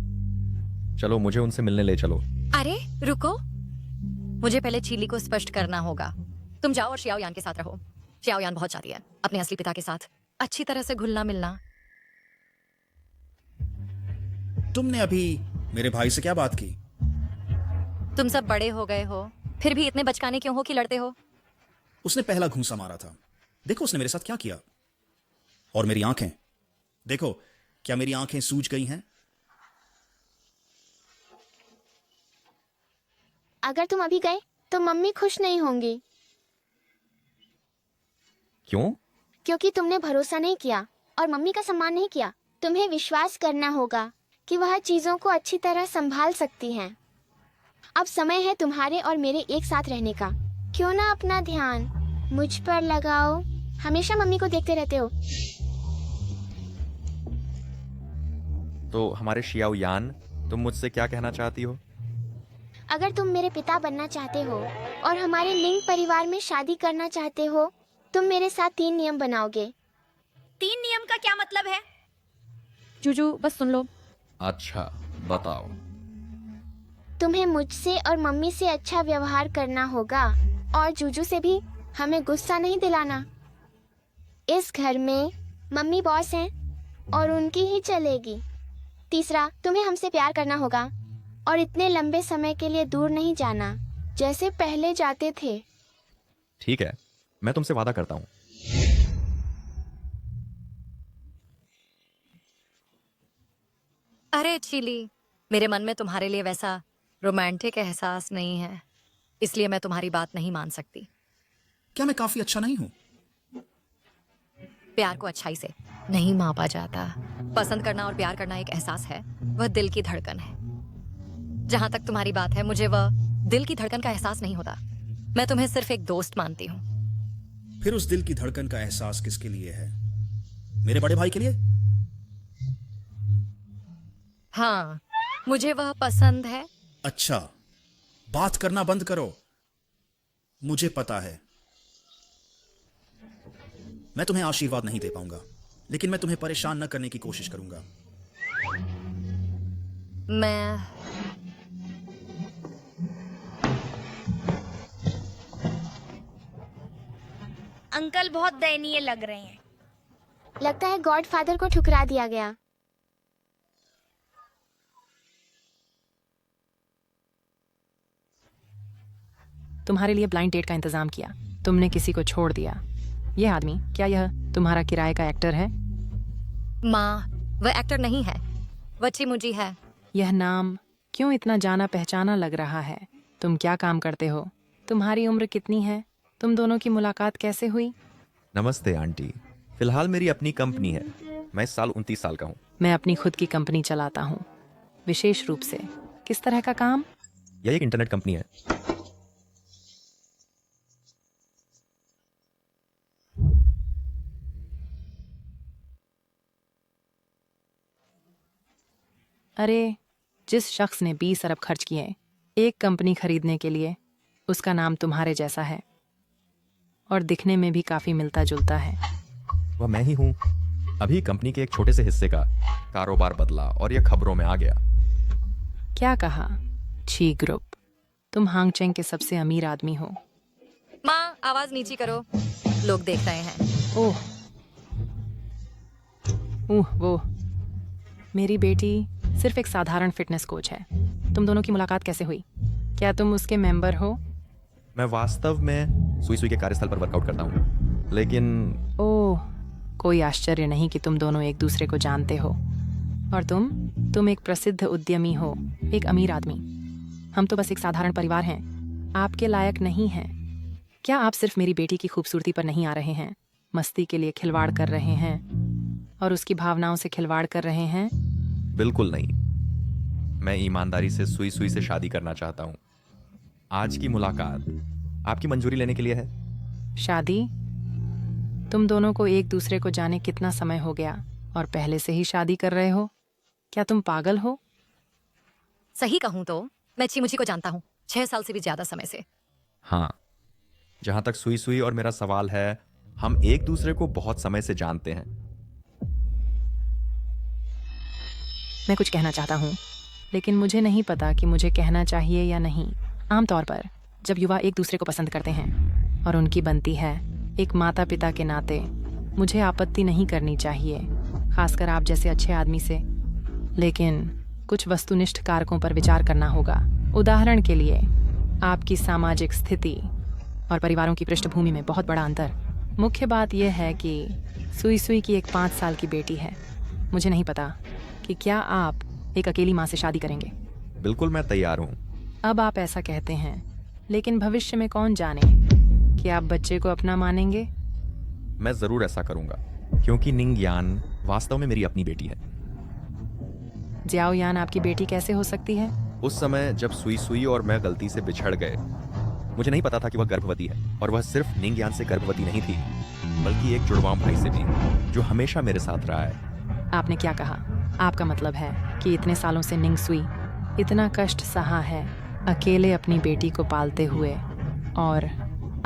चलो मुझे उनसे मिलने ले चलो। अरे रुको, मुझे पहले चीली को स्पष्ट करना होगा। तुम जाओ और शियाओ यान के साथ रहो। शियाओ यान बहुत चाहती है अपने असली पिता के साथ अच्छी तरह से घुलना मिलना। तुमने अभी मेरे भाई से क्या बात की? तुम सब बड़े हो गए हो, फिर भी इतने बचकाने क्यों हो कि लड़ते हो? उसने पहला घूंसा मारा था। देखो उसने मेरे साथ क्या किया। और मेरी आंखें देखो, क्या मेरी आंखें सूज गई हैं? अगर तुम अभी गए तो मम्मी खुश नहीं होंगी। क्यों? क्योंकि तुमने भरोसा नहीं किया और मम्मी का सम्मान नहीं किया। तुम्हें विश्वास करना होगा कि वह चीजों को अच्छी तरह संभाल सकती हैं। अब समय है तुम्हारे और मेरे एक साथ रहने का। क्यों ना अपना ध्यान मुझ पर लगाओ। हमेशा मम्मी को देखते रहते हो। तो हमारे शियाओ यान, तुम मुझसे क्या कहना चाहती हो? अगर तुम मेरे पिता बनना चाहते हो और हमारे निंग परिवार में शादी करना चाहते हो, तुम मेरे साथ 3 नियम बनाओगे। 3 नियम का क्या मतलब है? जूजू बस सुन लो। अच्छा बताओ। तुम्हें मुझसे और मम्मी से अच्छा व्यवहार करना होगा, और जूजू से भी हमें गुस्सा नहीं दिलाना। इस घर में मम्मी बॉस हैं और उनकी ही चलेगी। तीसरा, तुम्हें हमसे प्यार करना होगा और इतने लंबे समय के लिए दूर नहीं जाना जैसे पहले जाते थे। ठीक है, मैं तुमसे वादा करता हूँ। अरे चीली, मेरे मन में तुम्हारे लिए वैसा रोमांटिक एहसास नहीं है, इसलिए मैं तुम्हारी बात नहीं मान सकती। क्या मैं काफी अच्छा नहीं हूँ? प्यार को अच्छाई से नहीं मापा जाता। पसंद करना और प्यार करना एक एहसास है, वह दिल की धड़कन है। जहां तक तुम्हारी बात है, मुझे वह दिल की धड़कन का एहसास नहीं होता। मैं तुम्हें सिर्फ एक दोस्त मानती हूँ। फिर उस दिल की धड़कन का एहसास किसके लिए है? मेरे बड़े भाई के लिए? हाँ, मुझे वह पसंद है। अच्छा, बात करना बंद करो। मुझे पता है मैं तुम्हें आशीर्वाद नहीं दे पाऊंगा, लेकिन मैं तुम्हें परेशान न करने की कोशिश करूंगा। अंकल बहुत दयनीय लग रहे हैं। लगता है गॉडफादर को ठुकरा दिया गया। तुम्हारे लिए ब्लाइंड डेट का इंतजाम किया, तुमने किसी को छोड़ दिया। यह आदमी, क्या यह तुम्हारा किराए का एक्टर है? माँ, वह एक्टर नहीं है, वह चिमुजी है। यह नाम क्यों इतना जाना पहचाना लग रहा है? तुम क्या काम करते हो? तुम्हारी उम्र कितनी है? तुम दोनों की मुलाकात कैसे हुई? नमस्ते आंटी। फिलहाल मेरी अपनी कंपनी है। मैं इस साल 29 साल का हूँ। मैं अपनी खुद की कंपनी चलाता हूँ। विशेष रूप से किस तरह का काम? यह एक इंटरनेट कंपनी है। अरे, जिस शख्स ने 20 अरब खर्च किए एक कंपनी खरीदने के लिए, उसका नाम तुम्हारे जैसा है और दिखने में भी काफी मिलता जुलता है। वह मैं ही हूँ। अभी कंपनी के एक छोटे से हिस्से का कारोबार बदला और यह खबरों में आ गया। क्या कहा? ची ग्रुप। तुम हांगचेंग के सबसे अमीर आदमी हो। माँ, आवाज नीची करो, लोग देख रहे हैं। ओह वो मेरी बेटी सिर्फ एक साधारण फिटनेस कोच है। तुम दोनों की मुलाकात कैसे हुई? क्या तुम उसके मेंबर हो? मैं वास्तव में सुई सुई के कार्यस्थल पर वर्कआउट करता हूँ, लेकिन ओह, कोई आश्चर्य नहीं कि तुम दोनों एक दूसरे को जानते हो। और तुम एक प्रसिद्ध उद्यमी हो, एक अमीर आदमी। हम तो बस एक साधारण परिवार हैं, आपके लायक नहीं हैं। क्या आप सिर्फ मेरी बेटी की खूबसूरती पर नहीं आ रहे हैं, मस्ती के लिए खिलवाड़ कर रहे हैं और उसकी भावनाओं से खिलवाड़ कर रहे हैं? बिल्कुल नहीं। मैं ईमानदारी से सुई सुई से शादी करना चाहता हूँ। आज की मुलाकात आपकी मंजूरी लेने के लिए है। शादी? तुम दोनों को एक दूसरे को जाने कितना समय हो गया और पहले से ही शादी कर रहे हो? क्या तुम पागल हो? सही कहूँ तो मैं चिमुजी को जानता हूँ 6 साल से भी ज्यादा समय से। हाँ, जहां तक सुई सुई और मेरा सवाल है, हम एक दूसरे को बहुत समय से जानते हैं। मैं कुछ कहना चाहता हूँ, लेकिन मुझे नहीं पता कि मुझे कहना चाहिए या नहीं। आमतौर पर जब युवा एक दूसरे को पसंद करते हैं और उनकी बनती है, एक माता पिता के नाते मुझे आपत्ति नहीं करनी चाहिए, खासकर आप जैसे अच्छे आदमी से। लेकिन कुछ वस्तुनिष्ठ कारकों पर विचार करना होगा। उदाहरण के लिए, आपकी सामाजिक स्थिति और परिवारों की पृष्ठभूमि में बहुत बड़ा अंतर। मुख्य बात यह है कि सुई सुई की एक 5 साल की बेटी है। मुझे नहीं पता कि क्या आप एक अकेली माँ से शादी करेंगे। बिल्कुल, मैं तैयार हूँ। अब आप ऐसा कहते हैं, लेकिन भविष्य में कौन जाने कि आप बच्चे को अपना मानेंगे। मैं जरूर ऐसा करूंगा, क्योंकि निंग यान वास्तव में मेरी अपनी बेटी है। जियाओ यान आपकी बेटी कैसे हो सकती है? उस समय जब सुई सुई और मैं गलती से बिछड़ गए, मुझे नहीं पता था कि वह गर्भवती है। और वह सिर्फ निंग यान से गर्भवती नहीं थी, बल्कि एक जुड़वां भाई से भी, जो हमेशा मेरे साथ रहा है। आपने क्या कहा? आपका मतलब है कि इतने सालों से निंग सुई इतना कष्ट सहा है अकेले अपनी बेटी को पालते हुए, और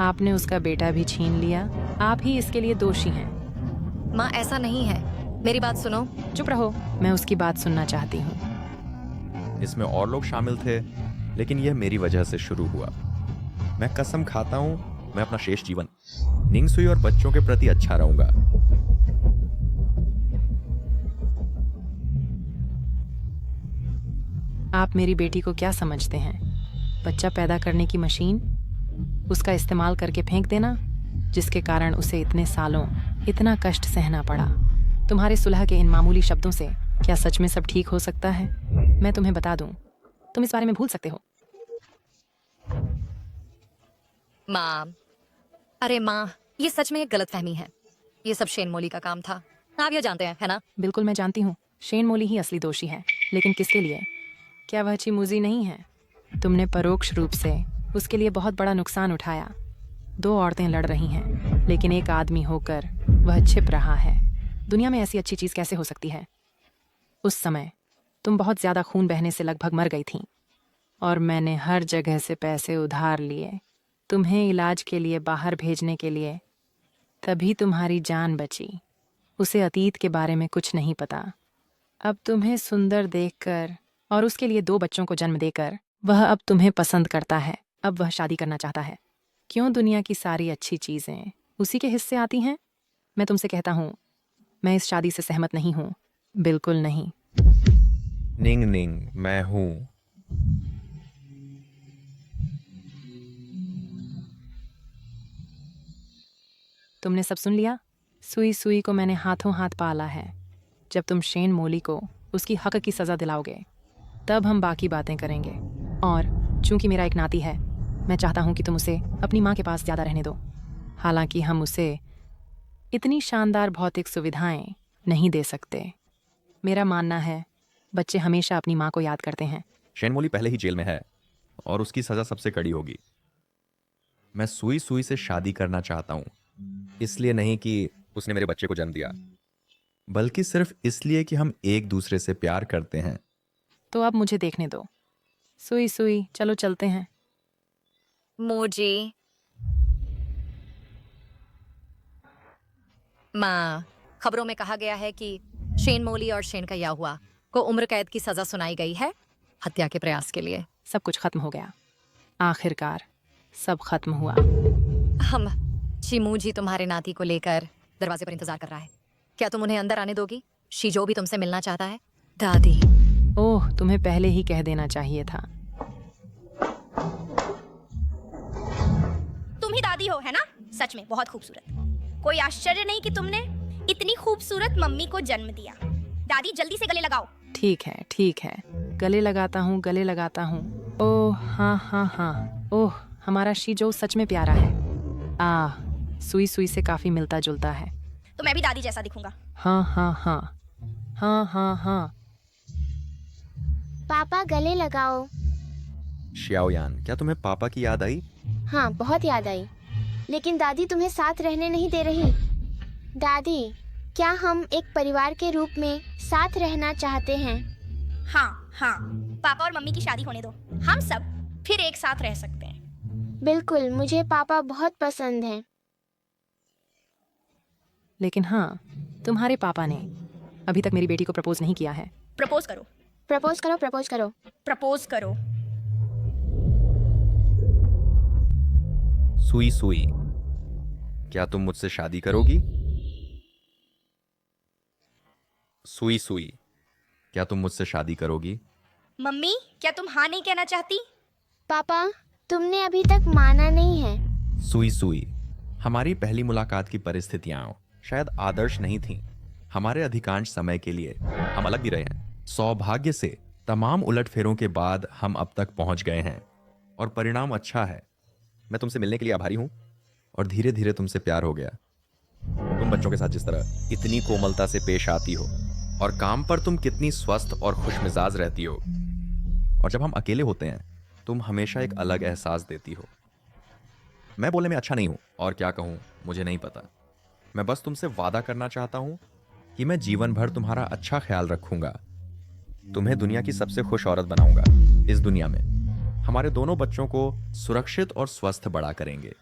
आपने उसका बेटा भी छीन लिया। आप ही इसके लिए दोषी हैं। माँ, ऐसा नहीं है, मेरी बात सुनो। चुप रहो, मैं उसकी बात सुनना चाहती हूँ। इसमें और लोग शामिल थे, लेकिन यह मेरी वजह से शुरू हुआ। मैं कसम खाता हूँ, मैं अपना शेष जीवन निंग सुई और बच्चों के प्रति अच्छा रहूंगा। आप मेरी बेटी को क्या समझते हैं? बच्चा पैदा करने की मशीन? उसका इस्तेमाल करके फेंक देना, जिसके कारण उसे इतने सालों इतना कष्ट सहना पड़ा। तुम्हारे सुलह के इन मामूली शब्दों से क्या सच में सब ठीक हो सकता है? मैं तुम्हें बता दूं, तुम इस बारे में भूल सकते हो। माँ, अरे माँ, ये सच में एक गलतफहमी है। ये सब शेन मोली का काम था। आप ये जानते हैं, है ना? बिल्कुल, मैं जानती हूँ। शेन मोली ही असली दोषी है, लेकिन किसके लिए? क्या वह चिमुजी नहीं है? तुमने परोक्ष रूप से उसके लिए बहुत बड़ा नुकसान उठाया। 2 औरतें लड़ रही हैं, लेकिन एक आदमी होकर वह छिप रहा है। दुनिया में ऐसी अच्छी चीज़ कैसे हो सकती है? उस समय तुम बहुत ज़्यादा खून बहने से लगभग मर गई थीं, और मैंने हर जगह से पैसे उधार लिए तुम्हें इलाज के लिए बाहर भेजने के लिए। तभी तुम्हारी जान बची। उसे अतीत के बारे में कुछ नहीं पता। अब तुम्हें सुंदर देखकर और उसके लिए 2 बच्चों को जन्म देकर वह अब तुम्हें पसंद करता है। अब वह शादी करना चाहता है। क्यों दुनिया की सारी अच्छी चीज़ें उसी के हिस्से आती हैं। मैं तुमसे कहता हूँ, मैं इस शादी से सहमत नहीं हूँ, बिल्कुल नहीं। निंग निंग, मैं हूं। तुमने सब सुन लिया। सुई सुई को मैंने हाथों हाथ पाला है। जब तुम शेन मोली को उसकी हक की सज़ा दिलाओगे, तब हम बाकी बातें करेंगे। और चूंकि मेरा एक नाती है, मैं चाहता हूँ कि तुम उसे अपनी माँ के पास ज़्यादा रहने दो। हालांकि हम उसे इतनी शानदार भौतिक सुविधाएं नहीं दे सकते। मेरा मानना है, बच्चे हमेशा अपनी माँ को याद करते हैं। शेन मोली पहले ही जेल में है और उसकी सज़ा सबसे कड़ी होगी। मैं सुई सुई से शादी करना चाहता हूँ, इसलिए नहीं कि उसने मेरे बच्चे को जन्म दिया, बल्कि सिर्फ इसलिए कि हम एक दूसरे से प्यार करते हैं। तो अब मुझे देखने दो। सुई सुई, चलो चलते हैं। मोजी, माँ, खबरों में कहा गया है कि शेन मोली और शेन का याहुआ को उम्र कैद की सजा सुनाई गई है हत्या के प्रयास के लिए। सब कुछ खत्म हो गया। आखिरकार सब खत्म हुआ। हम चिमूजी तुम्हारे नाती को लेकर दरवाजे पर इंतजार कर रहा है। क्या तुम उन्हें अंदर आने दोगी? शीजो भी तुमसे मिलना चाहता है। दादी, ओह, तुम्हें पहले ही कह देना चाहिए था। तुम ही दादी हो, है ना? सच में बहुत खूबसूरत। कोई आश्चर्य नहीं कि तुमने इतनी खूबसूरत मम्मी को जन्म दिया। दादी, जल्दी से गले लगाओ। ठीक है, ठीक है, गले लगाता हूँ, गले लगाता हूँ। ओह हाँ हाँ हाँ, ओह, हमारा शीजो सच में प्यारा है। सुई सुई से काफी मिलता जुलता है। तो मैं भी दादी जैसा दिखूंगा। हाँ हाँ हाँ हाँ हाँ हाँ। पापा, गले लगाओ। श्याओयान, क्या तुम्हें पापा की याद आई? हाँ, बहुत याद आई। लेकिन दादी तुम्हें साथ रहने नहीं दे रही। दादी, क्या हम एक परिवार के रूप में साथ रहना चाहते हैं? हाँ हाँ, पापा और मम्मी की शादी होने दो, हम सब फिर एक साथ रह सकते हैं। बिल्कुल, मुझे पापा बहुत पसंद हैं। लेकिन हाँ, तुम्हारे पापा ने अभी तक मेरी बेटी को प्रपोज नहीं किया है। प्रपोज करो, प्रपोज करो, प्रपोज करो, प्रपोज करो। सुई सुई, क्या तुम मुझसे शादी करोगी? सुई सुई, क्या तुम मुझसे शादी करोगी? मम्मी, क्या तुम हाँ नहीं कहना चाहती? पापा, तुमने अभी तक माना नहीं है। सुई सुई, हमारी पहली मुलाकात की परिस्थितियां शायद आदर्श नहीं थीं। हमारे अधिकांश समय के लिए हम अलग भी रहे हैं। सौभाग्य से तमाम उलटफेरों के बाद हम अब तक पहुंच गए हैं और परिणाम अच्छा है। मैं तुमसे मिलने के लिए आभारी हूं और धीरे धीरे तुमसे प्यार हो गया। तुम बच्चों के साथ जिस तरह इतनी कोमलता से पेश आती हो और काम पर तुम कितनी स्वस्थ और खुशमिजाज रहती हो, और जब हम अकेले होते हैं तुम हमेशा एक अलग एहसास देती हो। मैं बोलने में अच्छा नहीं हूं और क्या कहूं मुझे नहीं पता। मैं बस तुमसे वादा करना चाहता हूं कि मैं जीवन भर तुम्हारा अच्छा ख्याल रखूंगा। तुम्हें दुनिया की सबसे खुश औरत बनाऊंगा इस दुनिया में। हमारे दोनों बच्चों को सुरक्षित और स्वस्थ बड़ा करेंगे।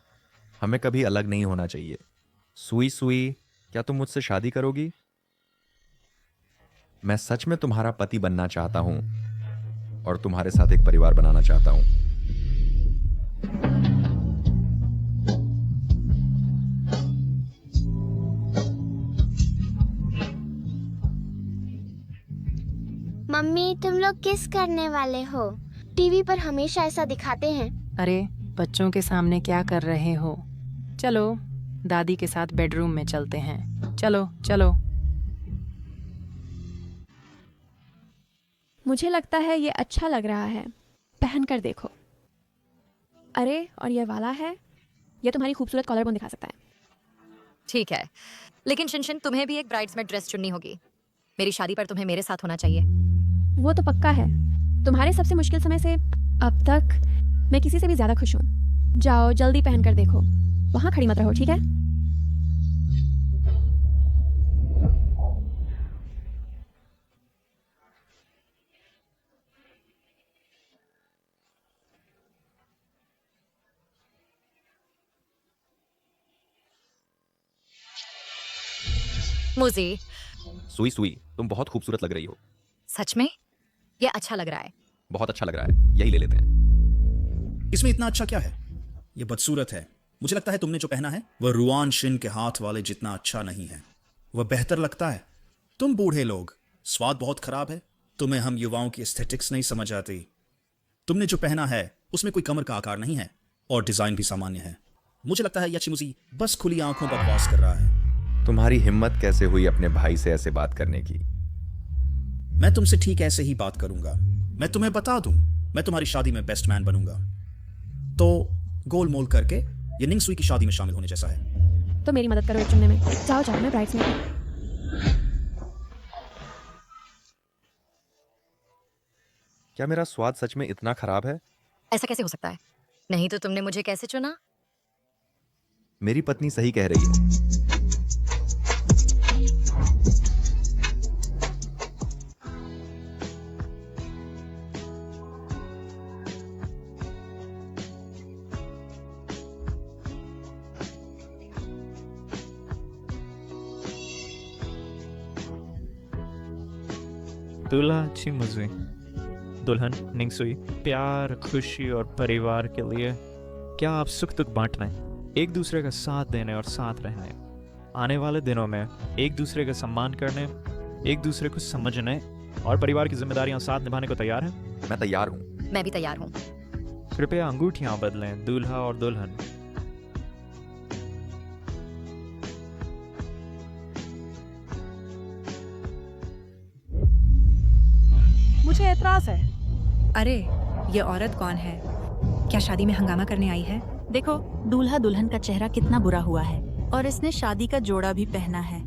हमें कभी अलग नहीं होना चाहिए। सुई सुई, क्या तुम मुझसे शादी करोगी? मैं सच में तुम्हारा पति बनना चाहता हूं और तुम्हारे साथ एक परिवार बनाना चाहता हूं। मम्मी, तुम लोग किस करने वाले हो? टीवी पर हमेशा ऐसा दिखाते हैं। अरे, बच्चों के सामने क्या कर रहे हो? चलो, दादी के साथ बेडरूम में चलते हैं। चलो चलो। मुझे लगता है ये अच्छा लग रहा है, पहन कर देखो। अरे, और ये वाला है, ये तुम्हारी खूबसूरत कॉलर बोन दिखा सकता है। ठीक है, लेकिन शिनशिन, तुम्हें भी एक ब्राइड्समेड ड्रेस चुननी होगी। मेरी शादी पर तुम्हें मेरे साथ होना चाहिए। वो तो पक्का है। तुम्हारे सबसे मुश्किल समय से अब तक मैं किसी से भी ज्यादा खुश हूँ। जाओ, जल्दी पहन कर देखो। वहां खड़ी मत रहो, ठीक है? मुझे सुई सुई, तुम बहुत खूबसूरत लग रही हो। सच में ये अच्छा लग रहा है। बहुत अच्छा लग रहा है, यही ले लेते हैं। इसमें इतना अच्छा क्या है? ये बदसूरत है, मुझे लगता है तुमने जो पहना है वह रुआन शिन के हाथ वाले जितना अच्छा नहीं है। वह बेहतर लगता है। तुम बूढ़े लोग, स्वाद बहुत खराब है। तुम्हें हम युवाओं की एस्थेटिक्स नहीं समझ आती। तुमने जो पहना है उसमें कोई कमर का आकार नहीं है और डिजाइन भी सामान्य है। मुझे लगता है याचिमुजी बस खुली आंखों बकवास कर रहा है। तुम्हारी हिम्मत कैसे हुई अपने भाई से ऐसे बात करने की? मैं तुमसे ठीक ऐसे ही बात करूंगा। मैं तुम्हें बता दूं, मैं तुम्हारी शादी में बेस्ट मैन बनूंगा। तो गोल मोल करके ये निंगसुई की शादी में शामिल होने जैसा है। तो मेरी मदद करो एक चुनने में। जाओ जाओ, मैं ब्राइड्समेड हूँ। क्या मेरा स्वाद सच में इतना खराब है? ऐसा कैसे हो सकता है? नहीं तो तुमने मुझे कैसे चुना? मेरी पत्नी सही कह रही है। दूल्हा चिमुजी, दुल्हन निंगसुई, प्यार, खुशी और परिवार के लिए क्या आप सुख दुख बांटने, एक दूसरे का साथ देने और साथ रहने, आने वाले दिनों में एक दूसरे का सम्मान करने, एक दूसरे को समझने और परिवार की जिम्मेदारियां साथ निभाने को तैयार हैं? मैं तैयार हूँ। मैं भी तैयार हूँ। कृपया अंगूठियां बदलें, दूल्हा और दुल्हन। मुझे एतराज है। अरे ये औरत कौन है? क्या शादी में हंगामा करने आई है? देखो, दूल्हा दुल्हन का चेहरा कितना बुरा हुआ है और इसने शादी का जोड़ा भी पहना है।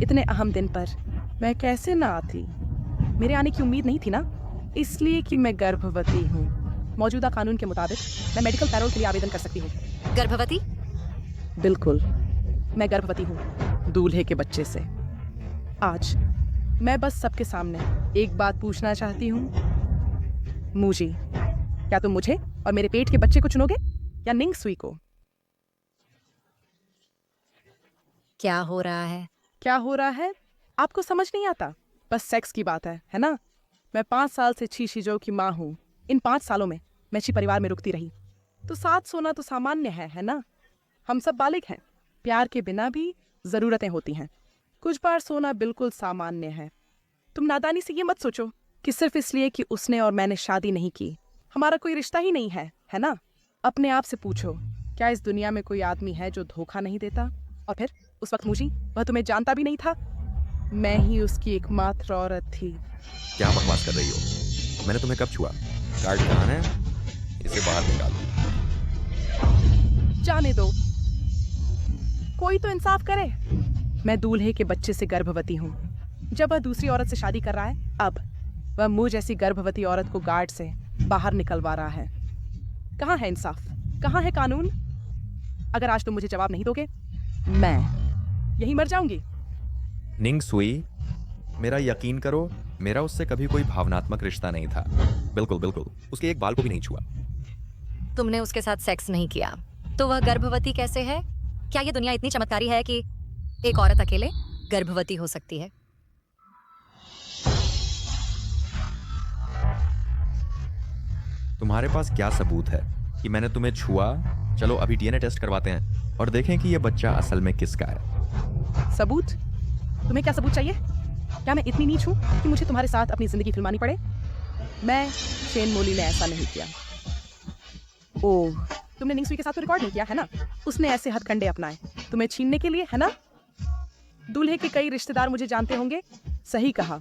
इतने अहम दिन पर मैं कैसे ना आती? मेरे आने की उम्मीद नहीं थी ना, इसलिए कि मैं गर्भवती हूँ। मौजूदा कानून के मुताबिक मैं मेडिकल पैरोल के लिए आवेदन कर सकती हूँ। गर्भवती? बिल्कुल, मैं गर्भवती हूँ, दूल्हे के बच्चे से। आज मैं बस सबके सामने एक बात पूछना चाहती हूँ। मूजी, क्या तुम मुझे और मेरे पेट के बच्चे को चुनोगे या निंगसुई को? क्या हो रहा है? क्या हो रहा है? आपको समझ नहीं आता? बस सेक्स की बात है ना? मैं 5 साल से ची शिजो की माँ हूँ। इन 5 सालों में मैं ची परिवार में रुकती रही, तो साथ सोना तो सामान्य है ना? हम सब बालिग हैं। प्यार के बिना भी जरूरतें होती हैं। कुछ बार सोना बिल्कुल सामान्य है। तुम नादानी से ये मत सोचो कि सिर्फ इसलिए कि उसने और मैंने शादी नहीं की हमारा कोई रिश्ता ही नहीं है ना? अपने आप से पूछो, क्या इस दुनिया में कोई आदमी है जो धोखा नहीं देता? और फिर उस वक्त मूजी, वह तुम्हें जानता भी नहीं था। मैं ही उसकी एकमात्र औरत थी। क्या बकवास कर रही हो? मैंने तुम्हें कब छुआ? कार्ड कहाँ है? इसे बाहर निकालो। जाने दो, कोई तो इंसाफ करे। मैं दूल्हे के बच्चे से गर्भवती हूँ। जब वह दूसरी औरत से शादी कर रहा है, अब वह मुझ जैसी गर्भवती औरत को गार्ड से बाहर निकलवा रहा है। कहाँ है इंसाफ? कहाँ है कानून? अगर आज तुम मुझे जवाब नहीं दोगे, मैं यहीं मर जाऊंगी। निंगसुई, मेरा यकीन करो, मेरा उससे कभी कोई भावनात्मक रिश्ता नहीं था। बिल्कुल बिल्कुल, उसके एक बाल को भी नहीं छुआ। तुमने उसके साथ सेक्स नहीं किया, तो वह गर्भवती कैसे है? क्या ये दुनिया इतनी चमत्कारी है कि एक औरत अकेले गर्भवती हो सकती है? तुम्हारे पास क्या सबूत है कि मैंने तुम्हें छुआ? चलो अभी डीएनए टेस्ट करवाते हैं और देखें कि यह बच्चा असल में किसका है। सबूत? तुम्हें क्या सबूत चाहिए? क्या मैं इतनी नीच हूँ कि मुझे तुम्हारे साथ अपनी जिंदगी फिल्मानी पड़े? मैं शेन मोली ने ऐसा नहीं किया। ओह, तुमने निंगसुई के साथ तो रिकॉर्ड नहीं किया है ना? उसने ऐसे हथकंडे अपनाए तुम्हें छीनने के लिए, है ना? दूल्हे के कई रिश्तेदार मुझे जानते होंगे। सही कहा,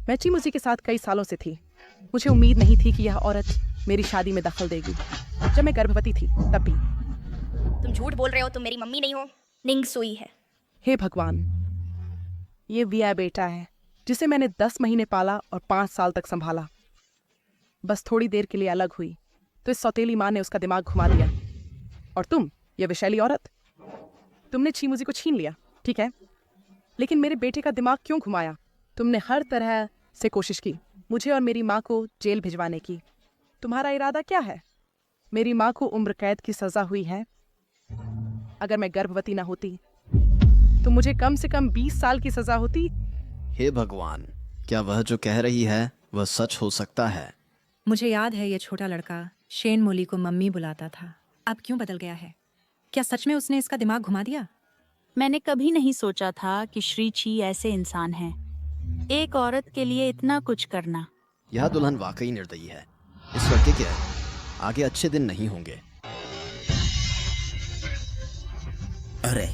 मैं चिमुजी के साथ कई सालों से थी। मुझे उम्मीद नहीं थी कि यह औरत मेरी शादी में दखल देगी। जब मैं गर्भवती थी तब भी। तुम झूठ बोल रहे हो, तुम मेरी मम्मी नहीं हो, निंगसुई है। हे भगवान, ये विया बेटा है जिसे मैंने 10 महीने पाला और 5 साल तक संभाला। बस थोड़ी देर के लिए अलग हुई तो इस सौतेली माँ ने उसका दिमाग घुमा दिया। और तुम, ये विशैली औरत, तुमने चिमुजी को छीन लिया, ठीक है, लेकिन मेरे बेटे का दिमाग क्यों घुमाया? तुमने हर तरह से कोशिश की मुझे और मेरी माँ को जेल भिजवाने की। तुम्हारा इरादा क्या है? मेरी माँ को उम्र कैद की सजा हुई है। अगर मैं गर्भवती ना होती तो मुझे कम से कम 20 साल की सजा होती। हे भगवान, क्या वह जो कह रही है वह सच हो सकता है? मुझे याद है ये छोटा लड़का शेन मोली को मम्मी बुलाता था। अब क्यों बदल गया है? क्या सच में उसने इसका दिमाग घुमा दिया? मैंने कभी नहीं सोचा था कि श्री ची ऐसे इंसान हैं। एक औरत के लिए इतना कुछ करना। यह दुल्हन वाकई निर्दयी है। इस लड़के के आगे अच्छे दिन नहीं होंगे। अरे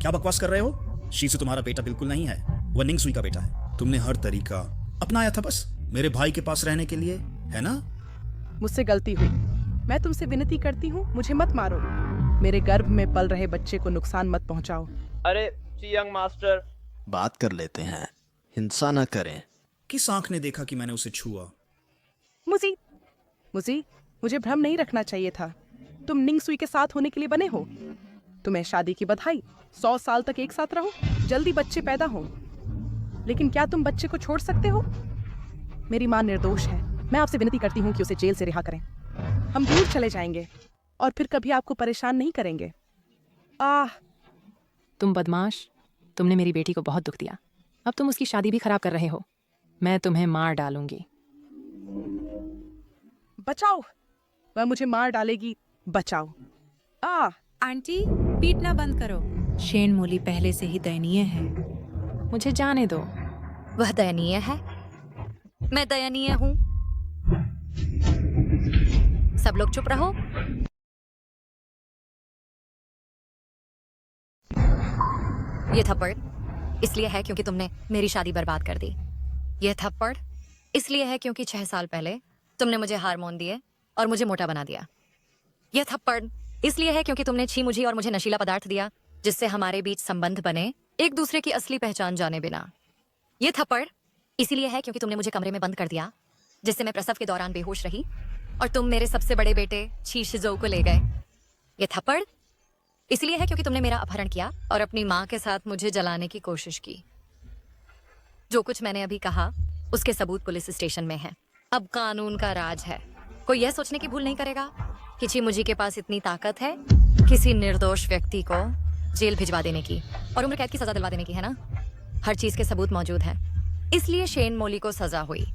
क्या बकवास कर रहे हो? शी से तुम्हारा बेटा बिल्कुल नहीं है, वह निंग सुई का बेटा है। तुमने हर तरीका अपनाया था बस मेरे भाई के पास रहने के लिए, है ना? मुझसे गलती हुई। मैं तुमसे विनती करती हूँ, मुझे मत मारो। मेरे गर्भ में पल रहे बच्चे को नुकसान मत पहुँचाओ। अरे यंग मास्टर, बात कर लेते हैं, हिंसा न करें। किस आंख ने देखा कि मैंने उसे छुआ? मुझे भ्रम नहीं रखना चाहिए था। तुम निंग सुई के साथ होने के लिए बने हो। तुम्हें शादी की बधाई। 100 साल तक एक साथ रहो, जल्दी बच्चे पैदा हो। लेकिन क्या तुम बच्चे को छोड़ सकते हो? मेरी माँ निर्दोष है। मैं आपसे विनती करती हूँ कि उसे जेल से रिहा करें। हम दूर चले जाएंगे और फिर कभी आपको परेशान नहीं करेंगे। तुम बदमाश, तुमने मेरी बेटी को बहुत दुख दिया। अब तुम उसकी शादी भी खराब कर रहे हो। मैं तुम्हें मार डालूंगी। बचाओ, वह मुझे मार डालेगी। बचाओ। आंटी, पीटना बंद करो। शेन मोली पहले से ही दयनीय है। मुझे जाने दो। वह दयनीय है, मैं दयनीय हूँ। सब लोग चुप रहो। ये थप्पड़ इसलिए है क्योंकि तुमने मेरी शादी बर्बाद कर दी। यह थप्पड़ इसलिए है क्योंकि 6 साल पहले तुमने मुझे हार्मोन दिए और मुझे मोटा बना दिया। यह थप्पड़ इसलिए है क्योंकि तुमने छी मुझी और मुझे नशीला पदार्थ दिया, जिससे हमारे बीच संबंध बने, एक दूसरे की असली पहचान जाने बिना। यह थप्पड़ इसीलिए है क्योंकि तुमने मुझे कमरे में बंद कर दिया, जिससे मैं प्रसव के दौरान बेहोश रही और तुम मेरे सबसे बड़े बेटे छी शिजो को ले गए। यह थप्पड़ इसलिए है क्योंकि तुमने मेरा अपहरण किया और अपनी माँ के साथ मुझे जलाने की कोशिश की। जो कुछ मैंने अभी कहा उसके सबूत पुलिस स्टेशन में है। अब कानून का राज है। कोई यह सोचने की भूल नहीं करेगा कि छी मुझी के पास इतनी ताकत है किसी निर्दोष व्यक्ति को जेल भिजवा देने की और उम्र कैद की सजा दिलवा देने की, है ना? हर चीज के सबूत मौजूद हैं। इसलिए शेन मोली को सजा हुई।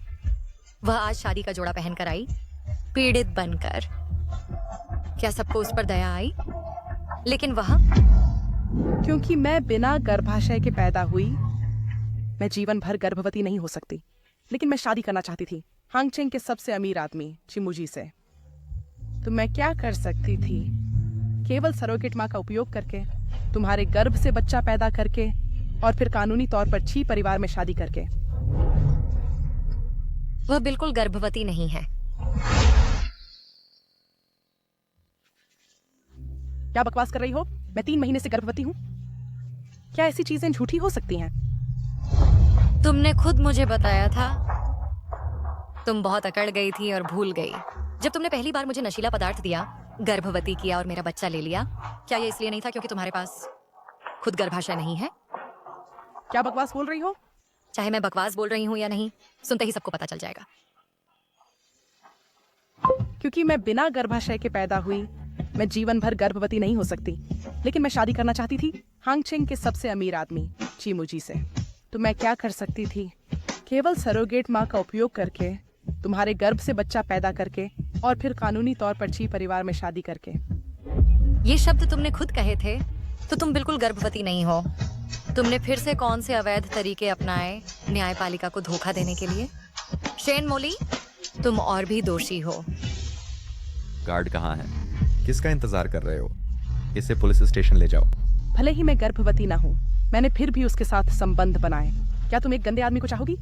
वह आज शादी का जोड़ा पहनकर आई, पीड़ित बनकर। क्या सबको उस पर दया आई? लेकिन वह, क्योंकि मैं बिना गर्भाशय के पैदा हुई, मैं जीवन भर गर्भवती नहीं हो सकती। लेकिन मैं शादी करना चाहती थी हांगचेंग के सबसे अमीर आदमी चिमुजी से। तो मैं क्या कर सकती थी? केवल सरोगेट माँ का उपयोग करके, तुम्हारे गर्भ से बच्चा पैदा करके और फिर कानूनी तौर पर छी परिवार में शादी करके। वह बिल्कुल गर्भवती नहीं है। क्या बकवास कर रही हो? मैं 3 महीने से गर्भवती हूँ। क्या ऐसी चीजें झूठी हो सकती हैं? तुमने खुद मुझे बताया था। तुम बहुत अकड़ गई थी और भूल गई जब तुमने पहली बार मुझे नशीला पदार्थ दिया, गर्भवती किया और मेरा बच्चा ले लिया। क्या ये इसलिए नहीं था क्योंकि तुम्हारे पास खुद गर्भाशय नहीं है? क्या बकवास बोल रही हो? चाहे मैं बकवास बोल रही हूँ या नहीं, सुनते ही सबको पता चल जाएगा। क्योंकि मैं बिना गर्भाशय के पैदा हुई, मैं जीवन भर गर्भवती नहीं हो सकती। लेकिन मैं शादी करना चाहती थी हांगचेंग के सबसे अमीर आदमी चिमुजी से। तो मैं क्या कर सकती थी? केवल सरोगेट माँ का उपयोग करके, तुम्हारे गर्भ से बच्चा पैदा करके और फिर कानूनी तौर पर छी परिवार में शादी करके। ये शब्द तुमने खुद कहे थे, तो तुम बिल्कुल गर्भवती नहीं हो। तुमने फिर से कौन से अवैध तरीके अपनाए न्यायपालिका को धोखा देने के लिए? शेन मोली, तुम और भी दोषी हो। गार्ड कहाँ है? किसका इंतजार कर रहे हो? इसे पुलिस स्टेशन ले जाओ। भले ही मैं गर्भवती ना हूँ, मैंने फिर भी उसके साथ संबंध बनाए। क्या तुम एक गंदे आदमी को चाहोगी?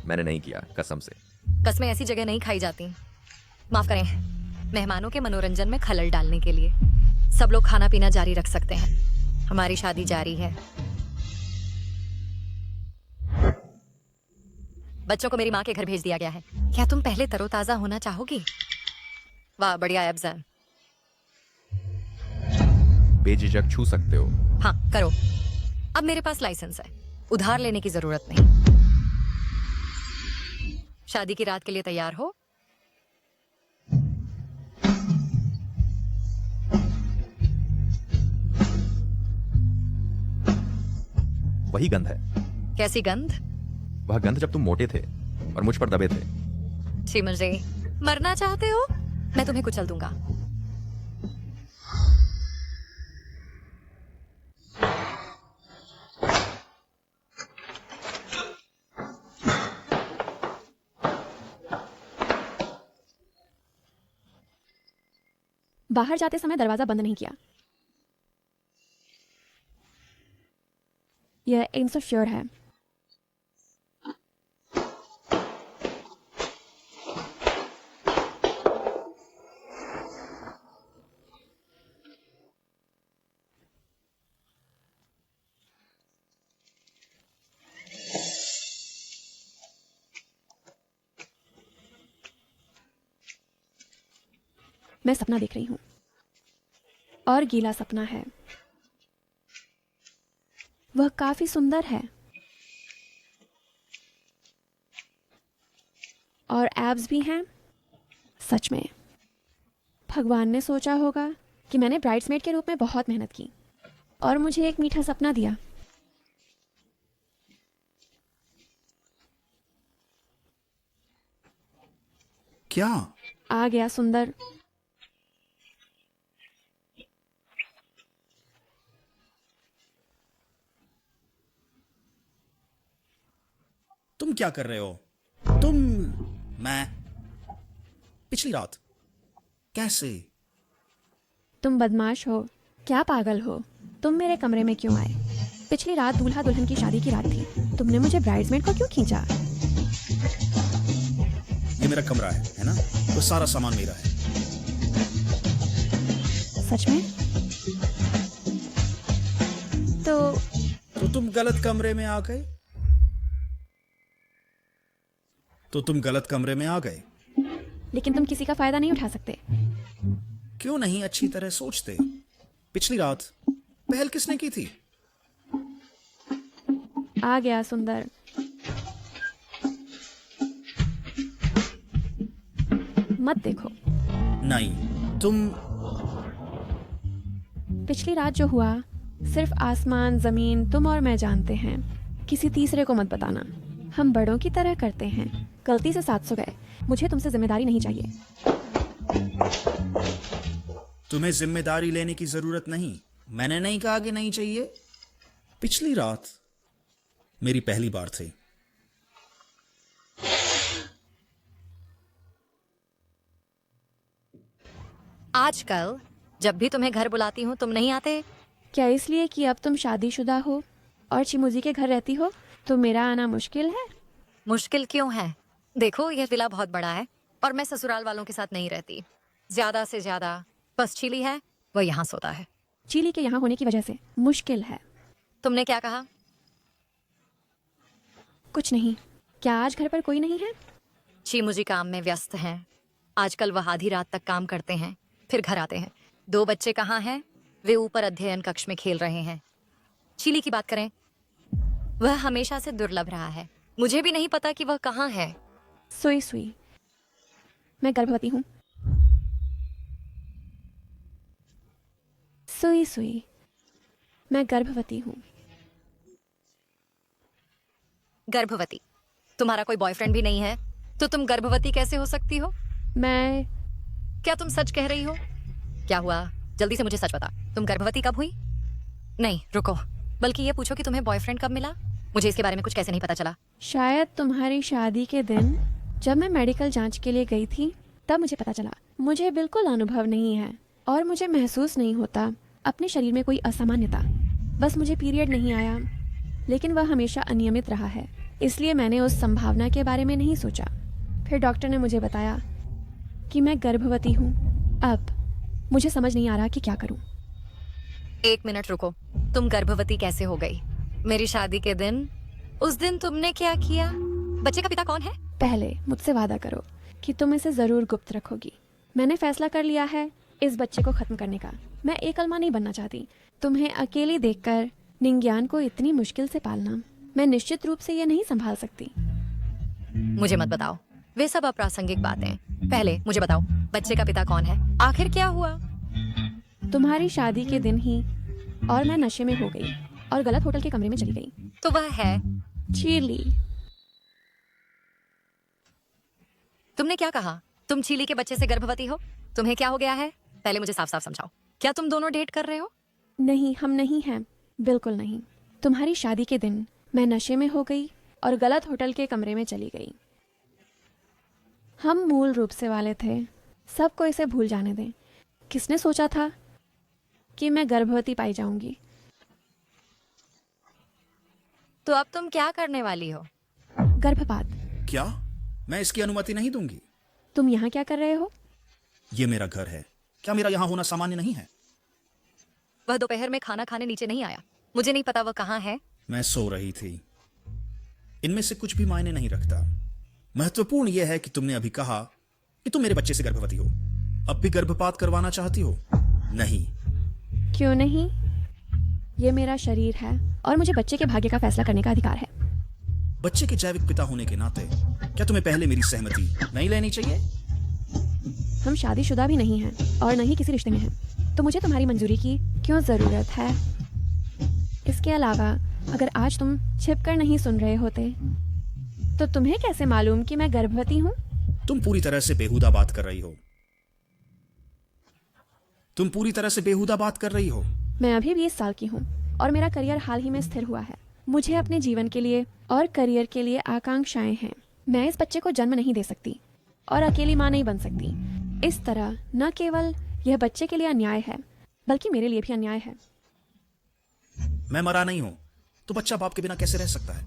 मैंने नहीं किया, कसम से। कसमें ऐसी जगह नहीं खाई जाती। माफ करें, मेहमानों के मनोरंजन में खलल डालने के लिए। सब लोग खाना पीना जारी रख सकते हैं। हमारी शादी जारी है। बच्चों को मेरी माँ के घर भेज दिया गया है। क्या तुम पहले तरोताजा होना चाहोगी? वाह, बढ़िया एब्स है। बेझिझक छू सकते हो। हाँ, करो। अब मेरे पास लाइसेंस है, उधार लेने की जरूरत नहीं। शादी की रात के लिए तैयार हो? वही गंध है। कैसी गंध? वह गंध जब तुम मोटे थे और मुझ पर दबे थे। छी मुझे, मरना चाहते हो? मैं तुम्हें कुचल दूंगा। बाहर जाते समय दरवाजा बंद नहीं किया। यह इंसोफ्योर है। मैं सपना देख रही हूं और गीला सपना है। वह काफी सुंदर है और एब्स भी हैं। सच में भगवान ने सोचा होगा कि मैंने ब्राइड्समेड के रूप में बहुत मेहनत की और मुझे एक मीठा सपना दिया। क्या आ गया सुंदर। तुम क्या कर रहे हो? तुम मैं पिछली रात कैसे? तुम बदमाश हो क्या? पागल हो? तुम मेरे कमरे में क्यों आए? पिछली रात दूल्हा दुल्हन की शादी की रात थी। तुमने मुझे ब्राइड्समेड को क्यों खींचा? ये मेरा कमरा है ना? तो सारा सामान मेरा है। सच में? तो तुम गलत कमरे में आ गए। लेकिन तुम किसी का फायदा नहीं उठा सकते। क्यों नहीं अच्छी तरह सोचते? पिछली रात पहल किसने की थी? आ गया सुंदर। मत देखो। नहीं, तुम पिछली रात जो हुआ सिर्फ आसमान जमीन तुम और मैं जानते हैं। किसी तीसरे को मत बताना। हम बड़ों की तरह करते हैं। गलती से 700 गए। मुझे तुमसे जिम्मेदारी नहीं चाहिए। तुम्हें जिम्मेदारी लेने की जरूरत नहीं। मैंने नहीं कहा कि नहीं चाहिए। पिछली रात मेरी पहली बार थी। आजकल जब भी तुम्हें घर बुलाती हूँ तुम नहीं आते। क्या इसलिए कि अब तुम शादीशुदा हो और चिमुजी के घर रहती हो तो मेरा आना मुश्किल है? मुश्किल क्यों है? देखो यह विला बहुत बड़ा है और मैं ससुराल वालों के साथ नहीं रहती। ज्यादा से ज्यादा बस चिली है, वह यहाँ सोता है। चिली के यहाँ होने की वजह से मुश्किल है। तुमने क्या कहा? कुछ नहीं। क्या आज घर पर कोई नहीं है? चीमुजी काम में व्यस्त हैं। आजकल वह आधी रात तक काम करते हैं फिर घर आते हैं। 2 बच्चे कहाँ हैं? वे ऊपर अध्ययन कक्ष में खेल रहे हैं। चिली की बात करें, वह हमेशा से दुर्लभ रहा है। मुझे भी नहीं पता कि वह कहाँ है। सुई सुई, मैं गर्भवती हूँ। सुई सुई, मैं गर्भवती हूँ। गर्भवती? तुम्हारा कोई बॉयफ्रेंड भी नहीं है तो तुम गर्भवती कैसे हो सकती हो? क्या तुम सच कह रही हो? क्या हुआ? जल्दी से मुझे सच बता। तुम गर्भवती कब हुई? नहीं रुको, बल्कि ये पूछो कि तुम्हें बॉयफ्रेंड कब मिला। मुझे इसके बारे में कुछ कैसे नहीं पता चला। शायद तुम्हारी शादी के दिन जब मैं मेडिकल जांच के लिए गई थी तब मुझे पता चला। मुझे बिल्कुल अनुभव नहीं है और मुझे महसूस नहीं होता अपने शरीर में कोई असामान्यता। बस मुझे पीरियड नहीं आया, लेकिन वह हमेशा अनियमित रहा है, इसलिए मैंने उस संभावना के बारे में नहीं सोचा। फिर डॉक्टर ने मुझे बताया कि मैं गर्भवती हूँ। अब मुझे समझ नहीं आ रहा कि क्या करूँ। 1 मिनट रुको, तुम गर्भवती कैसे हो गई? मेरी शादी के दिन, उस दिन तुमने क्या किया? बच्चे का पिता कौन है? पहले मुझसे वादा करो कि तुम इसे जरूर गुप्त रखोगी। मैंने फैसला कर लिया है इस बच्चे को खत्म करने का। मैं एकल माँ नहीं बनना चाहती। तुम्हें अकेली देखकर निंज्ञान को इतनी मुश्किल से पालना, मैं निश्चित रूप से ये नहीं संभाल सकती। मुझे मत बताओ, वे सब अप्रासंगिक बातें। पहले मुझे बताओ, बच्चे का पिता कौन है? आखिर क्या हुआ? तुम्हारी शादी के दिन ही और मैं नशे में हो गई और गलत होटल के कमरे में चली गई। तो वह है चिली। तुमने क्या कहा? तुम चिली के बच्चे से गर्भवती हो? तुम्हें क्या हो गया है? पहले मुझे साफ साफ समझाओ, क्या तुम दोनों डेट कर रहे हो? नहीं, हम नहीं हैं, बिल्कुल नहीं। तुम्हारी शादी के दिन मैं नशे में हो गई और गलत होटल के कमरे में चली गई। हम मूल रूप से वाले थे, सबको इसे भूल जाने दें। किसने सोचा था कि मैं गर्भवती पाई जाऊंगी? तो अब तुम क्या करने वाली हो? गर्भपात। क्या? मैं इसकी अनुमति नहीं दूंगी। तुम यहाँ क्या कर रहे हो? ये मेरा घर है, क्या मेरा यहाँ होना सामान्य नहीं है? वह दोपहर में खाना खाने नीचे नहीं आया। मुझे नहीं पता वह कहाँ है। मैं सो रही थी। इनमें से कुछ भी मायने नहीं रखता। महत्वपूर्ण यह है कि तुमने अभी कहा कि तुम मेरे बच्चे से गर्भवती हो। अब भी गर्भपात करवाना चाहती हो? नहीं। क्यों नहीं? ये मेरा शरीर है और मुझे बच्चे के भाग्य का फैसला करने का अधिकार है। बच्चे के जैविक पिता होने के नाते क्या तुम्हें पहले मेरी सहमति नहीं लेनी चाहिए? हम शादीशुदा भी नहीं हैं और न ही किसी रिश्ते में हैं, तो मुझे तुम्हारी मंजूरी की क्यों जरूरत है? इसके अलावा अगर आज तुम छिपकर नहीं सुन रहे होते तो तुम्हें कैसे मालूम कि मैं गर्भवती हूँ? तुम पूरी तरह से बेहुदा बात कर रही हो। तुम पूरी तरह से बेहुदा बात कर रही हो। मैं अभी 20 साल की हूँ और मेरा करियर हाल ही में स्थिर हुआ है। मुझे अपने जीवन के लिए और करियर के लिए आकांक्षाएं हैं। मैं इस बच्चे को जन्म नहीं दे सकती और अकेली माँ नहीं बन सकती। इस तरह न केवल यह बच्चे के लिए अन्याय है बल्कि मेरे लिए भी अन्याय है। मैं मरा नहीं हूं तो बच्चा बाप के बिना कैसे रह सकता है?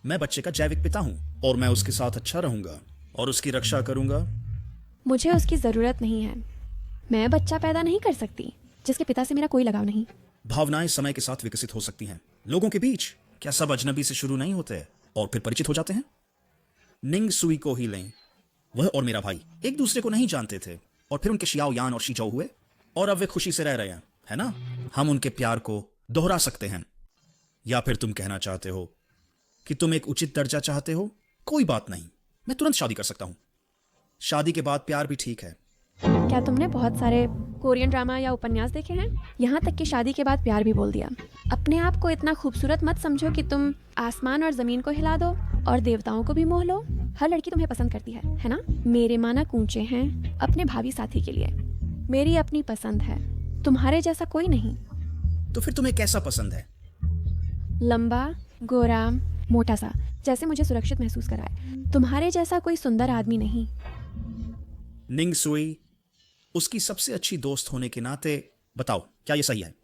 मैं बच्चे का जैविक पिता हूं और मैं उसके साथ अच्छा रहूंगा और उसकी रक्षा करूंगा। मुझे उसकी जरूरत नहीं है। मैं बच्चा पैदा नहीं कर सकती जिसके पिता से मेरा कोई लगाव नहीं। भावनाएं समय के साथ विकसित हो सकती हैं। लोगों के बीच क्या सब अजनबी से शुरू नहीं होते और फिर परिचित हो जाते हैं? निंग सुई को ही लें। वह और मेरा भाई एक दूसरे को नहीं जानते थे और फिर उनके शियाओ यान और शीजो हुए और अब वे खुशी से रह रहे हैं, है ना? हम उनके प्यार को दोहरा सकते हैं। या फिर तुम कहना चाहते हो कि तुम एक उचित दर्जा चाहते हो? कोई बात नहीं, मैं तुरंत शादी कर सकता हूं। शादी के बाद प्यार भी ठीक है। क्या तुमने बहुत सारे कोरियन ड्रामा या उपन्यास देखे हैं? यहाँ तक कि शादी के बाद प्यार भी बोल दिया। अपने आप को इतना खूबसूरत मत समझो कि तुम आसमान और जमीन को हिला दो और देवताओं को भी मोह लो। हर लड़की तुम्हें पसंद करती है ना? मेरे मानक ऊंचे हैं अपने भावी साथी के लिए। मेरी अपनी पसंद है, तुम्हारे जैसा कोई नहीं। तो फिर तुम्हें कैसा पसंद है? लंबा, गोरा, मोटा सा, जैसे मुझे सुरक्षित महसूस कराए। तुम्हारे जैसा कोई सुंदर आदमी नहीं। निंग सुई उसकी सबसे अच्छी दोस्त होने के नाते बताओ, क्या ये सही है?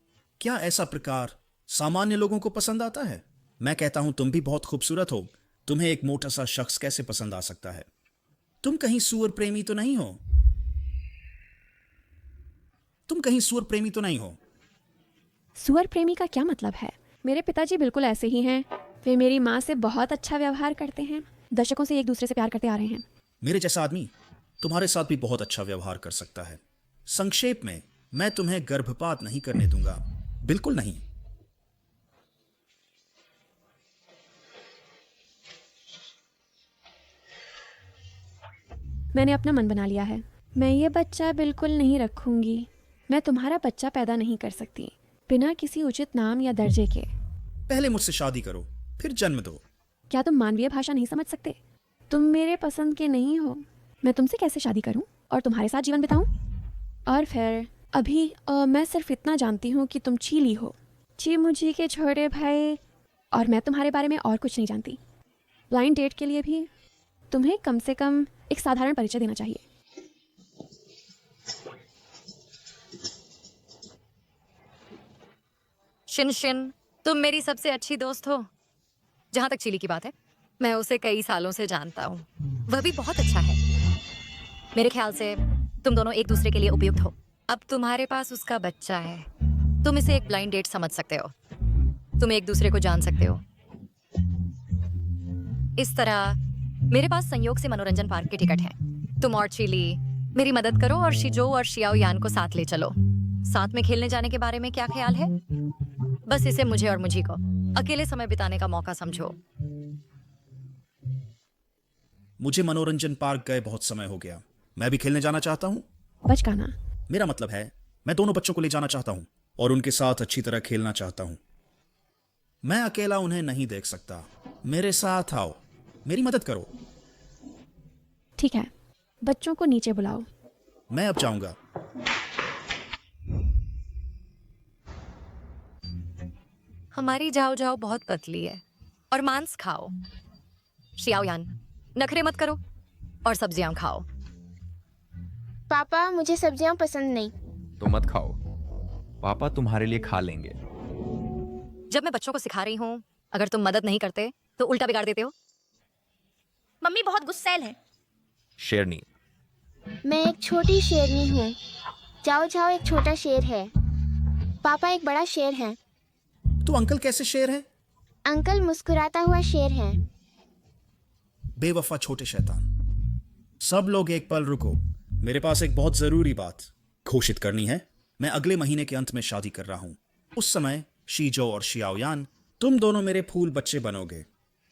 क्या ऐसा प्रकार सामान्य लोगों को पसंद आता है? मैं कहता हूं तुम भी बहुत खूबसूरत हो। तुम्हें एक मोटा सा शख्स कैसे पसंद आ सकता है? तुम कहीं सुअर प्रेमी तो नहीं हो? तुम कहीं सुअर प्रेमी तो नहीं हो? सुअर प्रेमी का क्या मतलब है? मेरे पिताजी बिल्कुल ऐसे ही हैं। वे मेरी माँ से बहुत अच्छा व्यवहार करते हैं। दशकों से एक दूसरे से प्यार करते आ रहे हैं। मेरे जैसा आदमी तुम्हारे साथ भी बहुत अच्छा व्यवहार कर सकता है। संक्षेप में, मैं तुम्हें गर्भपात नहीं करने दूंगा, बिल्कुल नहीं। मैंने अपना मन बना लिया है। मैं ये बच्चा बिल्कुल नहीं रखूंगी। मैं तुम्हारा बच्चा पैदा नहीं कर सकती बिना किसी उचित नाम या दर्जे के। पहले मुझसे शादी करो, फिर जन्म दो। क्या तुम मानवीय भाषा नहीं समझ सकते? तुम मेरे पसंद के नहीं हो। मैं तुमसे कैसे शादी करूं और तुम्हारे साथ जीवन बिताऊं? और फिर अभी मैं सिर्फ इतना जानती हूँ कि तुम चीली हो, चीमुजी के छोटे भाई, और मैं तुम्हारे बारे में और कुछ नहीं जानती। ब्लाइंड डेट के लिए भी तुम्हें कम से कम एक साधारण परिचय देना चाहिए। शिन शिन, तुम मेरी सबसे अच्छी दोस्त हो। जहां तक चिली की बात है, मैं उसे कई सालों से जानता हूँ। वह भी बहुत अच्छा है। मेरे ख्याल से तुम दोनों एक दूसरे के लिए उपयुक्त हो। अब तुम्हारे पास उसका बच्चा है। तुम इसे एक ब्लाइंड डेट समझ सकते हो। तुम एक दूसरे को जान सकते हो। इस तरह मेरे पास संयोग से मनोरंजन पार्क के टिकट हैं। तुम और चिली मेरी मदद करो और शिजो और शियाओ यान को साथ ले चलो। साथ में खेलने जाने के बारे में क्या ख्याल है? बस इसे मुझे और मुझी को अकेले समय बिताने का मौका समझो। मुझे मनोरंजन पार्क गए बहुत समय हो गया। मैं भी खेलने जाना चाहता हूँ। बचकाना। मेरा मतलब है, मैं दोनों बच्चों को ले जाना चाहता हूँ और उनके साथ अच्छी तरह खेलना चाहता हूँ। मैं अकेला उन्हें नहीं देख सकता। मेरे साथ आओ, मेरी मदद करो। ठीक है, बच्चों को नीचे बुलाओ। मैं अब जाऊंगा। हमारी जाओ जाओ बहुत पतली है और मांस खाओ। शियाओयान, नखरे मत करो और सब्जियां खाओ। पापा मुझे सब्जियां पसंद नहीं। तो मत खाओ, पापा तुम्हारे लिए खा लेंगे। जब मैं बच्चों को सिखा रही हूँ, अगर तुम मदद नहीं करते तो उल्टा बिगाड़ देते हो। मम्मी बहुत गुस्सैल है। शेरनी। मैं एक छोटी शेरनी हूँ। जाओ जाओ एक छोटा शेर है। पापा एक बड़ा शेर है। तो अंकल कैसे शेर है? अंकल मुस्कुराता हुआ शेर है। बेवफा छोटे शैतान। सब लोग एक पल रुको, मेरे पास एक बहुत जरूरी बात घोषित करनी है। मैं अगले महीने के अंत में शादी कर रहा हूं। उस समय शीजो और शियाओयान, तुम दोनों मेरे फूल बच्चे बनोगे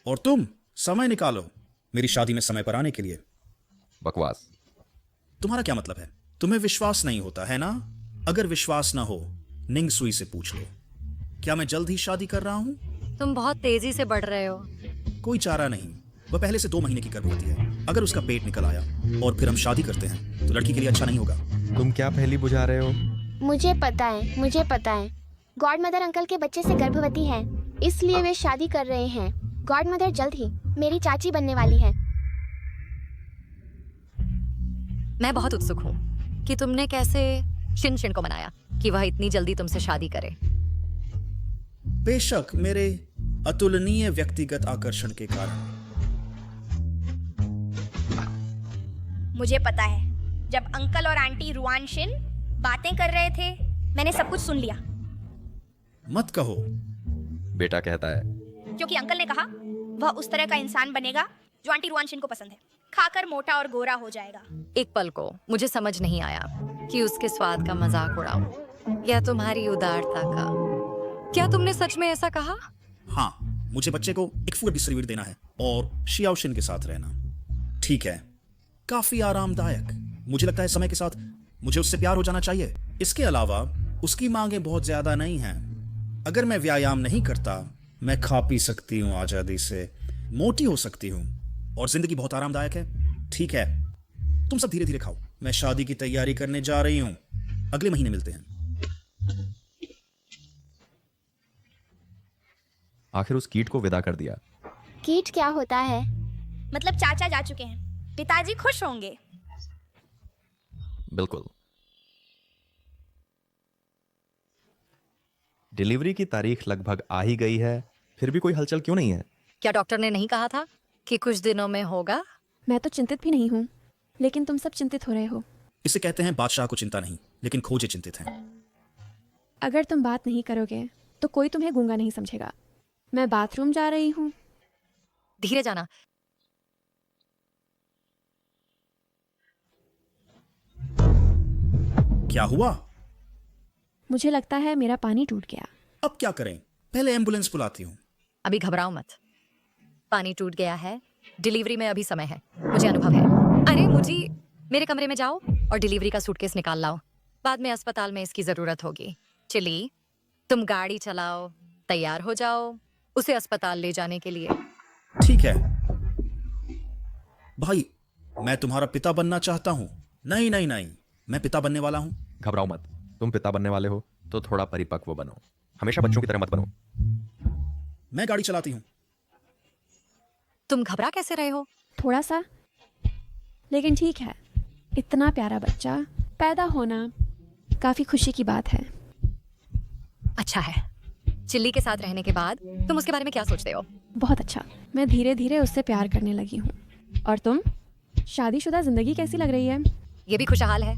और तुम समय निकालो मेरी शादी में समय पर आने के लिए। बकवास। तुम्हारा क्या मतलब है? तुम्हें विश्वास नहीं होता है ना? अगर विश्वास ना हो, निंग सुई से पूछ लो। क्या मैं जल्द ही शादी कर रहा हूं? तुम बहुत तेजी से बढ़ रहे हो। कोई चारा नहीं, वह पहले से 2 महीने की गर्भवती है। अगर उसका पेट निकल आया और फिर हम शादी करते हैं तो लड़की के लिए अच्छा नहीं होगा। तुम क्या पहेली बुझा रहे हो? मुझे पता है। गॉड मदर अंकल के बच्चे से गर्भवती है, इसलिए वे शादी कर रहे हैं। गॉड मदर जल्द ही मेरी चाची बनने वाली है। मैं बहुत उत्सुक हूँ कि तुमने कैसे शिन शिन को मनाया कि वह इतनी जल्दी तुमसे शादी करे। बेशक मेरे अतुलनीय व्यक्तिगत आकर्षण के कारण। मुझे पता है, जब अंकल और आंटी रुआन शिन बातें कर रहे थे, मैंने सब कुछ सुन लिया। मत कहो। बेटा कहता है क्योंकि अंकल ने कहा वह उस तरह का इंसान बनेगा जो आंटी रुआन शिन को पसंद है। खाकर मोटा और गोरा हो जाएगा। एक पल को मुझे समझ नहीं आया कि उसके स्वाद का मजाक उड़ाऊं या तुम्हारी उदारता का। क्या तुमने सच में ऐसा कहा? हाँ, मुझे बच्चे को एक फूड सर्टिफिकेट देना है और शियाओशिन के साथ रहना। ठीक है, काफी आरामदायक। मुझे लगता है समय के साथ मुझे उससे प्यार हो जाना चाहिए। इसके अलावा उसकी मांगें बहुत ज्यादा नहीं हैं। अगर मैं व्यायाम नहीं करता, मैं खा पी सकती हूँ आजादी से, मोटी हो सकती हूँ और जिंदगी बहुत आरामदायक है। ठीक है, तुम सब धीरे धीरे खाओ। मैं शादी की तैयारी करने जा रही हूँ। अगले महीने मिलते हैं। आखिर उस कीट को विदा कर दिया। कीट क्या होता है? मतलब चाचा जा चुके हैं, पिताजी खुश होंगे। बिल्कुल। डिलीवरी की तारीख लगभग आ ही गई है, फिर भी कोई हलचल क्यों नहीं है? क्या डॉक्टर ने नहीं कहा था कि कुछ दिनों में होगा? मैं तो चिंतित भी नहीं हूँ, लेकिन तुम सब चिंतित हो रहे हो। इसे कहते हैं बादशाह को चिंता नहीं, लेकिन खोजे चिंतित हैं। अगर तुम बात नहीं करोगे तो कोई तुम्हें गूंगा नहीं समझेगा। मैं बाथरूम जा रही हूँ। धीरे जाना। क्या हुआ? मुझे लगता है मेरा पानी टूट गया। अब क्या करें? पहले एम्बुलेंस बुलाती हूँ। अभी घबराओ मत। पानी टूट गया है, डिलीवरी में अभी समय है, मुझे अनुभव है। अरे मुझे मेरे कमरे में जाओ और डिलीवरी का सूटकेस निकाल लाओ। बाद में अस्पताल में इसकी जरूरत होगी। चिली, तुम गाड़ी चलाओ, तैयार हो जाओ उसे अस्पताल ले जाने के लिए। ठीक है भाई, मैं तुम्हारा पिता बनना चाहता हूँ। नहीं नहीं नहीं, मैं पिता बनने वाला हूँ। घबराओ मत, तुम पिता बनने वाले हो तो थोड़ा परिपक्व बनो। हमेशा बच्चों की तरह मत बनो। मैं गाड़ी चलाती हूँ। तुम घबरा कैसे रहे हो? थोड़ा सा, लेकिन ठीक है। इतना प्यारा बच्चा पैदा होना काफी खुशी की बात है। अच्छा है। चिल्ली के साथ रहने के बाद तुम उसके बारे में क्या सोचते हो? बहुत अच्छा। मैं धीरे धीरे उससे प्यार करने लगी हूँ। और तुम? शादीशुदा जिंदगी कैसी लग रही है? ये भी खुशहाल है।